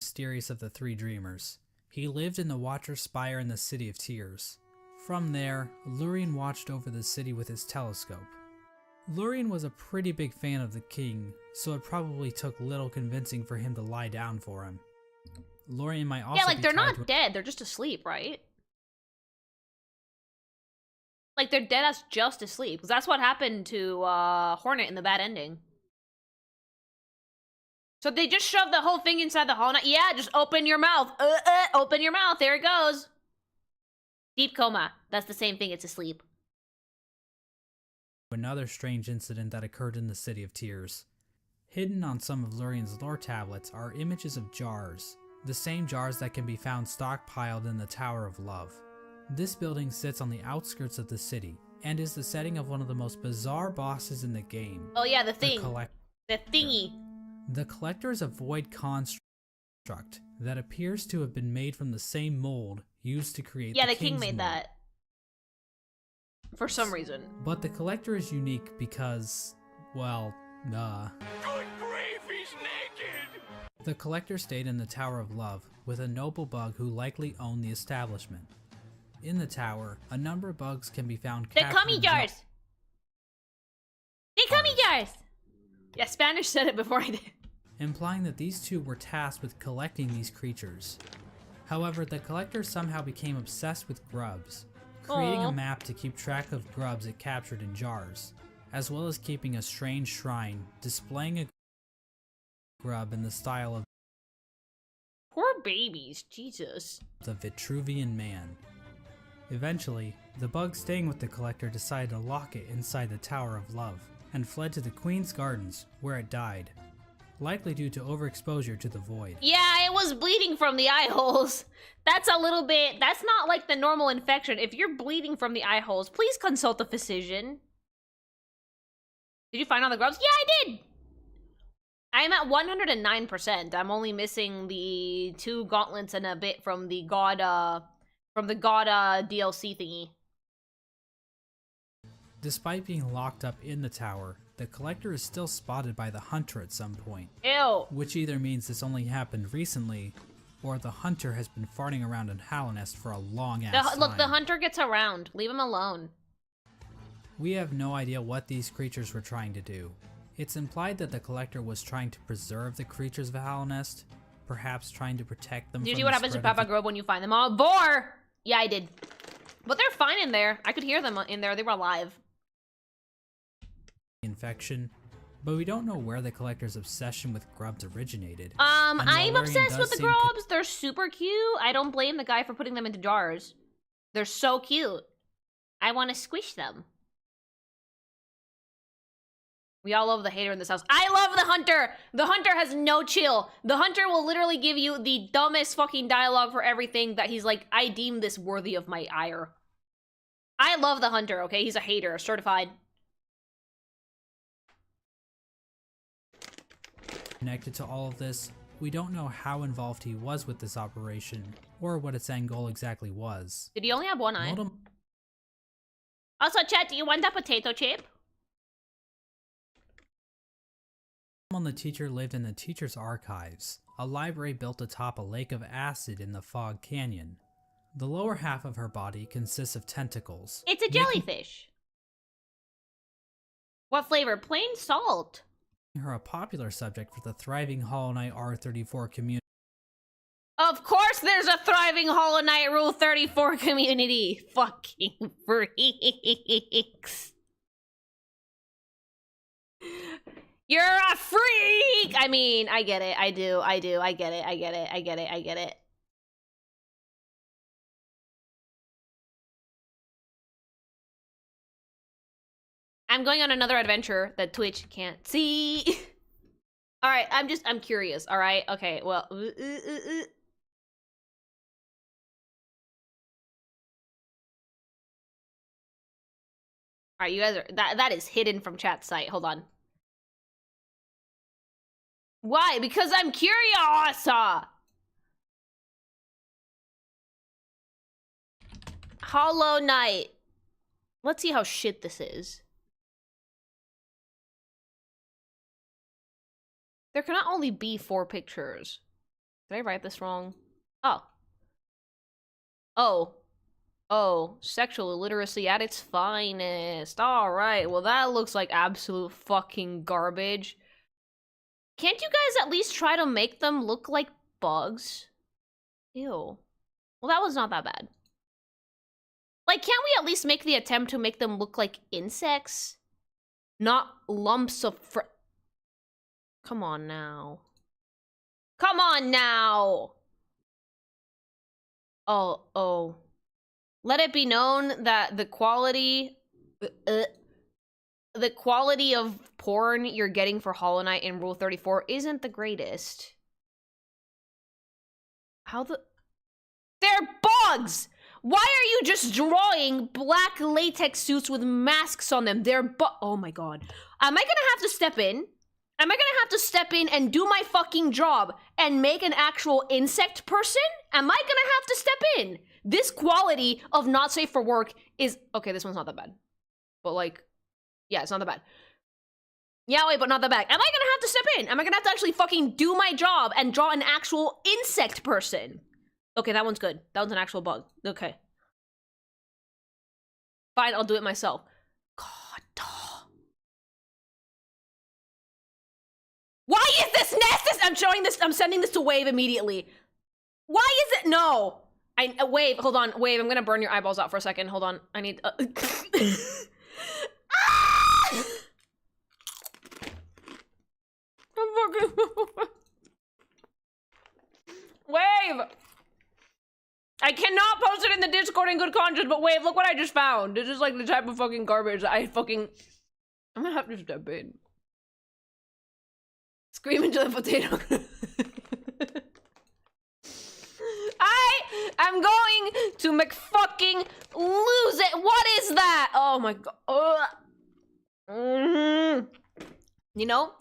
Mysterious of the 3 Dreamers. He lived in the Watcher's Spire in the City of Tears. From there, Lurien watched over the city with his telescope. Lurien was a pretty big fan of the king, so it probably took little convincing for him to lie down for him. Lurien might also like, they're not dead, they're just asleep, right? Like, they're dead as just asleep, because that's what happened to Hornet in the bad ending. So they just shoved the whole thing inside the Hollow Knight? Yeah, just open your mouth. Open your mouth, there it goes. Deep coma. That's the same thing, it's asleep. Another strange incident that occurred in the City of Tears. Hidden on some of Lurien's lore tablets are images of jars, the same jars that can be found stockpiled in the Tower of Love. This building sits on the outskirts of the city, and is the setting of one of the most bizarre bosses in the game. Oh yeah, the thing. The thingy. The Collector is a void construct that appears to have been made from the same mold used to create the King made that. For some reason. But the Collector is unique because, well, Good grief, he's naked! The Collector stayed in the Tower of Love with a noble bug who likely owned the establishment. In the tower, a number of bugs can be found The captured cummy in jars! The cummy jars! Yeah, Spanish said it before I did. implying that these two were tasked with collecting these creatures. However, the collector somehow became obsessed with grubs, creating a map to keep track of grubs it captured in jars, as well as keeping a strange shrine displaying a grub in the style of Poor babies, Jesus. the Vitruvian Man. Eventually, the bug staying with the collector decided to lock it inside the Tower of Love, and fled to the Queen's Gardens, where it died, likely due to overexposure to the void. Yeah, it was bleeding from the eye holes. That's a little bit, that's not like the normal infection. If you're bleeding from the eye holes, please consult a physician. Did you find all the grubs? Yeah, I did! I am at 109%. I'm only missing the 2 gauntlets and a bit from the god DLC thingy. Despite being locked up in the tower, the collector is still spotted by the hunter at some point. Ew. Which either means this only happened recently, or the hunter has been farting around in Hallownest for a long-ass time. Look, the hunter gets around. Leave him alone. We have no idea what these creatures were trying to do. It's implied that the collector was trying to preserve the creatures of Hallownest, perhaps trying to protect them Did you from see the what happens to spread of Papa Grub when you find them all? Vor! Yeah, I did. But they're fine in there. I could hear them in there. They were alive. infection, but we don't know where the collector's obsession with grubs originated. I'm obsessed with the grubs. They're super cute. I don't blame the guy for putting them into jars. They're so cute. I want to squish them. We all love the hater in this house. I love the hunter! The hunter has no chill. The hunter will literally give you the dumbest fucking dialogue for everything that he's like, I deem this worthy of my ire. I love the hunter, okay? He's a hater, certified. Connected to all of this, we don't know how involved he was with this operation, or what its end goal exactly was. Did he only have one eye? Also, chat, do you want a potato chip? The teacher lived in the teacher's archives, a library built atop a lake of acid in the Fog Canyon. The lower half of her body consists of tentacles. It's a jellyfish. What flavor? Plain salt. Her a popular subject for the thriving Hollow Knight R34 community. Of course there's a thriving Hollow Knight Rule 34 community. Fucking freaks. You're a freak! I mean, I get it. I do. I get it. I get it. I'm going on another adventure that Twitch can't see. Alright, I'm curious, alright? Okay, well. Alright, you guys are, that is hidden from chat site. Hold on. Why? Because I'm curious! Hollow Knight. Let's see how shit this is. There cannot only be 4 pictures. Did I write this wrong? Oh, sexual illiteracy at its finest. Alright, well that looks like absolute fucking garbage. Can't you guys at least try to make them look like bugs? Ew. Well, that was not that bad. Like, can't we at least make the attempt to make them look like insects? Not lumps of Come on now. Come on now! Oh. Let it be known that the quality of porn you're getting for Hollow Knight in Rule 34 isn't the greatest. They're bugs! Why are you just drawing black latex suits with masks on them? Oh my god. Am I gonna have to step in? Am I gonna have to step in and do my fucking job and make an actual insect person? Am I gonna have to step in? This quality of not safe for work is... Okay, this one's not that bad. But like... Yeah, it's not that bad. Yeah, wait, but not that bad. Am I gonna have to step in? Am I gonna have to actually fucking do my job and draw an actual insect person? Okay, that one's good. That one's an actual bug. Okay. Fine, I'll do it myself. God. Why is this nest? I'm sending this to Wave immediately. Why is it? No. Wave, hold on. Wave, I'm gonna burn your eyeballs out for a second. Hold on. I need... Wave! I cannot post it in the Discord in good conscience, but Wave, look what I just found. This is like the type of fucking garbage that I'm gonna have to step in. Scream into the potato. I am going to McFucking lose it. What is that? Oh my god. You know,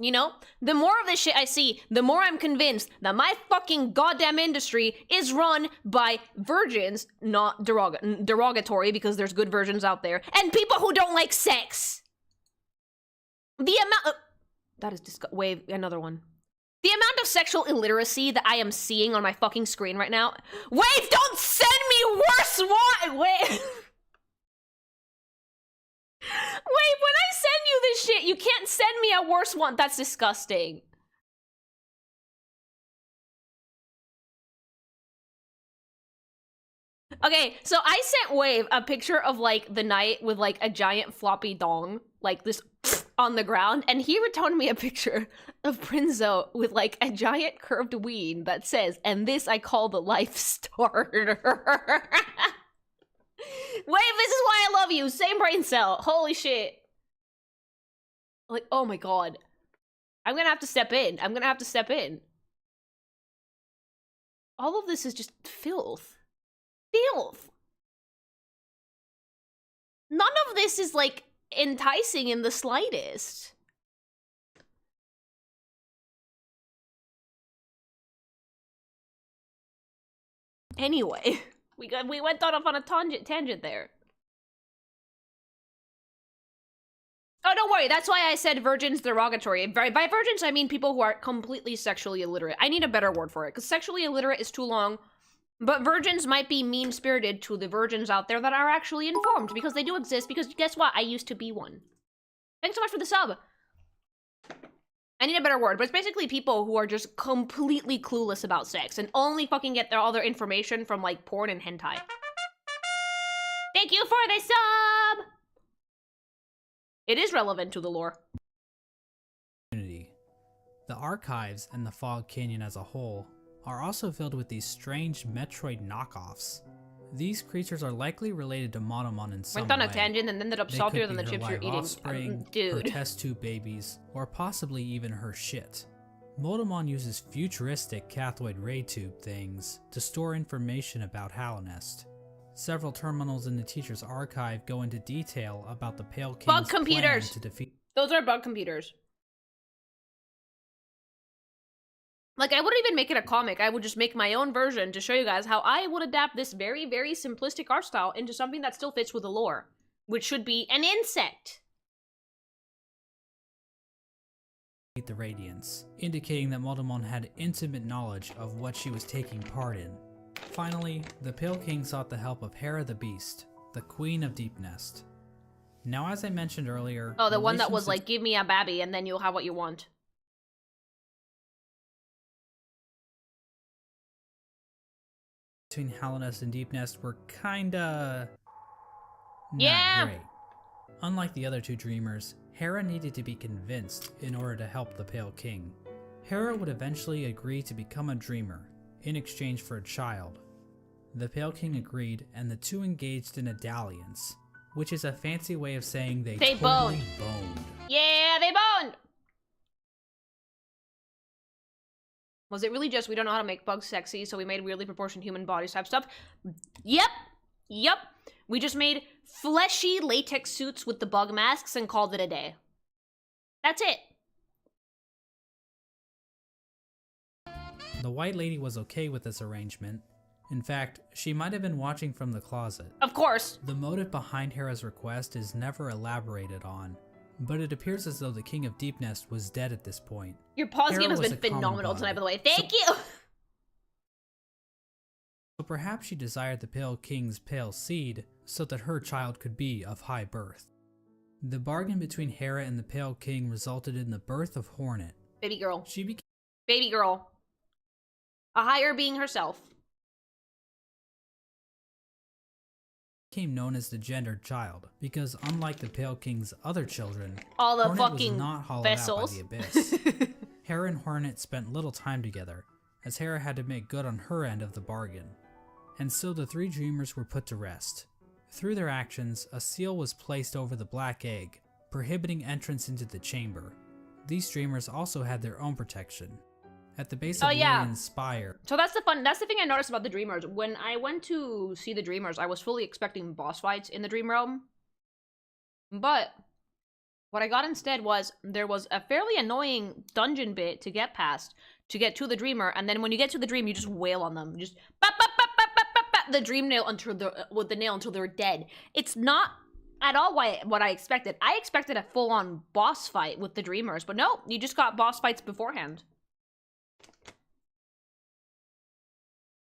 the more of this shit I see, the more I'm convinced that my fucking goddamn industry is run by virgins, not derogatory because there's good virgins out there, and people who don't like sex. The amount of... That is Wave, another one. The amount of sexual illiteracy that I am seeing on my fucking screen right now. Wave, don't send me worse one! Wait, when I send you this shit, you can't send me a worse one. That's disgusting. Okay, so I sent Wave a picture of, like, the knight with, like, a giant floppy dong, like, this on the ground, and he returned me a picture of Prinzo with, like, a giant curved ween that says, "And this I call the life starter." Wave, this is why I love you. Same brain cell. Holy shit. Like, oh my god. I'm gonna have to step in. All of this is just filth. Filth. None of this is, like, enticing in the slightest. Anyway, we went off on a tangent there. Oh, don't worry. That's why I said virgins derogatory. By virgins, I mean people who are completely sexually illiterate. I need a better word for it, because sexually illiterate is too long. But virgins might be mean-spirited to the virgins out there that are actually informed, because they do exist, because guess what? I used to be one. Thanks so much for the sub. I need a better word, but it's basically people who are just completely clueless about sex and only fucking get all their information from, like, porn and hentai. Thank you for the sub! It is relevant to the lore. The archives and the Fog Canyon as a whole are also filled with these strange Metroid knockoffs. These creatures are likely related to Monomon in some way. Went on a tangent and ended up saltier than the her chips you're eating. Offspring, Dude. her test tube babies, or possibly even her shit. Motomon uses futuristic cathode ray tube things to store information about Halonest. Several terminals in the teacher's archive go into detail about the Pale King's bug computers plan to defeat. Those are bug computers. Like, I wouldn't even make it a comic. I would just make my own version to show you guys how I would adapt this very, very simplistic art style into something that still fits with the lore, which should be an insect. The Radiance, indicating that Motomon had intimate knowledge of what she was taking part in. Finally, the Pale King sought the help of Hera the Beast, the Queen of Deep Nest. Now, as I mentioned earlier... Oh, the one that was like, give me a babby and then you'll have what you want. Between Halonest and Deep Nest were kinda... yeah! not great. Unlike the other two dreamers, Hera needed to be convinced in order to help the Pale King. Hera would eventually agree to become a dreamer, in exchange for a child. The Pale King agreed, and the two engaged in a dalliance, which is a fancy way of saying they totally boned. Yeah, they boned! Was it really just we don't know how to make bugs sexy, so we made weirdly proportioned human bodies type stuff? Yep. We just made fleshy latex suits with the bug masks and called it a day. That's it. The White Lady was okay with this arrangement. In fact, she might have been watching from the closet. Of course. The motive behind Hera's request is never elaborated on, but it appears as though the King of Deep Nest was dead at this point. Your pause game has been phenomenal tonight, by the way. Thank you! So perhaps she desired the Pale King's pale seed so that her child could be of high birth. The bargain between Hera and the Pale King resulted in the birth of Hornet. Baby girl. She became Baby girl. A higher being herself. known as the gendered child because, unlike the Pale King's other children, all the Hornet fucking was not hollowed vessels. out by the abyss. Hera and Hornet spent little time together, as Hera had to make good on her end of the bargain. And so the three dreamers were put to rest. Through their actions, a seal was placed over the black egg, prohibiting entrance into the chamber. These dreamers also had their own protection. At the base of Lirian's spire. So that's the thing I noticed about the Dreamers. When I went to see the Dreamers, I was fully expecting boss fights in the Dream Realm. But what I got instead was there was a fairly annoying dungeon bit to get past, to get to the Dreamer, and then when you get to the Dream, you just wail on them. You just bap, bap, bap, bap, bap, bap, bap, the Dream nail with the nail until they're dead. It's not at all what I expected. I expected a full-on boss fight with the Dreamers, but no, you just got boss fights beforehand.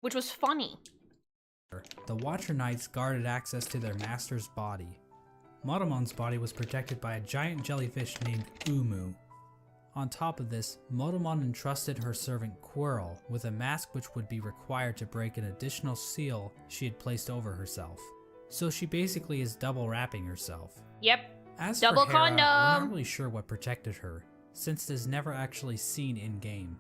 Which was funny. The Watcher Knights guarded access to their master's body. Motomon's body was protected by a giant jellyfish named Umu. On top of this, Motomon entrusted her servant Quirrell with a mask which would be required to break an additional seal she had placed over herself. So she basically is double wrapping herself. Yep. As double for Hera, condom. we're not really sure what protected her, since it is never actually seen in-game.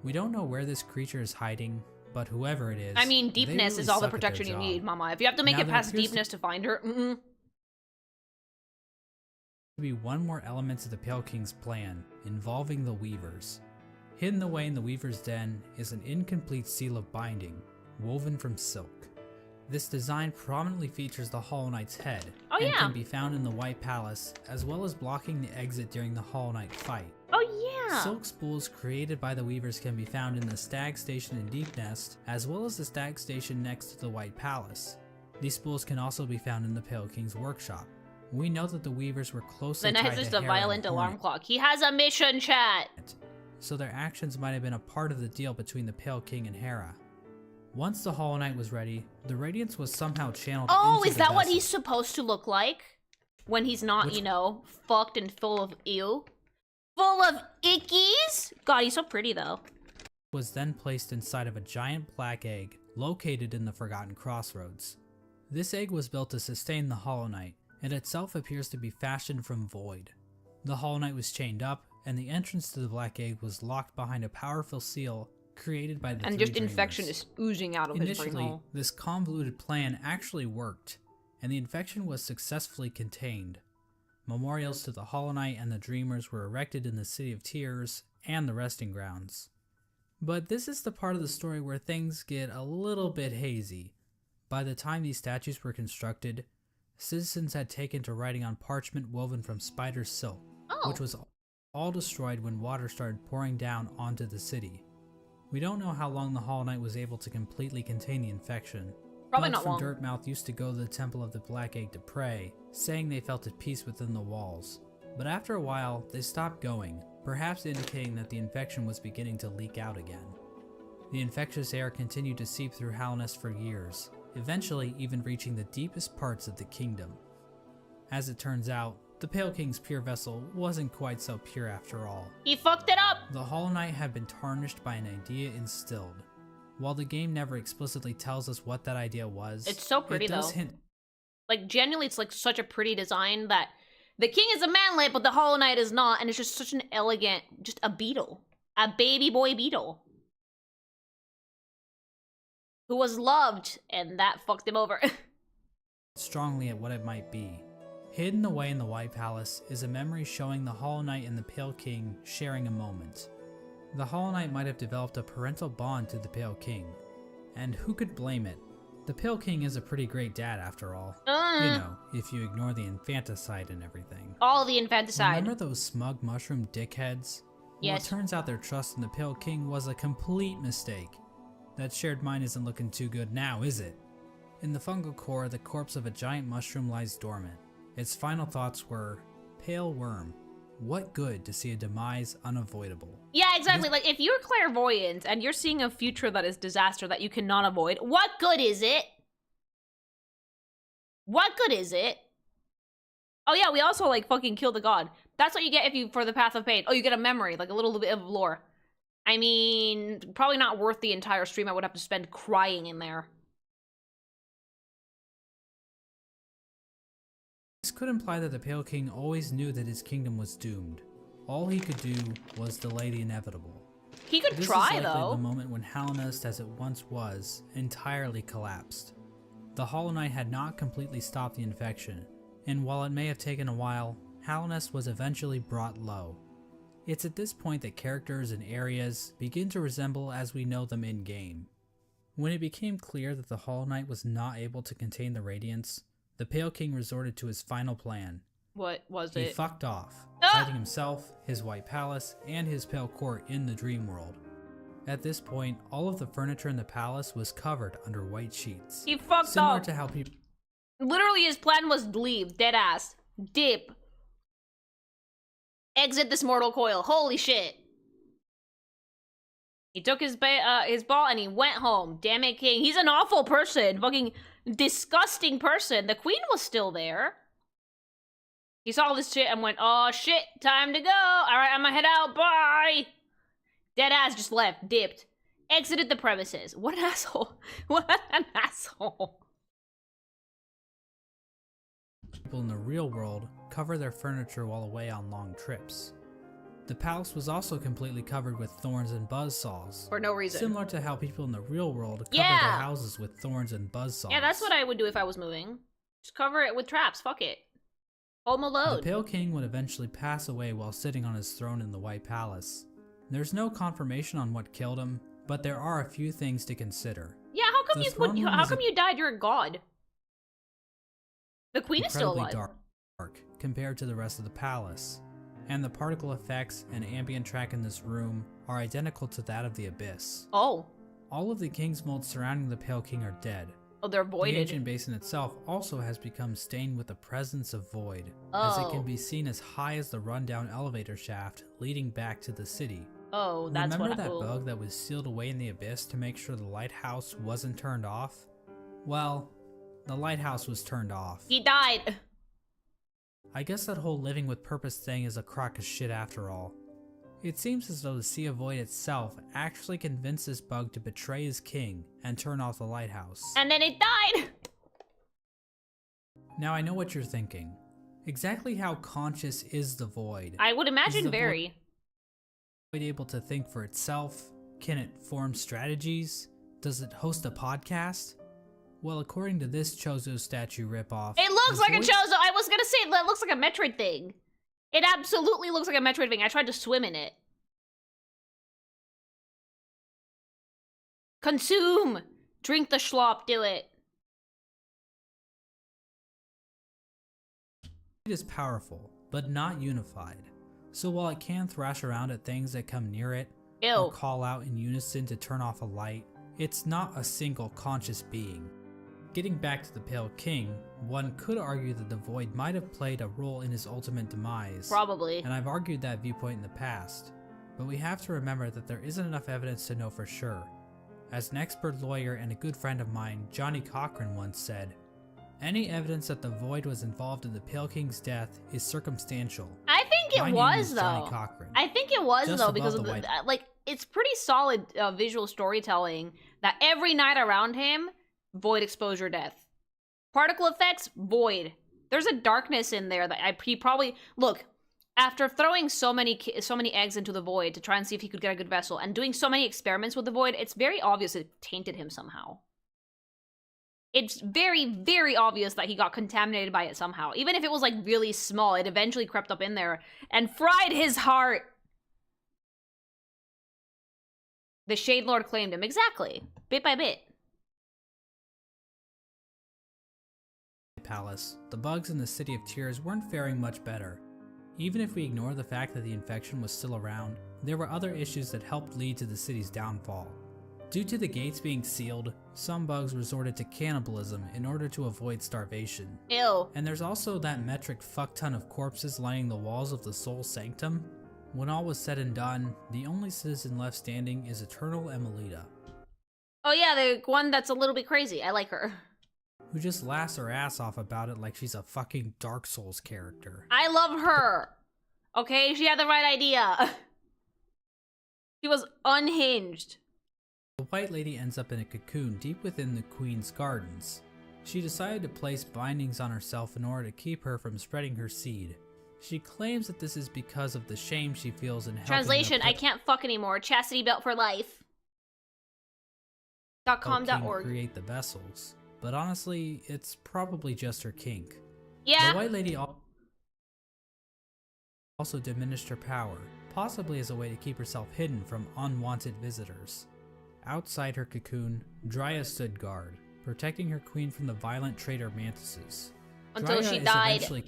We don't know where this creature is hiding, but whoever it is, I mean, deepness really is all the suck at their protection you job. need, mama. If you have to make Now, it there past appears deepness to find her, to be one more element to the Pale King's plan, involving the Weavers. Hidden away in the Weaver's den is an incomplete seal of binding, woven from silk. This design prominently features the Hollow Knight's head, and can be found in the White Palace, as well as blocking the exit during the Hollow Knight fight. Oh yeah! Silk spools created by the Weavers can be found in the Stag Station in Deep Nest, as well as the Stag Station next to the White Palace. These spools can also be found in the Pale King's workshop. We know that the Weavers were closely tied to Then has Hera a violent and alarm Hornet, clock. He has a mission chat! so their actions might have been a part of the deal between the Pale King and Hera. Once the Hollow Knight was ready, the Radiance was somehow channeled into is the that what vessel. he's supposed to look like? When he's not, you know, fucked and full of ew? Full of ickies? God, he's so pretty though. Was then placed inside of a giant black egg located in the Forgotten Crossroads. This egg was built to sustain the Hollow Knight, and itself appears to be fashioned from void. The Hollow Knight was chained up, and the entrance to the black egg was locked behind a powerful seal created by the And three just infection dreamers. is oozing out of his brain Initially, hole. this convoluted plan actually worked, and the infection was successfully contained. Memorials to the Hollow Knight and the Dreamers were erected in the City of Tears and the Resting Grounds. But this is the part of the story where things get a little bit hazy. By the time these statues were constructed, citizens had taken to writing on parchment woven from spider silk, which was all destroyed when water started pouring down onto the city. We don't know how long the Hollow Knight was able to completely contain the infection. Probably Bugs not long. from Dirtmouth used to go to the Temple of the Black Egg to pray, saying they felt at peace within the walls. But after a while, they stopped going, perhaps indicating that the infection was beginning to leak out again. The infectious air continued to seep through Halnest for years, eventually even reaching the deepest parts of the kingdom. As it turns out, the Pale King's pure vessel wasn't quite so pure after all. He fucked it up! The Hollow Knight had been tarnished by an idea instilled. While the game never explicitly tells us what that idea was, It's so pretty it does though. hint Like, genuinely, it's like such a pretty design that the king is a manlet, but the Hollow Knight is not, and it's just such an elegant, just a beetle. A baby boy beetle. Who was loved, and that fucked him over. strongly at what it might be. Hidden away in the White Palace is a memory showing the Hollow Knight and the Pale King sharing a moment. The Hollow Knight might have developed a parental bond to the Pale King, and who could blame it? The Pale King is a pretty great dad after all. You know, if you ignore the infanticide and everything. All the infanticide. Remember those smug mushroom dickheads? Well, Yes. it turns out their trust in the Pale King was a complete mistake. That shared mind isn't looking too good now, is it? In the fungal core, the corpse of a giant mushroom lies dormant. Its final thoughts were, "Pale worm, what good to see a demise unavoidable?" Yeah, exactly. Like, if you're clairvoyant and you're seeing a future that is disaster that you cannot avoid, what good is it? What good is it? Oh yeah, we also like fucking kill the god. That's what you get if you for the Path of Pain. Oh, you get a memory, like a little bit of lore. I mean, probably not worth the entire stream. I would have to spend crying in there. This could imply that the Pale King always knew that his kingdom was doomed. All he could do was delay the inevitable. He could try, though. The moment when Hallownest, as it once was, entirely collapsed. The Hollow Knight had not completely stopped the infection, and while it may have taken a while, Hallownest was eventually brought low. It's at this point that characters and areas begin to resemble as we know them in-game. When it became clear that the Hollow Knight was not able to contain the Radiance, the Pale King resorted to his final plan. What was it? He fucked off, hiding himself, his White Palace, and his Pale Court in the Dream World. At this point, all of the furniture in the palace was covered under white sheets. He fucked similar off. To how people... Literally, his plan was leave, deadass, dip, exit this mortal coil. Holy shit! He took his ball and he went home. Damn it, King. He's an awful person. Fucking disgusting person. The queen was still there. He saw this shit and went, oh shit, time to go. Alright, I'm gonna head out. Bye. Deadass just left, dipped, exited the premises. What an asshole. What an asshole. People in the real world cover their furniture while away on long trips. The palace was also completely covered with thorns and buzzsaws. For no reason. Similar to how people in the real world cover their houses with thorns and buzzsaws. Yeah, that's what I would do if I was moving. Just cover it with traps, fuck it. Home alone. The Pale King would eventually pass away while sitting on his throne in the White Palace. There's no confirmation on what killed him, but there are a few things to consider. Yeah, how come you died? You're a god. The queen is still alive. Dark compared to the rest of the palace, and the particle effects and ambient track in this room are identical to that of the Abyss. Oh. All of the king's molds surrounding the Pale King are dead. Oh, they're voided. The ancient basin itself also has become stained with the presence of void, as it can be seen as high as the rundown elevator shaft leading back to the city. Oh, that's Remember that bug that was sealed away in the Abyss to make sure the lighthouse wasn't turned off? Well, the lighthouse was turned off. He died. I guess that whole living with purpose thing is a crock of shit after all. It seems as though the Sea of Void itself actually convinced this bug to betray his king and turn off the lighthouse. And then it died! Now I know what you're thinking. Exactly how conscious is the Void? I would imagine very. Void able to think for itself? Can it form strategies? Does it host a podcast? Well, according to this Chozo statue ripoff... It looks like a Chozo! I was gonna say, it looks like a Metroid thing. It absolutely looks like a Metroid thing. I tried to swim in it. Consume! Drink the schlop, do it. It is powerful, but not unified. So while it can thrash around at things that come near it, or call out in unison to turn off a light, it's not a single conscious being. Getting back to the Pale King, one could argue that the Void might have played a role in his ultimate demise. Probably. And I've argued that viewpoint in the past. But we have to remember that there isn't enough evidence to know for sure. As an expert lawyer and a good friend of mine, Johnny Cochran, once said, any evidence that the Void was involved in the Pale King's death is circumstantial. I think it was, though. Johnny Cochran. I think it was, though, because of the, like, it's pretty solid visual storytelling that every night around him, Void exposure death. Particle effects, Void. There's a darkness in there that he probably... Look, after throwing so many eggs into the Void to try and see if he could get a good vessel, and doing so many experiments with the Void, it's very obvious it tainted him somehow. It's very, very obvious that he got contaminated by it somehow. Even if it was, like, really small, it eventually crept up in there and fried his heart. The Shade Lord claimed him. Exactly. Bit by bit. Palace, the bugs in the City of Tears weren't faring much better. Even if we ignore the fact that the infection was still around, there were other issues that helped lead to the city's downfall. Due to the gates being sealed, some bugs resorted to cannibalism in order to avoid starvation. Ew. And there's also that metric fuckton of corpses lining the walls of the Soul Sanctum. When all was said and done, the only citizen left standing is Eternal Emelita. Oh yeah, the one that's a little bit crazy. I like her. who just laughs her ass off about it like she's a fucking Dark Souls character. I love her. Okay, she had the right idea. She was unhinged. The White Lady ends up in a cocoon deep within the Queen's gardens. She decided to place bindings on herself in order to keep her from spreading her seed. She claims that this is because of the shame she feels in helping Translation, I can't fuck anymore. Chastity belt for life. .com.org. Create the vessels. But honestly, it's probably just her kink. Yeah. The White Lady also diminished her power, possibly as a way to keep herself hidden from unwanted visitors. Outside her cocoon, Dryia stood guard, protecting her queen from the violent traitor mantises. Until Dryia she is died. Eventually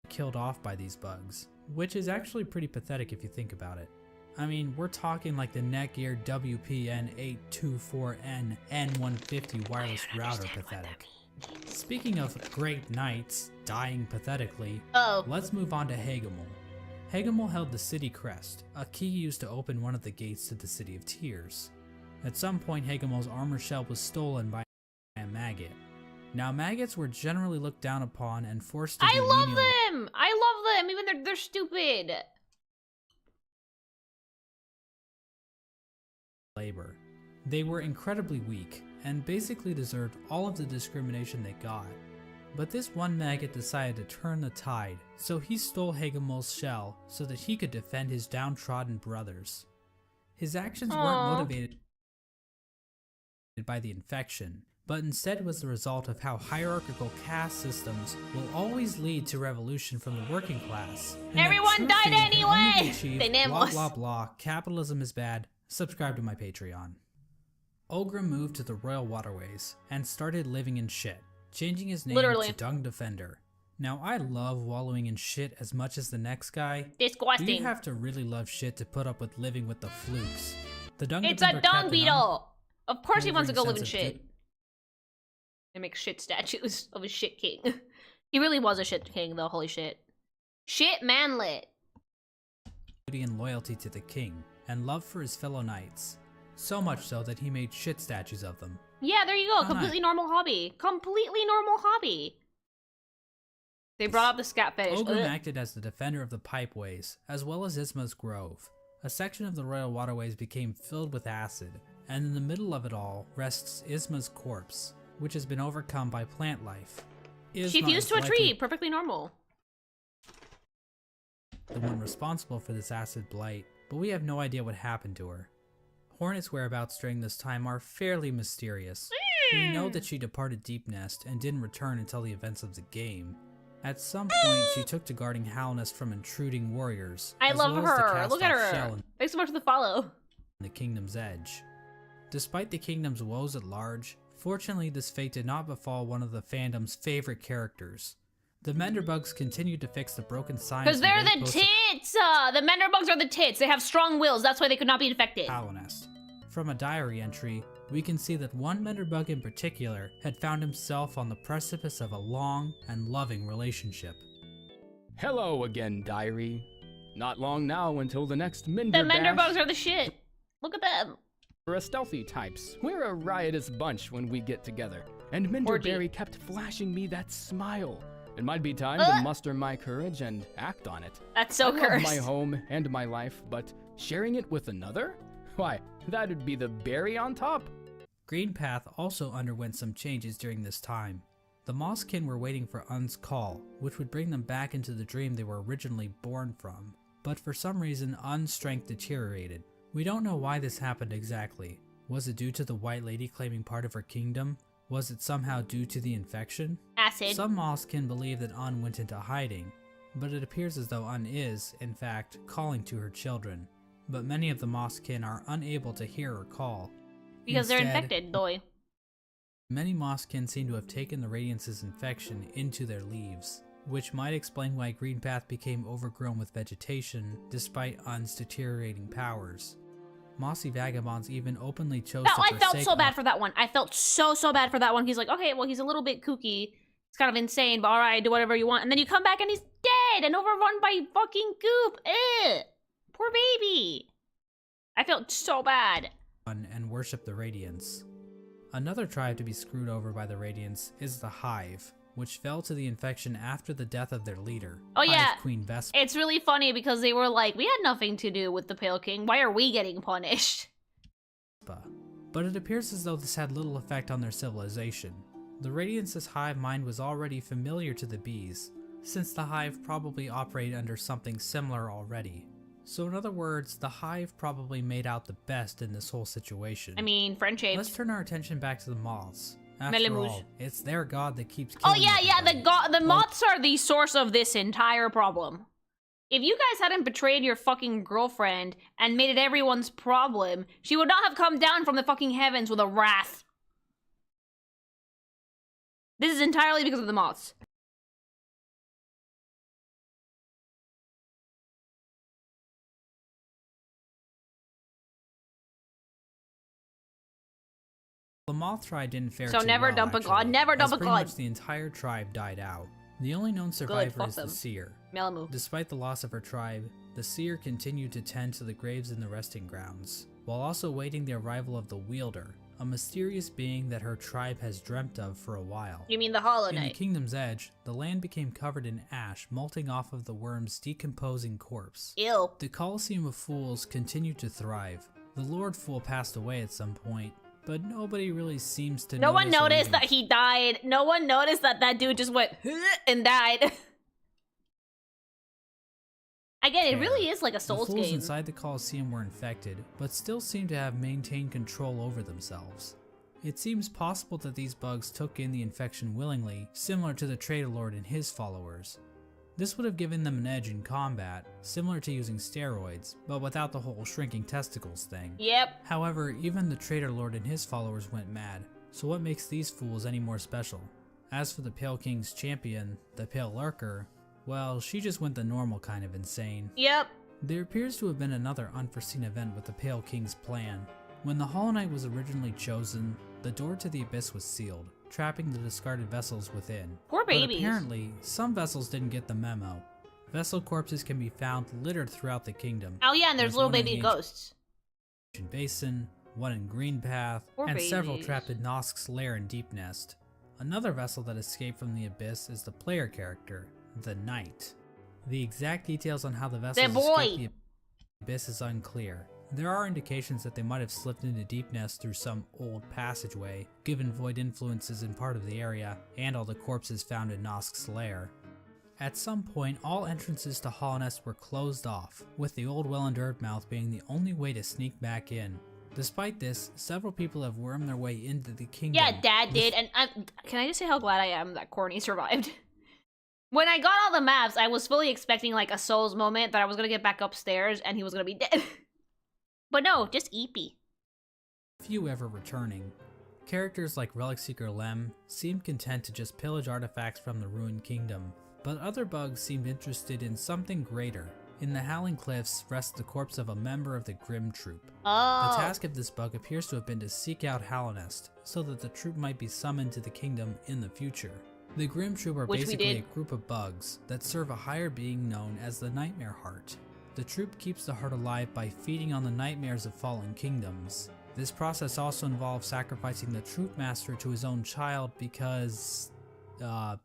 killed off by these bugs, which is actually pretty pathetic if you think about it. I mean, we're talking like the Netgear WPN824N N150 wireless router pathetic. Speaking of great knights dying pathetically, let's move on to Hagemul. Hagemul held the city crest, a key used to open one of the gates to the City of Tears. At some point, Hagemul's armor shell was stolen by a maggot. Now, maggots were generally looked down upon and forced to do I love them! Even they're stupid. Labor. They were incredibly weak, and basically deserved all of the discrimination they got. But this one maggot decided to turn the tide, so he stole Hagemul's shell so that he could defend his downtrodden brothers. His actions weren't motivated by the infection, but instead was the result of how hierarchical caste systems will always lead to revolution from the working class. Everyone died anyway! They blah blah blah, capitalism is bad, subscribe to my Patreon. Ogrim moved to the Royal Waterways and started living in shit, changing his name to Dung Defender. Now I love wallowing in shit as much as the next guy. Disgusting. You have to really love shit to put up with living with the flukes. The Dung It's Defender a dung beetle! Of course he wants to go live in sense of shit. They make shit statues of a shit king. He really was a shit king though, holy shit. Shit manlet. Duty and loyalty to the king, and love for his fellow knights. So much so that he made shit statues of them. Yeah, there you go. Completely normal hobby. Completely normal hobby. They brought up the scat fetish. Ogrim acted as the defender of the pipeways, as well as Isma's Grove. A section of the Royal Waterways became filled with acid, and in the middle of it all rests Isma's corpse, which has been overcome by plant life. She fused to a tree, perfectly normal. The one responsible for this acid blight, but we have no idea what happened to her. Hornet's whereabouts during this time are fairly mysterious. We know that she departed Deep Nest and didn't return until the events of the game. At some point, she took to guarding Halnest from intruding warriors. I love her. Look at her. Thanks so much for the follow. The Kingdom's Edge. Despite the Kingdom's woes at large, fortunately this fate did not befall one of the fandom's favorite characters. The Menderbugs continued to fix the broken signs. Because they're the tits! The Menderbugs are the tits. They have strong wills. That's why they could not be infected. Halnest. From a diary entry, we can see that one Menderbug in particular had found himself on the precipice of a long and loving relationship. Hello again, diary. Not long now until the next Mender The Menderbugs are the shit. Look at them. We're a stealthy types. We're a riotous bunch when we get together. And Menderberry kept flashing me that smile. It might be time to muster my courage and act on it. That's so cursed. I love my home and my life, but sharing it with another? Why, that'd be the berry on top. Greenpath also underwent some changes during this time. The Mosskin were waiting for Un's call, which would bring them back into the dream they were originally born from. But for some reason, Un's strength deteriorated. We don't know why this happened exactly. Was it due to the White Lady claiming part of her kingdom? Was it somehow due to the infection? Acid. Some Mosskin believe that Un went into hiding, but it appears as though Un is, in fact, calling to her children. But many of the Mosskin are unable to hear her call. Because they're infected, doy. Many Mosskin seem to have taken the Radiance's infection into their leaves, which might explain why Greenpath became overgrown with vegetation despite Un's deteriorating powers. Mossy Vagabonds even openly chose to forsake. I felt so bad for that one. I felt so bad for that one. He's like, okay, well, he's a little bit kooky. It's kind of insane, but alright, do whatever you want. And then you come back and he's dead and overrun by fucking goop. Ugh. Poor baby. I felt so bad. And worship the Radiance. Another tribe to be screwed over by the Radiants is the Hive, which fell to the infection after the death of their leader, Hive Queen Vespa. It's really funny because they were like, we had nothing to do with the Pale King. Why are we getting punished? But it appears as though this had little effect on their civilization. The Radiants' hive mind was already familiar to the bees, since the Hive probably operated under something similar already. So in other words, the Hive probably made out the best in this whole situation. I mean, friendship. Let's turn our attention back to the moths. After Melamouche. all, it's their god that keeps killing the moths are the source of this entire problem. If you guys hadn't betrayed your fucking girlfriend and made it everyone's problem, she would not have come down from the fucking heavens with a wrath. This is entirely because of the moths. The moth tribe didn't fare so too never well, dump a actually, god, never dump a pretty god. much the entire tribe died out. The only known survivor is the seer. Melamouche. Despite the loss of her tribe, the seer continued to tend to the graves in the resting grounds, while also waiting the arrival of the wielder, a mysterious being that her tribe has dreamt of for a while. You mean the Hollow In the Knight? Kingdom's Edge, the land became covered in ash molting off of the worm's decomposing corpse. Ew. The Colosseum of Fools continued to thrive. The Lord Fool passed away at some point, but nobody really seems to No one notice or noticed even that he died. No one noticed that that dude just went and died. Again, it really is like a Souls the fools game. inside the Colosseum were infected, but still seem to have maintained control over themselves. It seems possible that these bugs took in the infection willingly, similar to the Traitor Lord and his followers. This would have given them an edge in combat, similar to using steroids, but without the whole shrinking testicles thing. Yep. However, even the Traitor Lord and his followers went mad, so what makes these fools any more special? As for the Pale King's champion, the Pale Lurker, well, she just went the normal kind of insane. Yep. There appears to have been another unforeseen event with the Pale King's plan. When the Hollow Knight was originally chosen, the door to the Abyss was sealed, trapping the discarded vessels within. Poor babies. But apparently, some vessels didn't get the memo. Vessel corpses can be found littered throughout the kingdom. Oh yeah, and there's little one in baby the ghosts. Ancient Basin, one in Green Path, Poor and several babies. trapped in Nosk's lair and Deep Nest. Another vessel that escaped from the Abyss is the player character, the Knight. The exact details on how the vessels escaped the Abyss is unclear. There are indications that they might have slipped into Deep Nest through some old passageway, given void influences in part of the area, and all the corpses found in Nosk's lair. At some point, all entrances to Hollow Nest were closed off, with the old well-endured mouth being the only way to sneak back in. Despite this, several people have wormed their way into the kingdom. Yeah, Dad did, and can I just say how glad I am that Corny survived? When I got all the maps, I was fully expecting like a Souls moment that I was gonna get back upstairs and he was gonna be dead. But no, just Eepy. Few ever returning. Characters like Relic Seeker Lem seemed content to just pillage artifacts from the ruined kingdom, but other bugs seemed interested in something greater. In the Howling Cliffs rests the corpse of a member of the Grim Troop. Oh. The task of this bug appears to have been to seek out Hollow Nest, so that the troop might be summoned to the kingdom in the future. The Grim Troop are basically a group of bugs that serve a higher being known as the Nightmare Heart. The troop keeps the heart alive by feeding on the nightmares of fallen kingdoms. This process also involves sacrificing the troop master to his own child because, hey,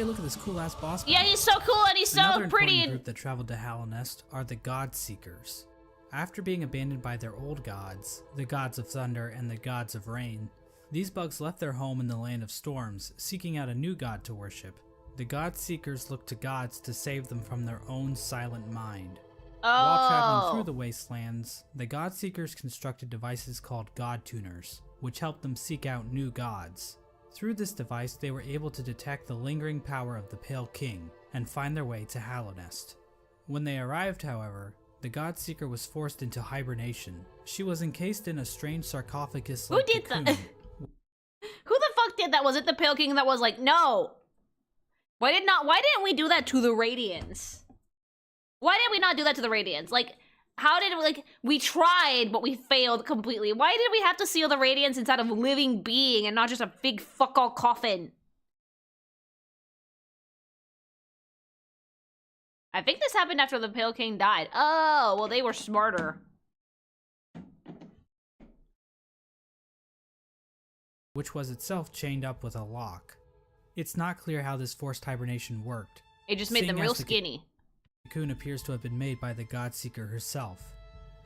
look at this cool ass boss. Yeah, he's so cool and he's Another so pretty. Another group that traveled to Hollow Nest are the God Seekers. After being abandoned by their old gods, the gods of thunder and the gods of rain, these bugs left their home in the land of storms, seeking out a new god to worship. The God Seekers look to gods to save them from their own silent mind. While traveling through the wastelands, the God Seekers constructed devices called God Tuners, which helped them seek out new gods. Through this device, they were able to detect the lingering power of the Pale King and find their way to Hollow Nest. When they arrived, however, the God Seeker was forced into hibernation. She was encased in a strange sarcophagus-like Who did cocoon. that? Who the fuck did that? Was it the Pale King that was like, no? Why didn't we do that to the Radiants? Why did we not do that to the Radiants? Like, how did, like, we tried, but we failed completely. Why did we have to seal the Radiants inside of a living being and not just a big fuck-all coffin? I think this happened after the Pale King died. Oh, well, they were smarter. which was itself chained up with a lock. It's not clear how this forced hibernation worked. It just made them real skinny. The cocoon appears to have been made by the Godseeker herself.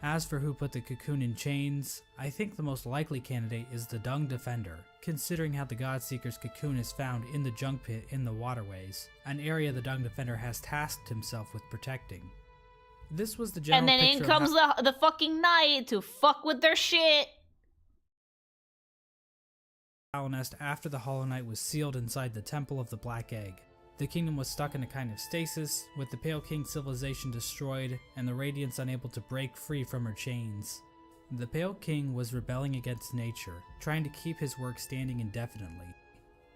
As for who put the cocoon in chains, I think the most likely candidate is the Dung Defender, considering how the Godseeker's cocoon is found in the junk pit in the waterways, an area the Dung Defender has tasked himself with protecting. This was the general And then in comes the fucking knight to fuck with their shit. Hallownest after the Hollow Knight was sealed inside the Temple of the Black Egg. The kingdom was stuck in a kind of stasis, with the Pale King civilization destroyed and the Radiants unable to break free from her chains. The Pale King was rebelling against nature, trying to keep his work standing indefinitely.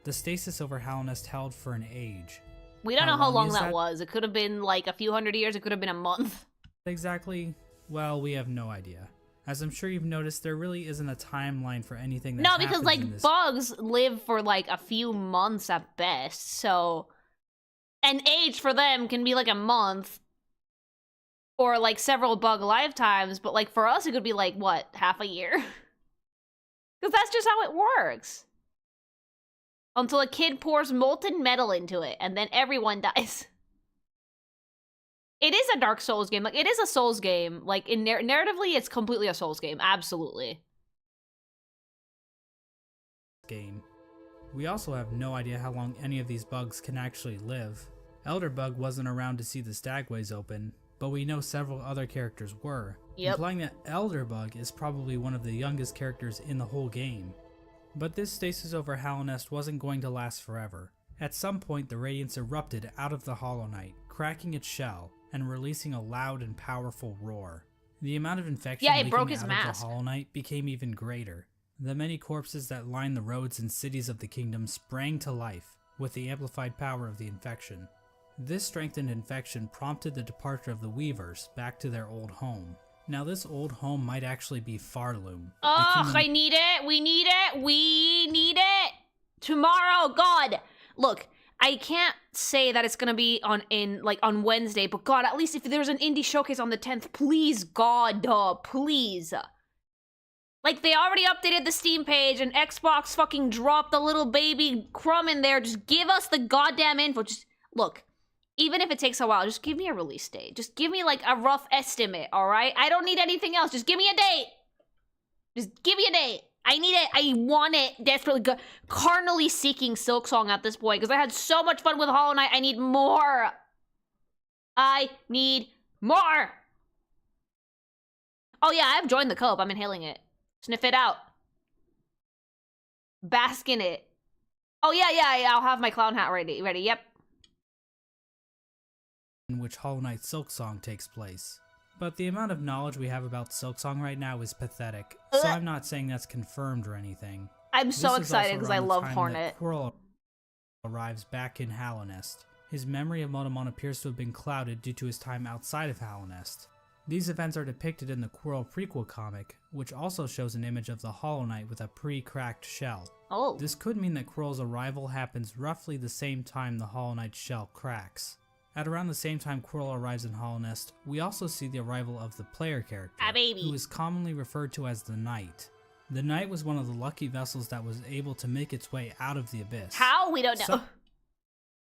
The stasis over Hallownest held for an age. We don't know how long that was. It could have been like a few hundred years, it could have been a month. Exactly. Well, we have no idea. As I'm sure you've noticed, there really isn't a timeline for anything that No, happens because like bugs live for like a few months at best, so an age for them can be like a month or like several bug lifetimes, but like for us it could be like what, half a year? Because that's just how it works. Until a kid pours molten metal into it and then everyone dies. It is a Dark Souls game. Like, it is a Souls game. Like, in narratively, it's completely a Souls game. Absolutely. Game. We also have no idea how long any of these bugs can actually live. Elderbug wasn't around to see the Stagways open, but we know several other characters were, implying that Elderbug is probably one of the youngest characters in the whole game. But this stasis over Hallownest wasn't going to last forever. At some point, the Radiance erupted out of the Hollow Knight, cracking its shell, and releasing a loud and powerful roar. The amount of infection leaking out of the Hollow Knight became even greater. The many corpses that lined the roads and cities of the kingdom sprang to life with the amplified power of the infection. This strengthened infection prompted the departure of the Weavers back to their old home. Now this old home might actually be Farloom. Ugh, I need it! We need it! We need it! Tomorrow, God! Look, I can't say that it's gonna be on Wednesday, but God, at least if there's an indie showcase on the 10th, please, God, please. Like, they already updated the Steam page, and Xbox fucking dropped the little baby crumb in there. Just give us the goddamn info. Just, look, even if it takes a while, just give me a release date. Just give me, like, a rough estimate, alright? I don't need anything else. Just give me a date. Just give me a date. I need it. I want it desperately. Carnally seeking Silksong at this point because I had so much fun with Hollow Knight. I need more. I need more. Oh yeah, I've joined the co-op. I'm inhaling it. Sniff it out. Bask in it. Oh yeah. I'll have my clown hat ready. Yep. In which Hollow Knight Silksong takes place. But the amount of knowledge we have about Silksong right now is pathetic, so I'm not saying that's confirmed or anything. I'm so excited because I love Hornet. Quirrell arrives back in Hallownest. His memory of Motomon appears to have been clouded due to his time outside of Hallownest. These events are depicted in the Quirrell prequel comic, which also shows an image of the Hollow Knight with a pre-cracked shell. Oh. This could mean that Quirrell's arrival happens roughly the same time the Hollow Knight's shell cracks. At around the same time Quirrell arrives in Hallownest, we also see the arrival of the player character, who is commonly referred to as the Knight. The Knight was one of the lucky vessels that was able to make its way out of the abyss. How? We don't know.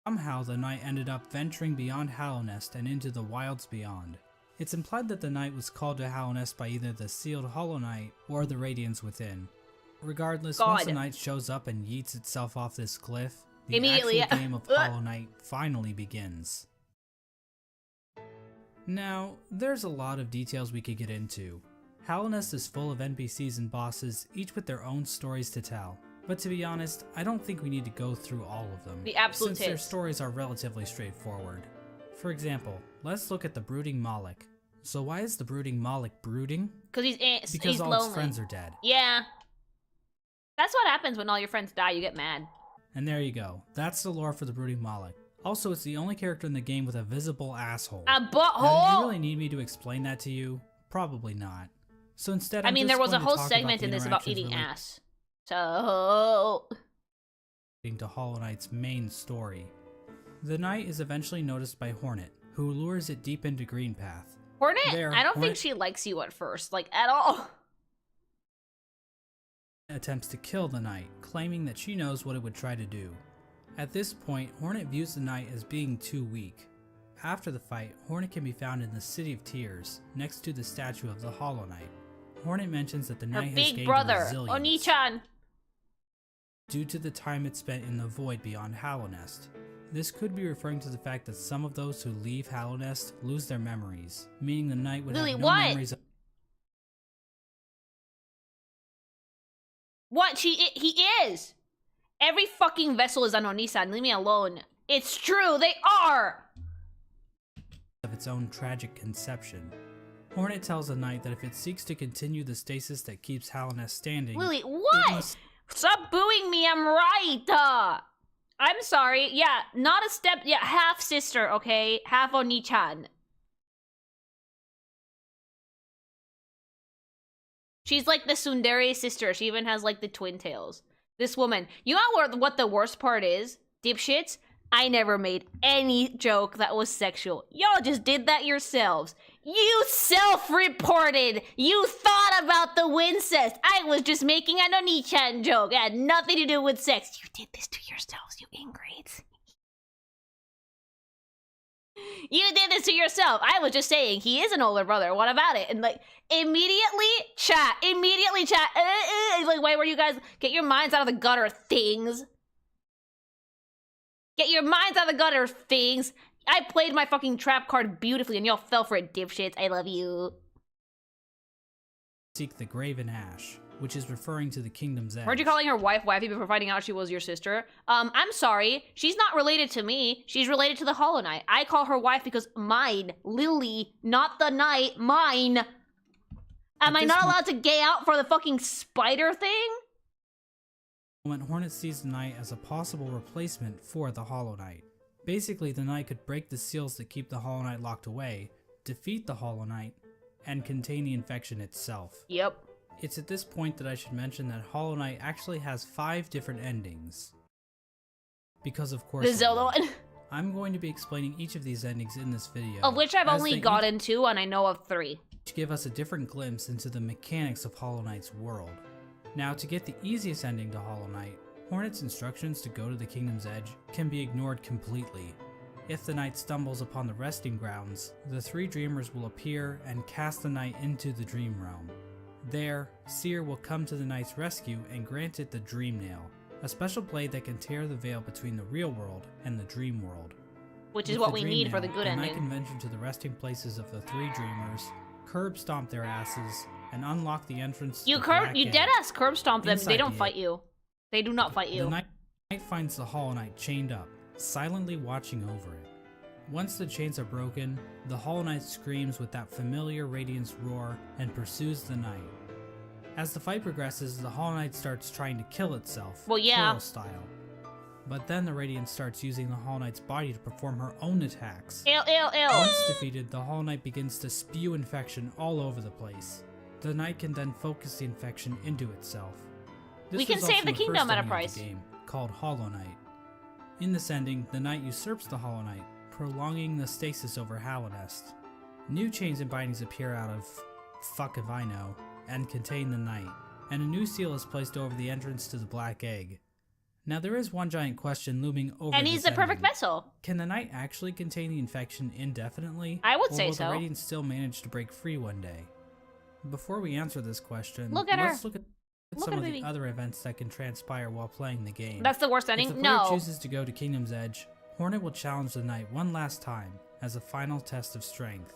Somehow the Knight ended up venturing beyond Hallownest and into the wilds beyond. It's implied that the Knight was called to Hallownest by either the sealed Hollow Knight or the Radiants within. Regardless, once the Knight shows up and yeets itself off this glyph, the actual game of Hollow Knight finally begins. Now, there's a lot of details we could get into. Hallownest is full of NPCs and bosses, each with their own stories to tell. But to be honest, I don't think we need to go through all of them, since their stories are relatively straightforward. For example, let's look at the brooding Moloch. So why is the brooding Moloch brooding? Because all lonely. His friends are dead. Yeah. That's what happens when all your friends die, you get mad. And there you go. That's the lore for the brooding Moloch. Also, it's the only character in the game with a visible asshole. A butthole? Now, do you really need me to explain that to you? Probably not. So instead, I mean, there was a whole segment in this about eating ass. So... to Hollow Knight's main story. The Knight is eventually noticed by Hornet, who lures it deep into Greenpath. Hornet? I don't think she likes you at first, like, at all. attempts to kill the Knight, claiming that she knows what it would try to do. At this point, Hornet views the Knight as being too weak. After the fight, Hornet can be found in the City of Tears, next to the statue of the Hollow Knight. Hornet mentions that the Knight has gained big brother, resilience Oni-chan, due to the time it spent in the void beyond Hallownest. This could be referring to the fact that some of those who leave Hallownest lose their memories, meaning the Knight would have no memories of— What? He is! Every fucking vessel is an Oni-san, leave me alone. It's true, they are! Of its own tragic conception. Hornet tells the Knight that if it seeks to continue the stasis that keeps Hallownest standing— Lily, what? Stop booing me, I'm right! I'm sorry, yeah, not a step, yeah, half sister, okay? Half Oni-chan. She's like the tsundere sister, she even has like the twin tails. This woman, you know what the worst part is? Dipshits, I never made any joke that was sexual. Y'all just did that yourselves. You self-reported. You thought about the wincest. I was just making an Oni-chan joke. It had nothing to do with sex. You did this to yourselves, you ingrates. You did this to yourself. I was just saying, he is an older brother. What about it? And like, immediately chat. Like, why were you guys... Get your minds out of the gutter, things. Get your minds out of the gutter, things. I played my fucking trap card beautifully and y'all fell for it, dipshits. I love you. Seek the Graven Ash, which is referring to the Kingdom's Edge. Weren't you calling her wife wifey before finding out she was your sister? I'm sorry. She's not related to me. She's related to the Hollow Knight. I call her wife because mine. Lily, not the Knight. Mine. Am I not allowed to gay out for the fucking spider thing? When Hornet sees the Knight as a possible replacement for the Hollow Knight. Basically, the Knight could break the seals that keep the Hollow Knight locked away, defeat the Hollow Knight, and contain the infection itself. Yep. It's at this point that I should mention that Hollow Knight actually has 5 different endings. Because of course— The Zelda one. I'm going to be explaining each of these endings in this video. Of which I've only gotten 2 and I know of 3. To give us a different glimpse into the mechanics of Hollow Knight's world. Now, to get the easiest ending to Hollow Knight, Hornet's instructions to go to the Kingdom's Edge can be ignored completely. If the Knight stumbles upon the resting grounds, the 3 dreamers will appear and cast the Knight into the Dream Realm. There, Seer will come to the Knight's rescue and grant it the Dream Nail, a special blade that can tear the veil between the real world and the dream world. Which is what we need for the good ending. The Knight can venture to the resting places of the 3 dreamers, curb stomp their asses, and unlock the entrance to the Black Egg. You deadass curb stomp them, they don't fight you. They do not fight you. The Knight finds the Hollow Knight chained up, silently watching over it. Once the chains are broken, the Hollow Knight screams with that familiar Radiance roar and pursues the Knight. As the fight progresses, the Hollow Knight starts trying to kill itself, well, yeah, Turtle style. But then the Radiance starts using the Hollow Knight's body to perform her own attacks. Ew. Once defeated, the Hollow Knight begins to spew infection all over the place. The Knight can then focus the infection into itself. This we can save the kingdom at a price. Game, called Hollow Knight. In this ending, the Knight usurps the Hollow Knight, prolonging the stasis over Hallownest. New chains and bindings appear out of fuck if I know, and contain the Knight, and a new seal is placed over the entrance to the Black Egg. Now there is one giant question looming over and he's the perfect vessel. Can the Knight actually contain the infection indefinitely? I would say will so. The Radiant still manage to break free one day? Before we answer this question, let's look at some of the other events that can transpire while playing the game. That's the worst ending? If the player chooses to go to Kingdom's Edge, Hornet will challenge the Knight one last time as a final test of strength.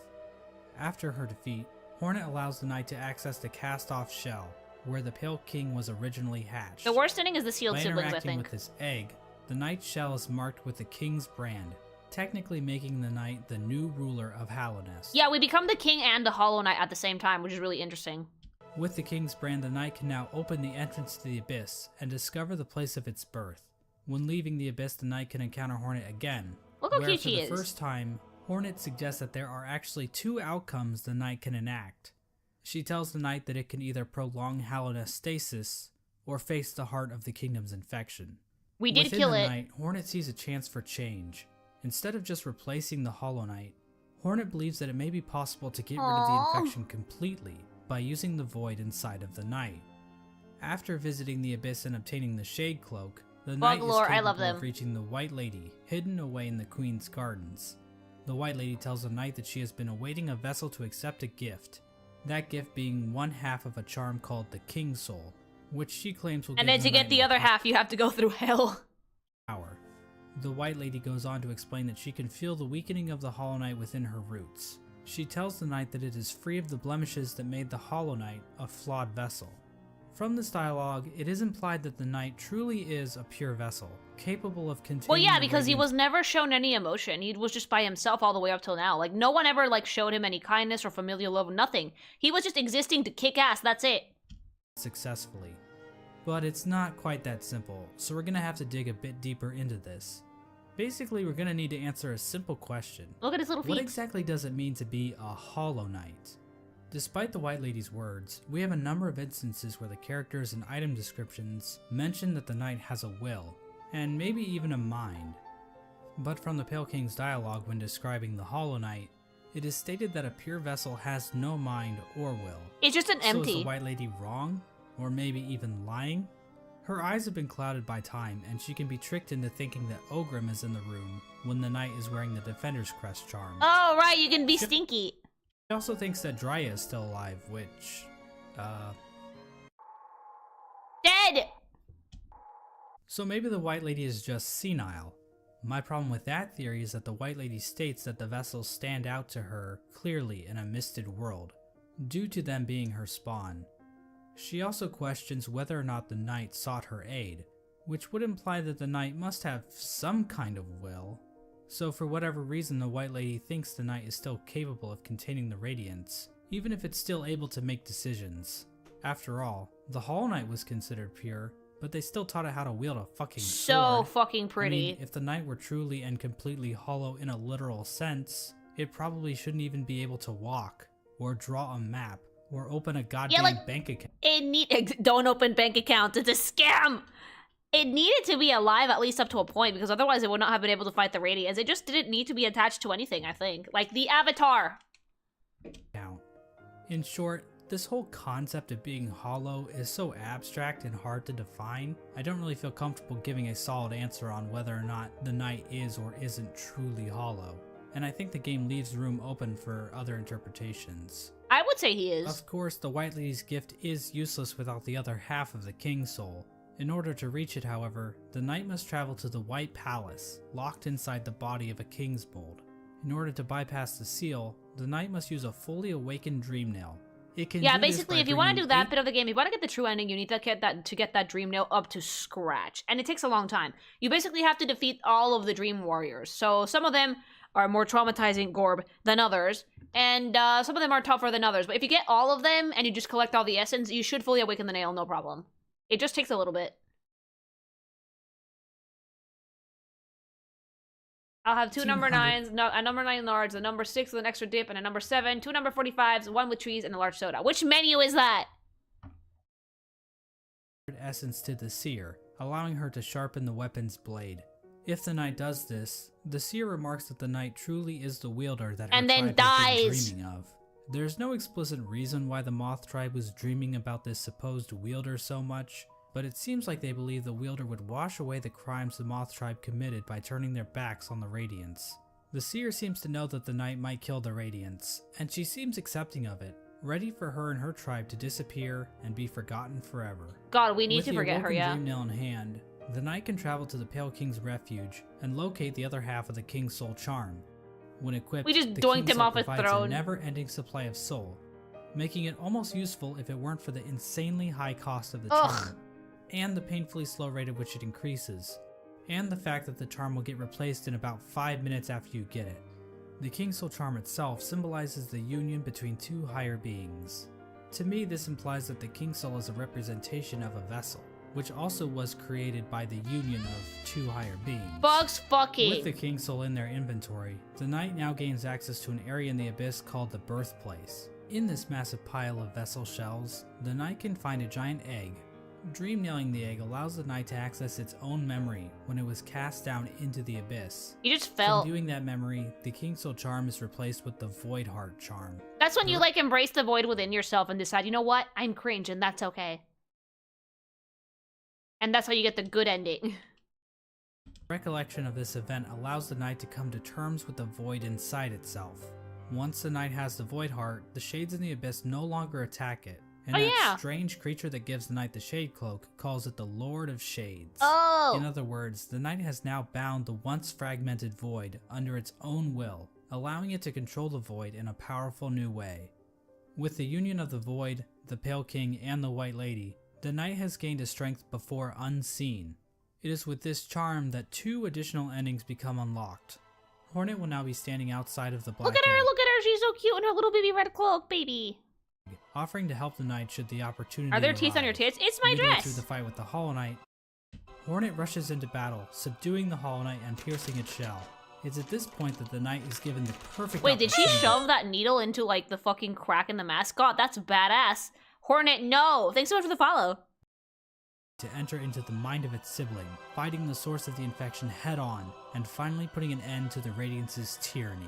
After her defeat, Hornet allows the Knight to access the cast-off shell, where the Pale King was originally hatched. The worst ending is the sealed siblings, I think. By interacting with this egg, the Knight's shell is marked with the King's brand, technically making the Knight the new ruler of Hallownest. Yeah, we become the King and the Hollow Knight at the same time, which is really interesting. With the King's brand, the Knight can now open the entrance to the Abyss and discover the place of its birth. When leaving the Abyss, the Knight can encounter Hornet again. Look how cute she is. For the first time, Hornet suggests that there are actually 2 outcomes the Knight can enact. She tells the Knight that it can either prolong Hallownest stasis or face the heart of the kingdom's infection. We did kill it. Within the Knight, Hornet sees a chance for change. Instead of just replacing the Hollow Knight, Hornet believes that it may be possible to get rid of the infection completely by using the void inside of the Knight. After visiting the Abyss and obtaining the Shade Cloak, the knight is capable of reaching the White Lady, hidden away in the Queen's gardens. The White Lady tells the knight that she has been awaiting a vessel to accept a gift, that gift being one half of a charm called the King's Soul, which she claims will give the knight. And then to get the other half, you have to go through hell. Power. The White Lady goes on to explain that she can feel the weakening of the Hollow Knight within her roots. She tells the knight that it is free of the blemishes that made the Hollow Knight a flawed vessel. From this dialogue, it is implied that the knight truly is a pure vessel, capable of continuing. Well, yeah, because he was never shown any emotion. He was just by himself all the way up till now. Like, no one ever, like, showed him any kindness or familial love, nothing. He was just existing to kick ass, that's it. Successfully. But it's not quite that simple, so we're gonna have to dig a bit deeper into this. Basically, we're gonna need to answer a simple question. Look at his little feet. What exactly does it mean to be a Hollow Knight? Despite the White Lady's words, we have a number of instances where the characters and item descriptions mention that the knight has a will, and maybe even a mind. But from the Pale King's dialogue when describing the Hollow Knight, it is stated that a pure vessel has no mind or will. It's just an empty. So is the White Lady wrong? Or maybe even lying? Her eyes have been clouded by time, and she can be tricked into thinking that Ogrim is in the room when the knight is wearing the Defender's Crest charm. Oh, right, you can be stinky. She also thinks that Dryia is still alive, which, Dead! So maybe the White Lady is just senile. My problem with that theory is that the White Lady states that the vessels stand out to her clearly in a misted world, due to them being her spawn. She also questions whether or not the knight sought her aid, which would imply that the knight must have some kind of will. So for whatever reason, the White Lady thinks the knight is still capable of containing the radiance, even if it's still able to make decisions. After all, the Hollow Knight was considered pure, but they still taught it how to wield a fucking sword. So fucking pretty. I mean, if the knight were truly and completely hollow in a literal sense, it probably shouldn't even be able to walk, or draw a map, or open a goddamn bank account. Don't open bank accounts, it's a scam! It needed to be alive at least up to a point, because otherwise it would not have been able to fight the Radiance. It just didn't need to be attached to anything, I think. Like the Avatar. In short, this whole concept of being hollow is so abstract and hard to define, I don't really feel comfortable giving a solid answer on whether or not the knight is or isn't truly hollow. And I think the game leaves room open for other interpretations. I would say he is. Of course, the White Lady's gift is useless without the other half of the King's Soul. In order to reach it, however, the knight must travel to the White Palace, locked inside the body of a King's Mold. In order to bypass the seal, the knight must use a fully awakened dream nail. Yeah, basically, if you want to do that bit of the game, if you want to get the true ending, you need to get that dream nail up to scratch, and it takes a long time. You basically have to defeat all of the dream warriors. So some of them are more traumatizing Gorb than others, and some of them are tougher than others. But if you get all of them and you just collect all the essence, you should fully awaken the nail, no problem. It just takes a little bit. I'll have two number 9s, a number 9 large, a number 6 with an extra dip, and a number 7, 2 number 45s, 1 with trees, and a large soda. Which menu is that? Essence to the Seer, allowing her to sharpen the weapon's blade. If the knight does this, the Seer remarks that the knight truly is the wielder that her tribe has been dreaming of. There's no explicit reason why the Moth tribe was dreaming about this supposed wielder so much, but it seems like they believe the wielder would wash away the crimes the Moth tribe committed by turning their backs on the Radiance. The Seer seems to know that the knight might kill the Radiance, and she seems accepting of it, ready for her and her tribe to disappear and be forgotten forever. God, we need to forget her, yeah. With the dream nail in hand, the knight can travel to the Pale King's refuge and locate the other half of the King's Soul charm. When equipped, we just the doinked King's him Soul off his provides throne. a never-ending supply of soul, making it almost useful if it weren't for the insanely high cost of the charm, and the painfully slow rate at which it increases, and the fact that the charm will get replaced in about 5 minutes after you get it. The King's Soul charm itself symbolizes the union between two higher beings. To me, this implies that the King's Soul is a representation of a vessel, which also was created by the union of two higher beings. Bugs fucking! With the King's Soul in their inventory, the knight now gains access to an area in the Abyss called the Birthplace. In this massive pile of vessel shells, the knight can find a giant egg. Dream nailing the egg allows the knight to access its own memory when it was cast down into the Abyss. You just fell. From viewing that memory, the King's Soul charm is replaced with the Void Heart charm. That's when you like embrace the void within yourself and decide, you know what, I'm cringe and that's okay. And that's how you get the good ending. Recollection of this event allows the knight to come to terms with the void inside itself. Once the knight has the void heart, the shades in the abyss no longer attack it. And that strange creature that gives the knight the shade cloak calls it the Lord of Shades. Oh! In other words, the knight has now bound the once fragmented void under its own will, allowing it to control the void in a powerful new way. With the union of the void, the Pale King, and the White Lady, the knight has gained a strength before unseen. It is with this charm that 2 additional endings become unlocked. Hornet will now be standing outside of the black Look at her, egg, look at her, she's so cute in her little baby red cloak, baby. offering to help the knight should the opportunity Are there teeth on your arise. tits? It's my Midway dress! through the fight with the Hollow Knight, Hornet rushes into battle, subduing the Hollow Knight and piercing its shell. It's at this point that the knight is given the perfect Wait, did she opportunity shove that needle into, like, the fucking crack in the mascot? That's badass. Hornet, no! Thanks so much for the follow. to enter into the mind of its sibling, fighting the source of the infection head-on, and finally putting an end to the Radiance's tyranny.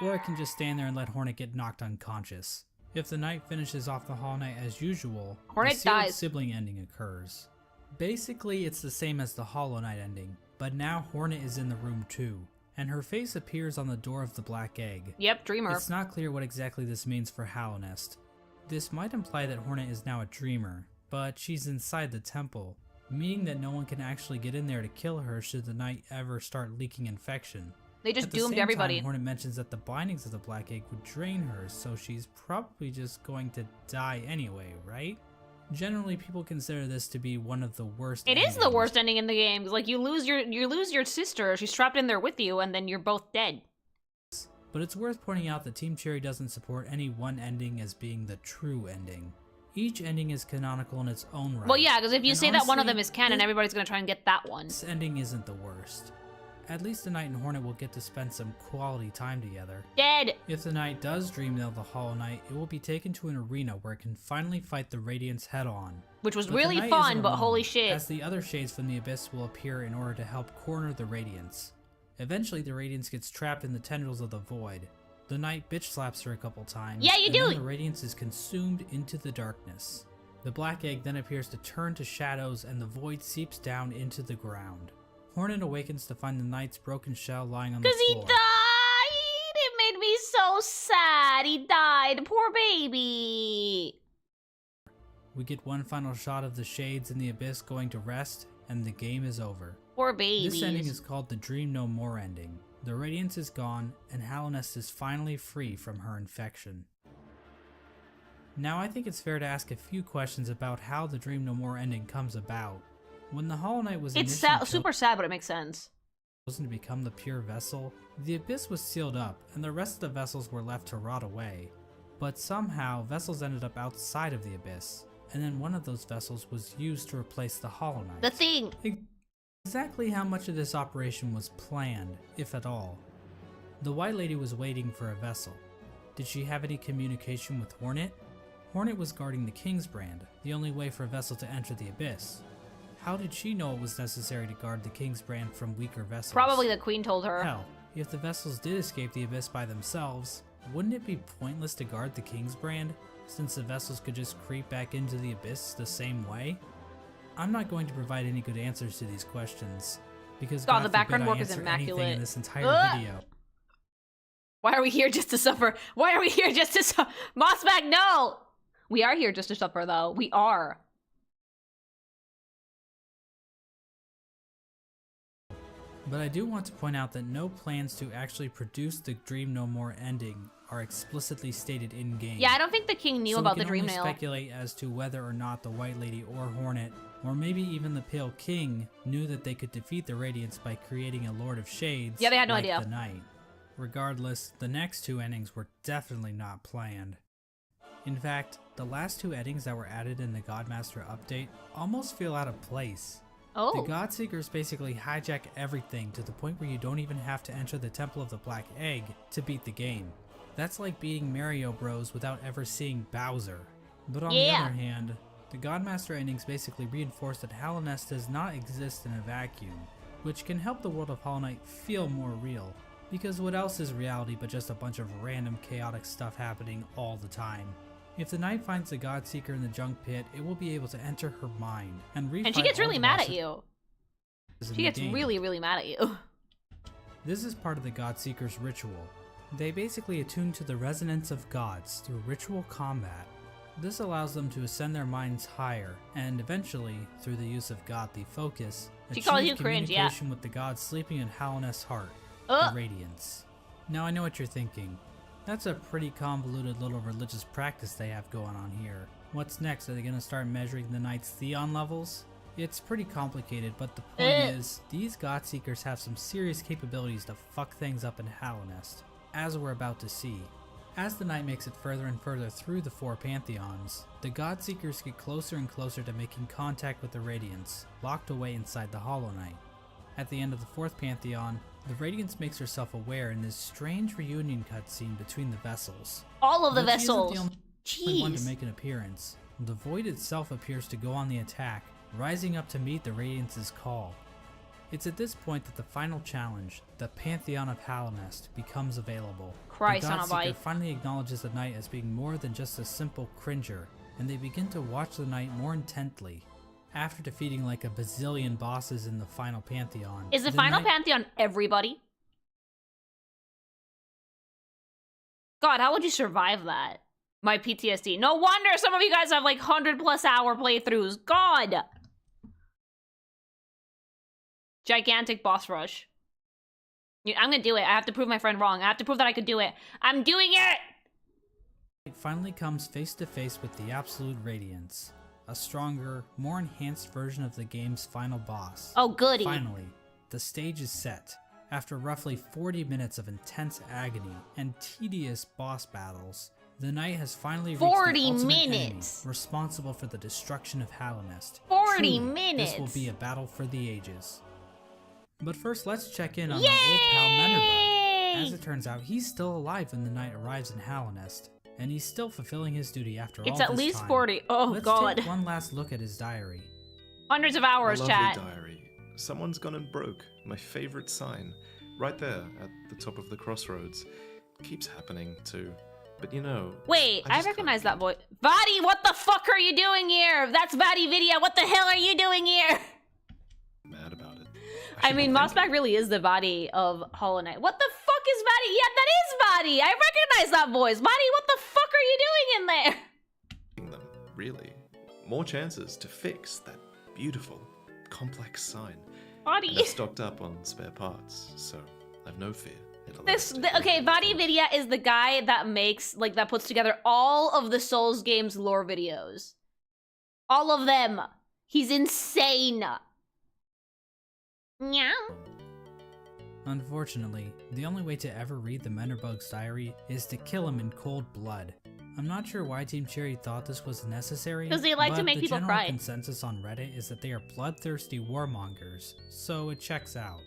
Or it can just stand there and let Hornet get knocked unconscious. If the knight finishes off the Hollow Knight as usual, Hornet the sealed dies. sibling ending occurs. Basically, it's the same as the Hollow Knight ending, but now Hornet is in the room too, and her face appears on the door of the Black Egg. Yep, dreamer. It's not clear what exactly this means for Hallownest. This might imply that Hornet is now a dreamer, but she's inside the temple, meaning that no one can actually get in there to kill her should the knight ever start leaking infection. They just At the doomed same everybody. time, Hornet mentions that the bindings of the Black Egg would drain her, so she's probably just going to die anyway, right? Generally, people consider this to be one of the worst It is the endings. worst ending in the game. Like, you lose your sister, she's trapped in there with you, and then you're both dead. But it's worth pointing out that Team Cherry doesn't support any one ending as being the true ending. Each ending is canonical in its own right. Well, yeah, because if you And say that one of honestly, them is canon, everybody's gonna try and get that one. This ending isn't the worst. At least the Knight and Hornet will get to spend some quality time together. Dead! If the Knight does dream of the Hollow Knight, it will be taken to an arena where it can finally fight the Radiance head-on. Which was But the really Knight fun, isn't but alone, holy shit. as the other shades from the Abyss will appear in order to help corner the Radiance. Eventually, the Radiance gets trapped in the tendrils of the Void. The Knight bitch slaps her a couple times. Yeah, you and do. then the Radiance is consumed into the darkness. The Black Egg then appears to turn to shadows and the Void seeps down into the ground. Hornet awakens to find the Knight's broken shell lying on the Because he floor. died! It made me so sad. He died. Poor baby. We get one final shot of the Shades in the Abyss going to rest, and the game is over. Poor babies. This ending is called the Dream No More ending. The Radiance is gone, and Hallownest is finally free from her infection. Now I think it's fair to ask a few questions about how the Dream No More ending comes about. When the Hollow Knight was It's initially super sad, but it makes sense. chosen to become the pure vessel, the Abyss was sealed up, and the rest of the vessels were left to rot away. But somehow, vessels ended up outside of the Abyss, and then one of those vessels was used to replace the Hollow Knight. The thing. Exactly how much of this operation was planned, if at all? The White Lady was waiting for a vessel. Did she have any communication with Hornet? Hornet was guarding the King's Brand, the only way for a vessel to enter the Abyss. How did she know it was necessary to guard the King's Brand from weaker vessels? Probably the queen told her. Hell, if the vessels did escape the Abyss by themselves, wouldn't it be pointless to guard the King's Brand, since the vessels could just creep back into the Abyss the same way? I'm not going to provide any good answers to these questions, because God, God the background forbid I work is answer immaculate. anything in this entire Ugh! video. Why are we here just to suffer? Why are we here just to suffer? Mossbag, no! We are here just to suffer, though. We are. But I do want to point out that no plans to actually produce the Dream No More ending are explicitly stated in-game. Yeah, I don't think the king knew So about we the can dream only nail. speculate as to whether or not the White Lady or Hornet, or maybe even the Pale King, knew that they could defeat the Radiance by creating a Lord of Shades. Yeah, they had no like idea. The Knight. Regardless, the next two endings were definitely not planned. In fact, the last two endings that were added in the Godmaster update almost feel out of place. Oh. The Godseekers basically hijack everything to the point where you don't even have to enter the Temple of the Black Egg to beat the game. That's like beating Mario Bros without ever seeing Bowser. But on the other hand, the Godmaster endings basically reinforce that Hallownest does not exist in a vacuum, which can help the world of Hollow Knight feel more real, because what else is reality but just a bunch of random chaotic stuff happening all the time? If the knight finds the Godseeker in the junk pit, it will be able to enter her mind and refight. And she gets all really the mad at bosses you. in She the gets game. really, really mad at you. This is part of the Godseeker's ritual. They basically attune to the resonance of gods through ritual combat. This allows them to ascend their minds higher, and eventually, through the use of godly focus, She achieve calls you cringe, yeah. communication with the gods sleeping in Hallinest's heart, Ugh. the Radiance. Now I know what you're thinking. That's a pretty convoluted little religious practice they have going on here. What's next? Are they gonna start measuring the knight's Theon levels? It's pretty complicated, but the point is, these Godseekers have some serious capabilities to fuck things up in Hallinnest, as we're about to see. As the knight makes it further and further through the 4 pantheons, the Godseekers get closer and closer to making contact with the Radiance, locked away inside the Hollow Knight. At the end of the 4th pantheon, the Radiance makes herself aware in this strange reunion cutscene between the vessels. All of the But she isn't vessels. the only one to Jeez. make an appearance. The Void itself appears to go on the attack, rising up to meet the Radiance's call. It's at this point that the final challenge, the Pantheon of Hallinnest, becomes available. Christ the on a Godseeker bike. finally acknowledges the knight as being more than just a simple cringer, and they begin to watch the knight more intently. After defeating like a bazillion bosses in the final Pantheon. Is the final knight- pantheon everybody? God, how would you survive that? My PTSD. No wonder some of you guys have like 100+ hour playthroughs. God! Gigantic boss rush. I'm gonna do it. I have to prove my friend wrong. I have to prove that I could do it. I'm doing it! It finally comes face to face with the Absolute Radiance, a stronger, more enhanced version of the game's final boss. Oh, goody. Finally, the stage is set. After roughly 40 minutes of intense agony and tedious boss battles, the knight has finally reached 40 the ultimate minutes. enemy responsible for the destruction of Hallinnest. 40 Truly, minutes. This will be a battle for the ages. But first, let's check in on our old pal Menderbug. As it turns out, he's still alive when the knight arrives in Hallinnest, and he's still fulfilling his duty after all It's this at least time. 40. Oh, Let's God. take one last look at his diary. Hundreds of hours, My lovely chat. diary. Someone's gone and broke my favorite sign. Right there at the top of the crossroads. Keeps happening too. But you know... Wait, I just recognize can't that voice. Vadi, what the fuck are you doing here? That's Vadi Vidya. What the hell are you doing here? be mad about it. I should mean, be Mossbag thinking, really is the Vadi of Hollow Knight. What the fuck is Vadi? Yeah, that is Vadi. I recognize that voice. Vadi, what the fuck are you doing in there? them, really. More chances to fix that beautiful, complex sign. Vadi. And I've stocked up on spare parts, so I've no fear. It'll Okay, Vadi Vidya is the guy that makes, like, that puts together all of the Souls games lore videos. All of them. He's insane. Meow. Unfortunately, the only way to ever read the Menderbug's diary is to kill him in cold blood. I'm not sure why Team Cherry thought this was necessary, 'Cause they like to but make people the cry. general consensus on Reddit is that they are bloodthirsty warmongers, so it checks out.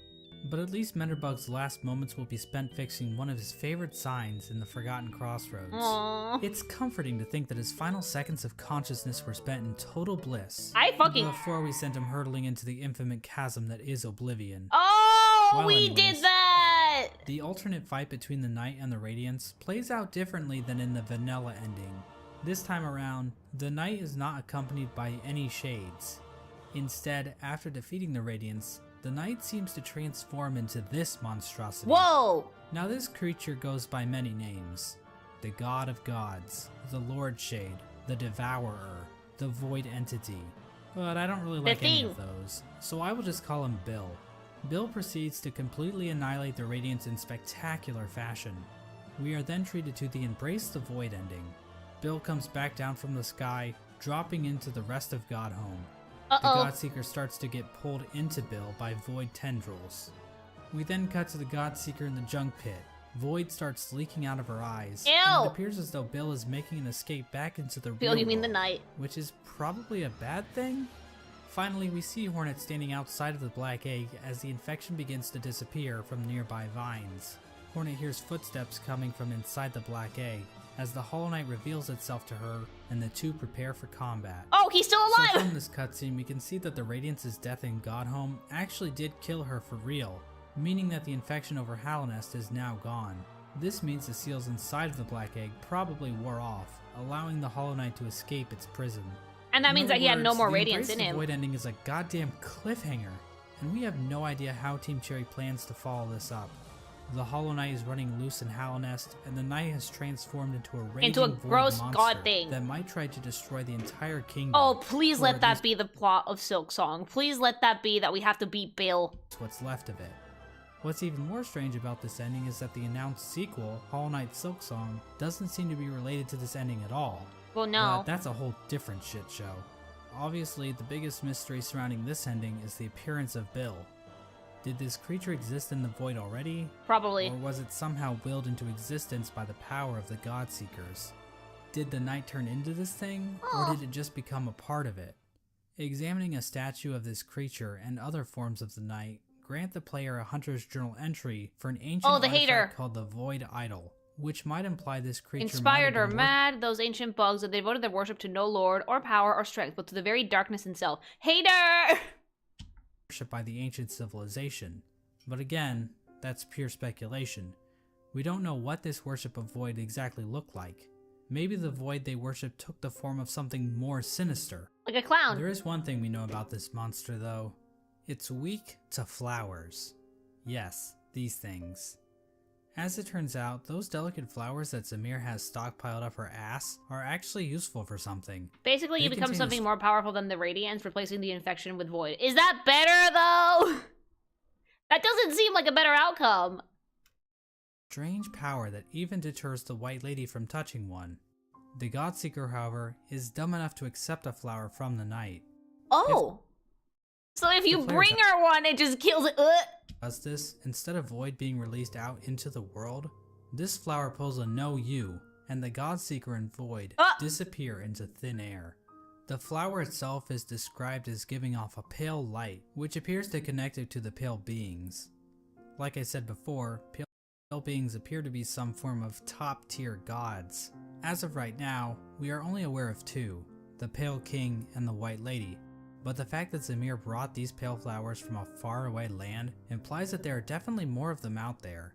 But at least Menderbug's last moments will be spent fixing one of his favorite signs in the Forgotten Crossroads. Aww. It's comforting to think that his final seconds of consciousness were spent in total bliss. I fucking... Before we sent him hurtling into the infinite chasm that is Oblivion. Oh, Well, we anyways, did that! The alternate fight between the Knight and the Radiance plays out differently than in the vanilla ending. This time around, the Knight is not accompanied by any shades. Instead, after defeating the Radiance, the Knight seems to transform into this monstrosity. Whoa! Now this creature goes by many names. The God of Gods, the Lord Shade, the Devourer, the Void Entity. But I don't really like any of those, so I will just call him Bill. Bill proceeds to completely annihilate the Radiance in spectacular fashion. We are then treated to the Embrace the Void ending. Bill comes back down from the sky, dropping into the rest of Godhome. The Godseeker starts to get pulled into Bill by Void tendrils. We then cut to the Godseeker in the junk pit. Void starts leaking out of her eyes. Ew! And it appears as though Bill is making an escape back into the Bill, real you mean the world, Knight. which is probably a bad thing? Finally, we see Hornet standing outside of the Black Egg as the infection begins to disappear from nearby vines. Hornet hears footsteps coming from inside the Black Egg as the Hollow Knight reveals itself to her and the two prepare for combat. Oh, he's still So alive! from this cutscene, we can see that the Radiance's death in Godhome actually did kill her for real, meaning that the infection over Hallinnest is now gone. This means the seals inside of the black egg probably wore off, allowing the Hollow Knight to escape its prison. And that means that he had no more radiance in the him. Void ending is a goddamn cliffhanger, and we have no idea how Team Cherry plans to follow this up. The Hollow Knight is running loose in Hallownest, and the Knight has transformed into a raging gross void god monster thing that might try to destroy the entire kingdom. Oh, please let that be the plot of Silk Song. Please let that be that we have to beat Bill. That's what's left of it. What's even more strange about this ending is that the announced sequel, Hollow Knight Silk Song, doesn't seem to be related to this ending at all. Well, no. But that's a whole different shit show. Obviously, the biggest mystery surrounding this ending is the appearance of Bill. Did this creature exist in the void already? Probably. Or was it somehow willed into existence by the power of the Godseekers? Did the Knight turn into this thing, or did it just become a part of it? Examining a statue of this creature and other forms of the Knight grant the player a Hunter's Journal entry for an ancient artifact called the Void Idol, which might imply this creature inspired or mad, those ancient bugs that devoted their worship to no lord or power or strength, but to the very darkness itself. Hater! Worshipped by the ancient civilization. But again, that's pure speculation. We don't know what this worship of Void exactly looked like. Maybe the Void they worshipped took the form of something more sinister. Like a clown. There is one thing we know about this monster though. It's weak to flowers. Yes, these things. As it turns out, those delicate flowers that Zamir has stockpiled up her ass are actually useful for something. Basically, you become something more powerful than the Radiance, replacing the infection with Void. Is that better, though? That doesn't seem like a better outcome. Strange power that even deters the White Lady from touching one. The Godseeker, however, is dumb enough to accept a flower from the Knight. Oh! So if you bring her one, it just kills it. Does this, instead of Void being released out into the world, this flower pulls a no you, and the Godseeker and Void disappear into thin air. The flower itself is described as giving off a pale light, which appears to connect it to the pale beings. Like I said before, pale beings appear to be some form of top-tier gods. As of right now, we are only aware of two, the Pale King and the White Lady. But the fact that Zamir brought these pale flowers from a faraway land implies that there are definitely more of them out there.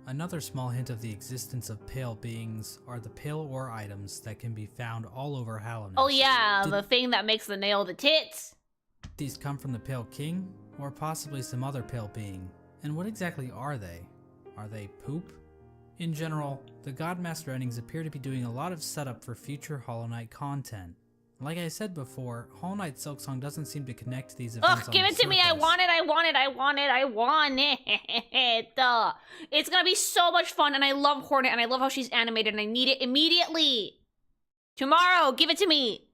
Another small hint of the existence of pale beings are the pale ore items that can be found all over Hallownest. Oh yeah, the thing that makes the nail the tits. These come from the Pale King, or possibly some other pale being. And what exactly are they? Are they poop? In general, the Godmaster endings appear to be doing a lot of setup for future Hollow Knight content. Like I said before, Hollow Knight Silksong doesn't seem to connect to these events. Ugh, give it to me! I want it! I want it! I want it! I want it! It's gonna be so much fun, and I love Hornet, and I love how she's animated, and I need it immediately! Tomorrow! Give it to me!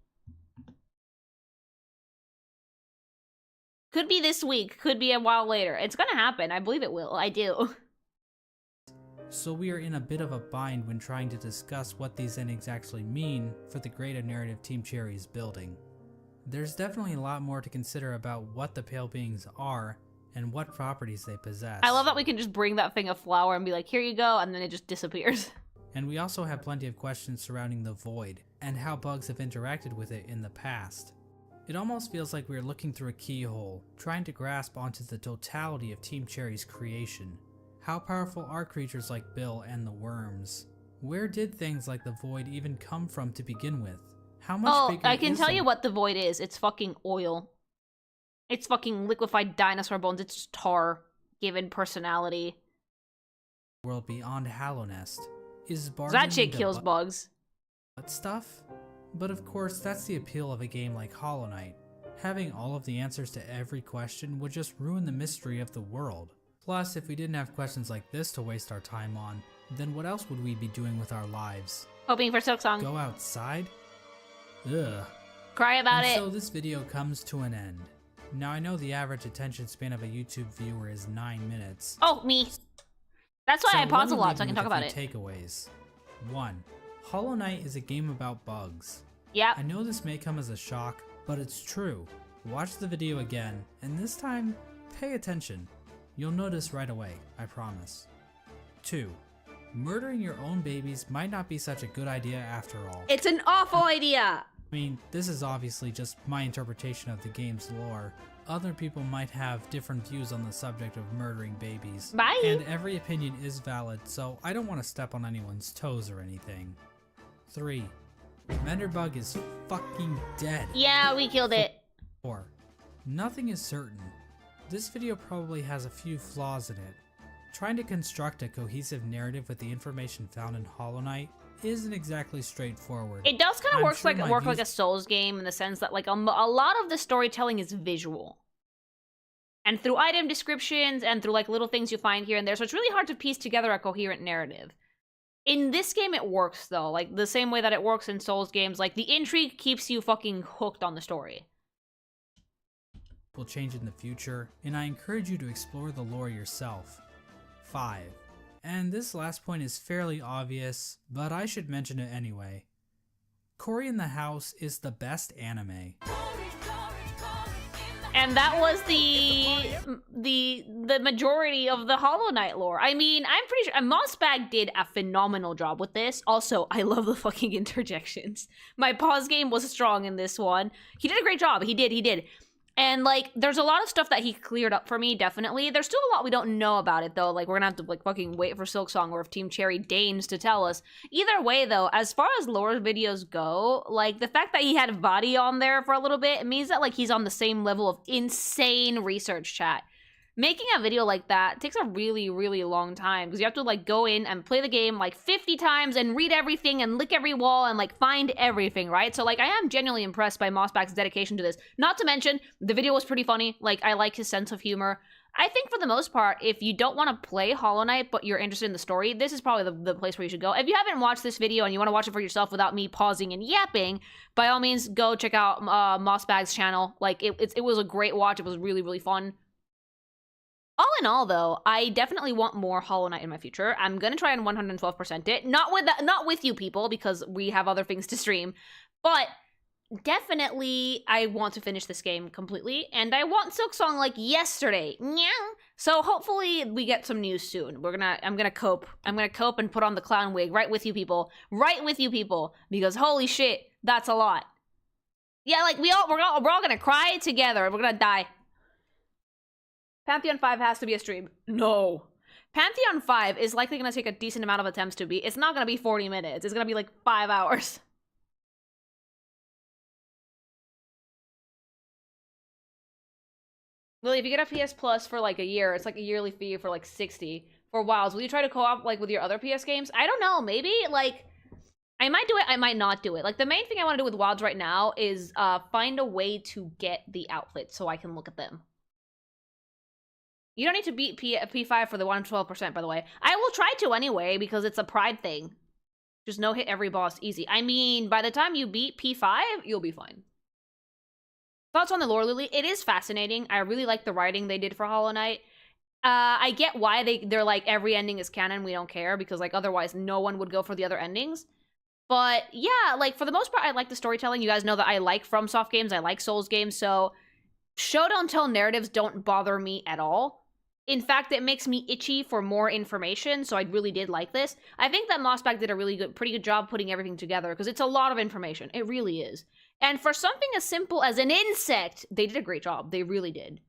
Could be this week, could be a while later. It's gonna happen, I believe it will, I do. So we are in a bit of a bind when trying to discuss what these endings actually mean for the greater narrative Team Cherry is building. There's definitely a lot more to consider about what the pale beings are and what properties they possess. I love that we can just bring that thing of flower and be like, here you go, and then it just disappears. And we also have plenty of questions surrounding the Void and how bugs have interacted with it in the past. It almost feels like we are looking through a keyhole, trying to grasp onto the totality of Team Cherry's creation. How powerful are creatures like Bill and the worms? Where did things like the Void even come from to begin with? How much bigger I can is tell you what the Void is. It's fucking oil. It's fucking liquefied dinosaur bones. It's just tar, given personality. World beyond Hallownest is that shit kills bugs. Stuff? But of course, that's the appeal of a game like Hollow Knight. Having all of the answers to every question would just ruin the mystery of the world. Plus, if we didn't have questions like this to waste our time on, then what else would we be doing with our lives? Hoping for Silksong. Go outside? Ugh. Cry about it. So this video comes to an end. Now I know the average attention span of a YouTube viewer is 9 minutes. Oh, me. That's why I pause a lot so I can talk about it. Takeaways. 1. Hollow Knight is a game about bugs. Yep. I know this may come as a shock, but it's true. Watch the video again, and this time, pay attention. You'll notice right away, I promise. 2. Murdering your own babies might not be such a good idea after all. It's an awful idea! I mean, this is obviously just my interpretation of the game's lore, other people might have different views on the subject of murdering babies. Bye! And every opinion is valid, so I don't want to step on anyone's toes or anything. 3. Menderbug is fucking dead. Yeah, we killed it. 4. Nothing is certain. This video probably has a few flaws in it. Trying to construct a cohesive narrative with the information found in Hollow Knight isn't exactly straightforward. It does kind of work like a Souls game in the sense that like a lot of the storytelling is visual. And through item descriptions and through like little things you find here and there, so it's really hard to piece together a coherent narrative. In this game it works though, like the same way that it works in Souls games, like the intrigue keeps you fucking hooked on the story. Will change in the future, and I encourage you to explore the lore yourself. 5. And this last point is fairly obvious, but I should mention it anyway. Cory in the House is the best anime. And that was the majority of the Hollow Knight lore. I mean, I'm pretty sure Mossbag did a phenomenal job with this. Also, I love the fucking interjections. My pause game was strong in this one. He did a great job. He did. And, like, there's a lot of stuff that he cleared up for me, definitely. There's still a lot we don't know about it, though. Like, we're gonna have to, like, fucking wait for Silksong or if Team Cherry deigns to tell us. Either way, though, as far as lore videos go, like, the fact that he had Vadi on there for a little bit, it means that, like, he's on the same level of insane research chat. Making a video like that takes a really, really long time because you have to, like, go in and play the game, like, 50 times and read everything and lick every wall and, like, find everything, right? So, like, I am genuinely impressed by Mossbag's dedication to this. Not to mention, the video was pretty funny. Like, I like his sense of humor. I think for the most part, if you don't want to play Hollow Knight, but you're interested in the story, this is probably the place where you should go. If you haven't watched this video and you want to watch it for yourself without me pausing and yapping, by all means, go check out Mossbag's channel. Like, it was a great watch. It was really, really fun. All in all, though, I definitely want more Hollow Knight in my future. I'm gonna try and 112% it. Not with you people, because we have other things to stream. But definitely, I want to finish this game completely, and I want Silksong like yesterday. Meow. So hopefully we get some news soon. I'm gonna cope. I'm gonna cope and put on the clown wig right with you people. Right with you people, because holy shit, that's a lot. Yeah, like we're all gonna cry together. We're gonna die. Pantheon 5 has to be a stream. No. Pantheon 5 is likely going to take a decent amount of attempts to beat. It's not going to be 40 minutes. It's going to be like 5 hours. Lily, if you get a PS Plus for like a year, it's like a yearly fee for like 60 for WoWs. Will you try to co-op like with your other PS games? I don't know. Maybe like I might do it. I might not do it. Like the main thing I want to do with WoWs right now is find a way to get the outfits so I can look at them. You don't need to beat P5 for the 112%, by the way. I will try to anyway, because it's a pride thing. Just no hit every boss easy. I mean, by the time you beat P5, you'll be fine. Thoughts on the lore, Lily? It is fascinating. I really like the writing they did for Hollow Knight. I get why they're like, every ending is canon, we don't care, because like otherwise no one would go for the other endings. But yeah, like for the most part, I like the storytelling. You guys know that I like FromSoft games, I like Souls games, so show don't tell narratives don't bother me at all. In fact, it makes me itchy for more information, so I really did like this. I think that Mossbag did a pretty good job putting everything together, because it's a lot of information. It really is. And for something as simple as an insect, they did a great job. They really did.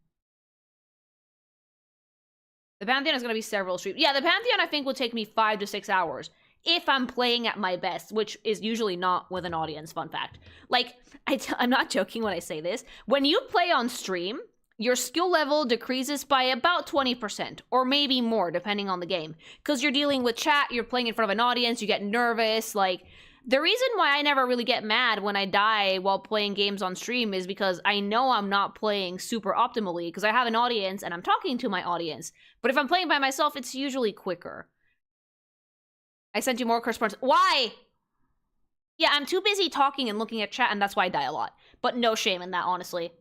The Pantheon is going to be several streams. Yeah, the Pantheon I think will take me 5 to 6 hours. If I'm playing at my best, which is usually not with an audience, fun fact. Like, I'm not joking when I say this. When you play on stream, your skill level decreases by about 20%, or maybe more, depending on the game. Because you're dealing with chat, you're playing in front of an audience, you get nervous, like... The reason why I never really get mad when I die while playing games on stream is because I know I'm not playing super optimally, because I have an audience and I'm talking to my audience. But if I'm playing by myself, it's usually quicker. I sent you more curse points. Why? Yeah, I'm too busy talking and looking at chat, and that's why I die a lot. But no shame in that, honestly.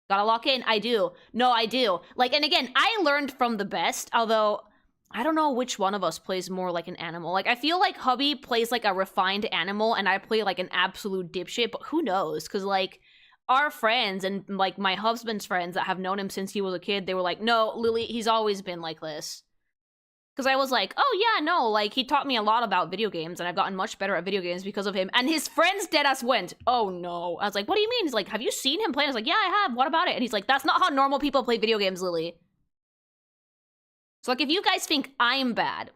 Gotta lock in. I do. No, I do. Like, and again, I learned from the best, although I don't know which one of us plays more like an animal. Like, I feel like hubby plays like a refined animal, and I play like an absolute dipshit, but who knows? Because, like, our friends and, like, my husband's friends that have known him since he was a kid, they were like, no, Lily, he's always been like this. Because I was like, oh yeah, no, like, he taught me a lot about video games, and I've gotten much better at video games because of him. And his friends deadass went, oh no. I was like, what do you mean? He's like, have you seen him play? I was like, yeah, I have. What about it? And he's like, that's not how normal people play video games, Lily. So, like, if you guys think I'm bad,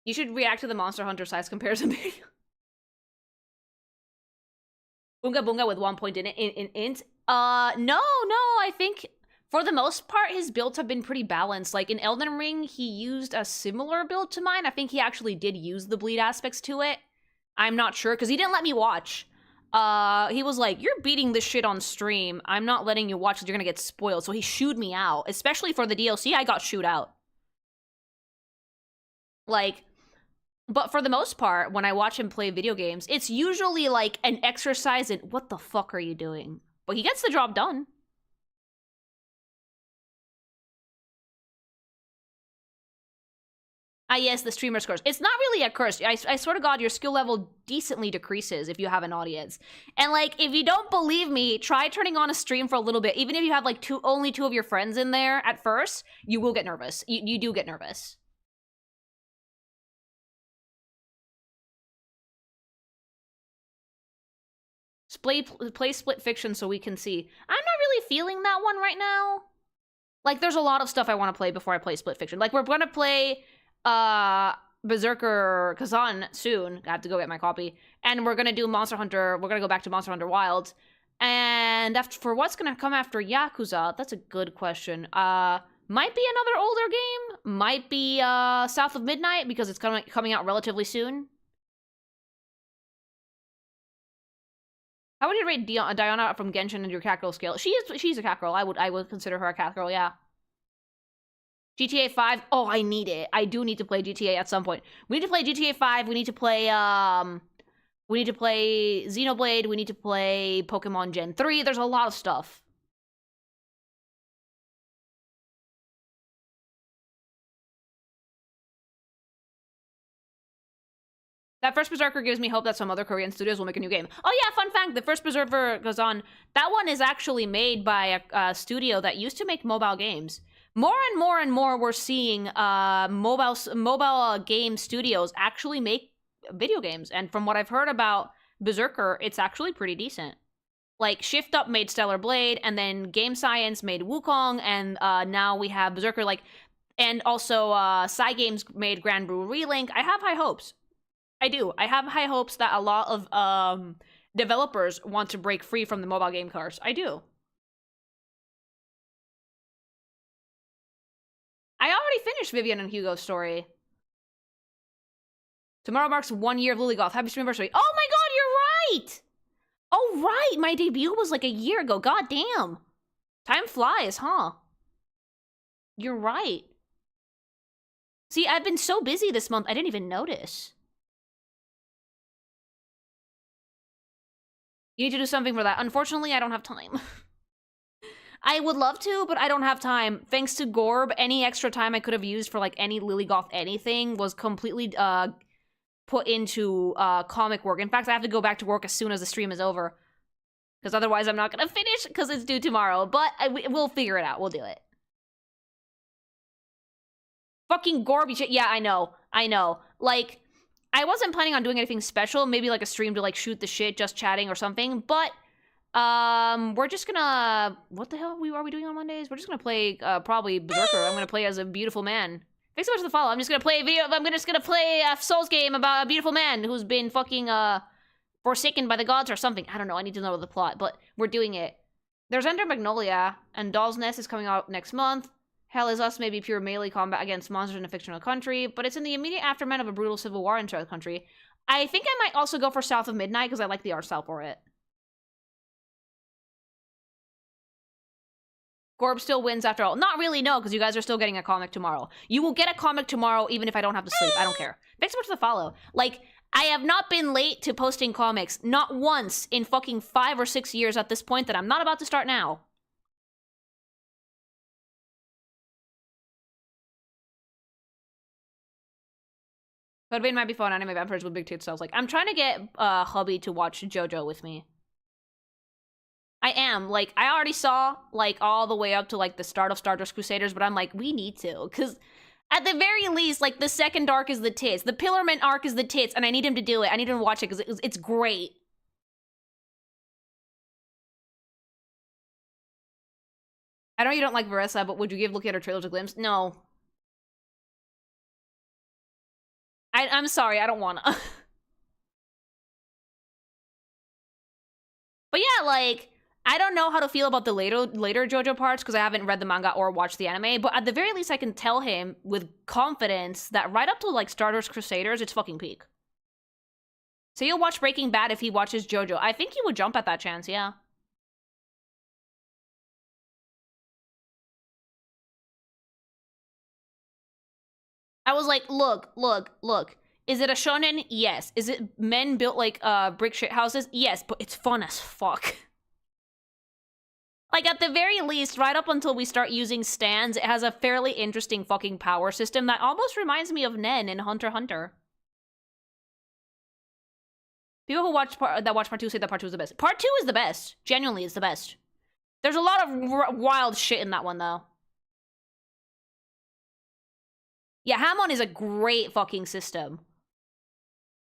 you should react to the Monster Hunter size comparison video. Boonga Boonga with 1 point in it, in int. No, I think for the most part, his builds have been pretty balanced. Like, in Elden Ring, he used a similar build to mine. I think he actually did use the bleed aspects to it. I'm not sure, because he didn't let me watch. He was like, you're beating this shit on stream. I'm not letting you watch because you're gonna get spoiled. So he shooed me out. Especially for the DLC, I got shooed out. Like, but for the most part, when I watch him play video games, it's usually like an exercise in, what the fuck are you doing? But he gets the job done. Ah, yes, the streamer's curse. It's not really a curse. I swear to God, your skill level decently decreases if you have an audience. And, like, if you don't believe me, try turning on a stream for a little bit. Even if you have, like, only two of your friends in there at first, you will get nervous. You do get nervous. Play Split Fiction so we can see. I'm not really feeling that one right now. Like, there's a lot of stuff I want to play before I play Split Fiction. Like, we're going to play Berserker Kazan soon. I have to go get my copy. And we're gonna do Monster Hunter. We're gonna go back to Monster Hunter Wilds. And for what's gonna come after Yakuza, that's a good question. Might be another older game. Might be South of Midnight because it's coming out relatively soon. How would you rate Diana from Genshin in your cat girl scale? She's a cat girl. I would consider her a cat girl. Yeah. GTA 5. Oh, I need it. I do need to play GTA at some point. We need to play GTA 5. We need to play Xenoblade. We need to play Pokemon Gen 3. There's a lot of stuff. That first Berserker gives me hope that some other Korean studios will make a new game. Oh yeah, fun fact, the first Berserker goes on. That one is actually made by a studio that used to make mobile games. More and more we're seeing mobile game studios actually make video games. And from what I've heard about Berserker, it's actually pretty decent. Like, Shift Up made Stellar Blade, and then Game Science made Wukong, and now we have Berserker, like, and also Cygames made Grand Blue Relink. I have high hopes. I do. I have high hopes that a lot of developers want to break free from the mobile game curse. I do. I already finished Vivian and Hugo's story. Tomorrow marks 1 year of Lily Goth. Happy stream anniversary. Oh my god, you're right! Oh right, my debut was like a year ago. God damn. Time flies, huh? You're right. See, I've been so busy this month, I didn't even notice. You need to do something for that. Unfortunately, I don't have time. I would love to, but I don't have time. Thanks to Gorb, any extra time I could have used for, like, any Lily Goth anything was completely put into comic work. In fact, I have to go back to work as soon as the stream is over. Because otherwise I'm not going to finish, because it's due tomorrow. But we'll figure it out. We'll do it. Fucking Gorb, yeah, I know. Like, I wasn't planning on doing anything special. Maybe, like, a stream to, like, shoot the shit, just chatting or something. But we're just gonna, what the hell are we doing on Mondays? We're just gonna play probably Berserker. I'm gonna play as a beautiful man. Thanks so much for the follow. I'm just gonna play a Souls game about a beautiful man who's been fucking forsaken by the gods or something. I don't know. I need to know the plot, but we're doing it. There's Ender Magnolia, and Doll's Nest is coming out next month. Hell Is Us may be pure melee combat against monsters in a fictional country, but it's in the immediate aftermath of a brutal civil war in the country. I think I might also go for South of Midnight because I like the art style for it. Gorb still wins after all. Not really, no, because you guys are still getting a comic tomorrow. You will get a comic tomorrow even if I don't have to sleep. I don't care. Thanks so much for the follow. Like, I have not been late to posting comics. Not once in fucking 5 or 6 years at this point that I'm not about to start now. But it might be fun. Anime vampires with big tits. So I was like, I'm trying to get hubby to watch JoJo with me. I am. Like, I already saw, like, all the way up to, like, the start of Stardust Crusaders, but I'm like, we need to. Because at the very least, like, the second arc is the tits. The Pillarman arc is the tits, and I need him to do it. I need him to watch it because it's great. I know you don't like Varessa, but would you give Look at her trailers a glimpse? No. I'm sorry, I don't wanna. But yeah, like, I don't know how to feel about the later JoJo parts because I haven't read the manga or watched the anime, but at the very least I can tell him with confidence that right up to, like, Stardust Crusaders, it's fucking peak. So you'll watch Breaking Bad if he watches JoJo. I think he would jump at that chance, yeah. I was like, look. Is it a shonen? Yes. Is it men built like brick shit houses? Yes, but it's fun as fuck. Like, at the very least, right up until we start using stands, it has a fairly interesting fucking power system that almost reminds me of Nen in Hunter x Hunter. People who watch part 2 say that part 2 is the best. Part 2 is the best. Genuinely, it's the best. There's a lot of wild shit in that one, though. Yeah, Hamon is a great fucking system.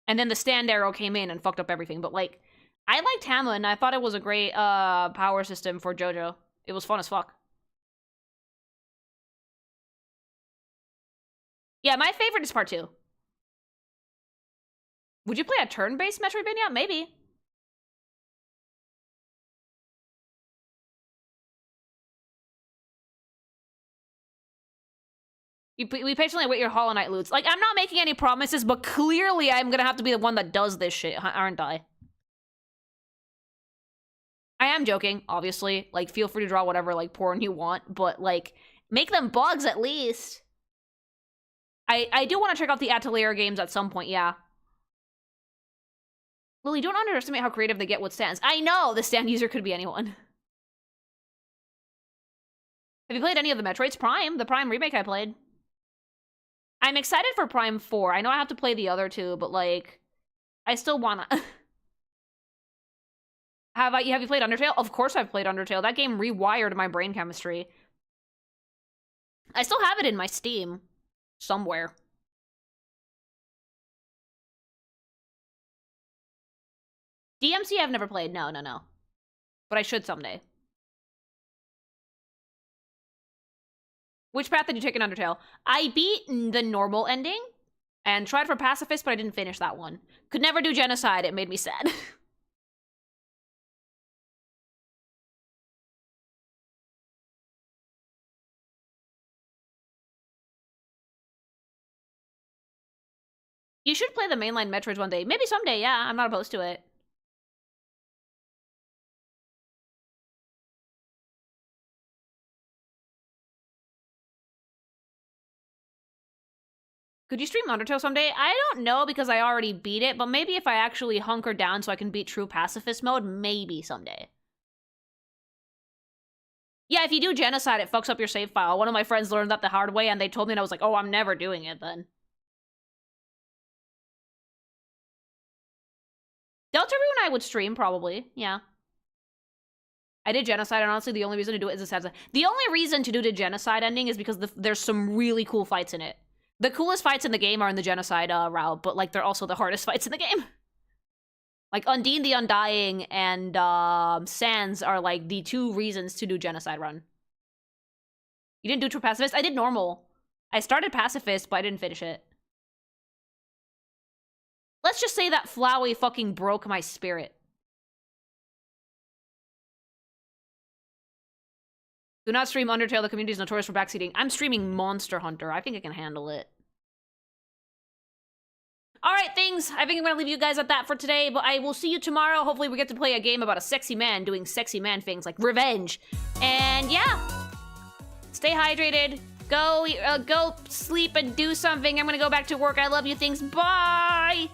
And then the stand arrow came in and fucked up everything. But, like, I liked Hamon. I thought it was a great power system for JoJo. It was fun as fuck. Yeah, my favorite is part 2. Would you play a turn-based Metroidvania? Maybe. We patiently wait your Hollow Knight loots. Like, I'm not making any promises, but clearly I'm gonna have to be the one that does this shit, aren't I? I am joking, obviously. Like, feel free to draw whatever, like, porn you want, but, like, make them bugs at least. I do want to check out the Atelier games at some point, yeah. Lily, don't underestimate how creative they get with stands. I know! The stand user could be anyone. Have you played any of the Metroids? Prime? The Prime remake I played. I'm excited for Prime 4. I know I have to play the other two, but, like, I still wanna... Have you played Undertale? Of course I've played Undertale. That game rewired my brain chemistry. I still have it in my Steam. Somewhere. DMC I've never played. No. But I should someday. Which path did you take in Undertale? I beat the normal ending and tried for Pacifist, but I didn't finish that one. Could never do Genocide. It made me sad. You should play the mainline Metroids one day. Maybe someday, yeah. I'm not opposed to it. Could you stream Undertale someday? I don't know because I already beat it, but maybe if I actually hunker down so I can beat true pacifist mode, maybe someday. Yeah, if you do Genocide, it fucks up your save file. One of my friends learned that the hard way, and they told me, and I was like, oh, I'm never doing it then. Deltarune I would stream, probably. Yeah. I did Genocide, and honestly, the only reason to do it is the only reason to do the Genocide ending is because there's some really cool fights in it. The coolest fights in the game are in the Genocide route, but, like, they're also the hardest fights in the game. Like, Undine the Undying and Sans are, like, the two reasons to do Genocide run. You didn't do True Pacifist? I did Normal. I started Pacifist, but I didn't finish it. Let's just say that Flowey fucking broke my spirit. Do not stream Undertale, the community is notorious for backseating. I'm streaming Monster Hunter. I think I can handle it. Alright, things. I think I'm gonna leave you guys at that for today, but I will see you tomorrow. Hopefully we get to play a game about a sexy man doing sexy man things like revenge. And yeah. Stay hydrated. Go sleep and do something. I'm gonna go back to work. I love you things. Bye!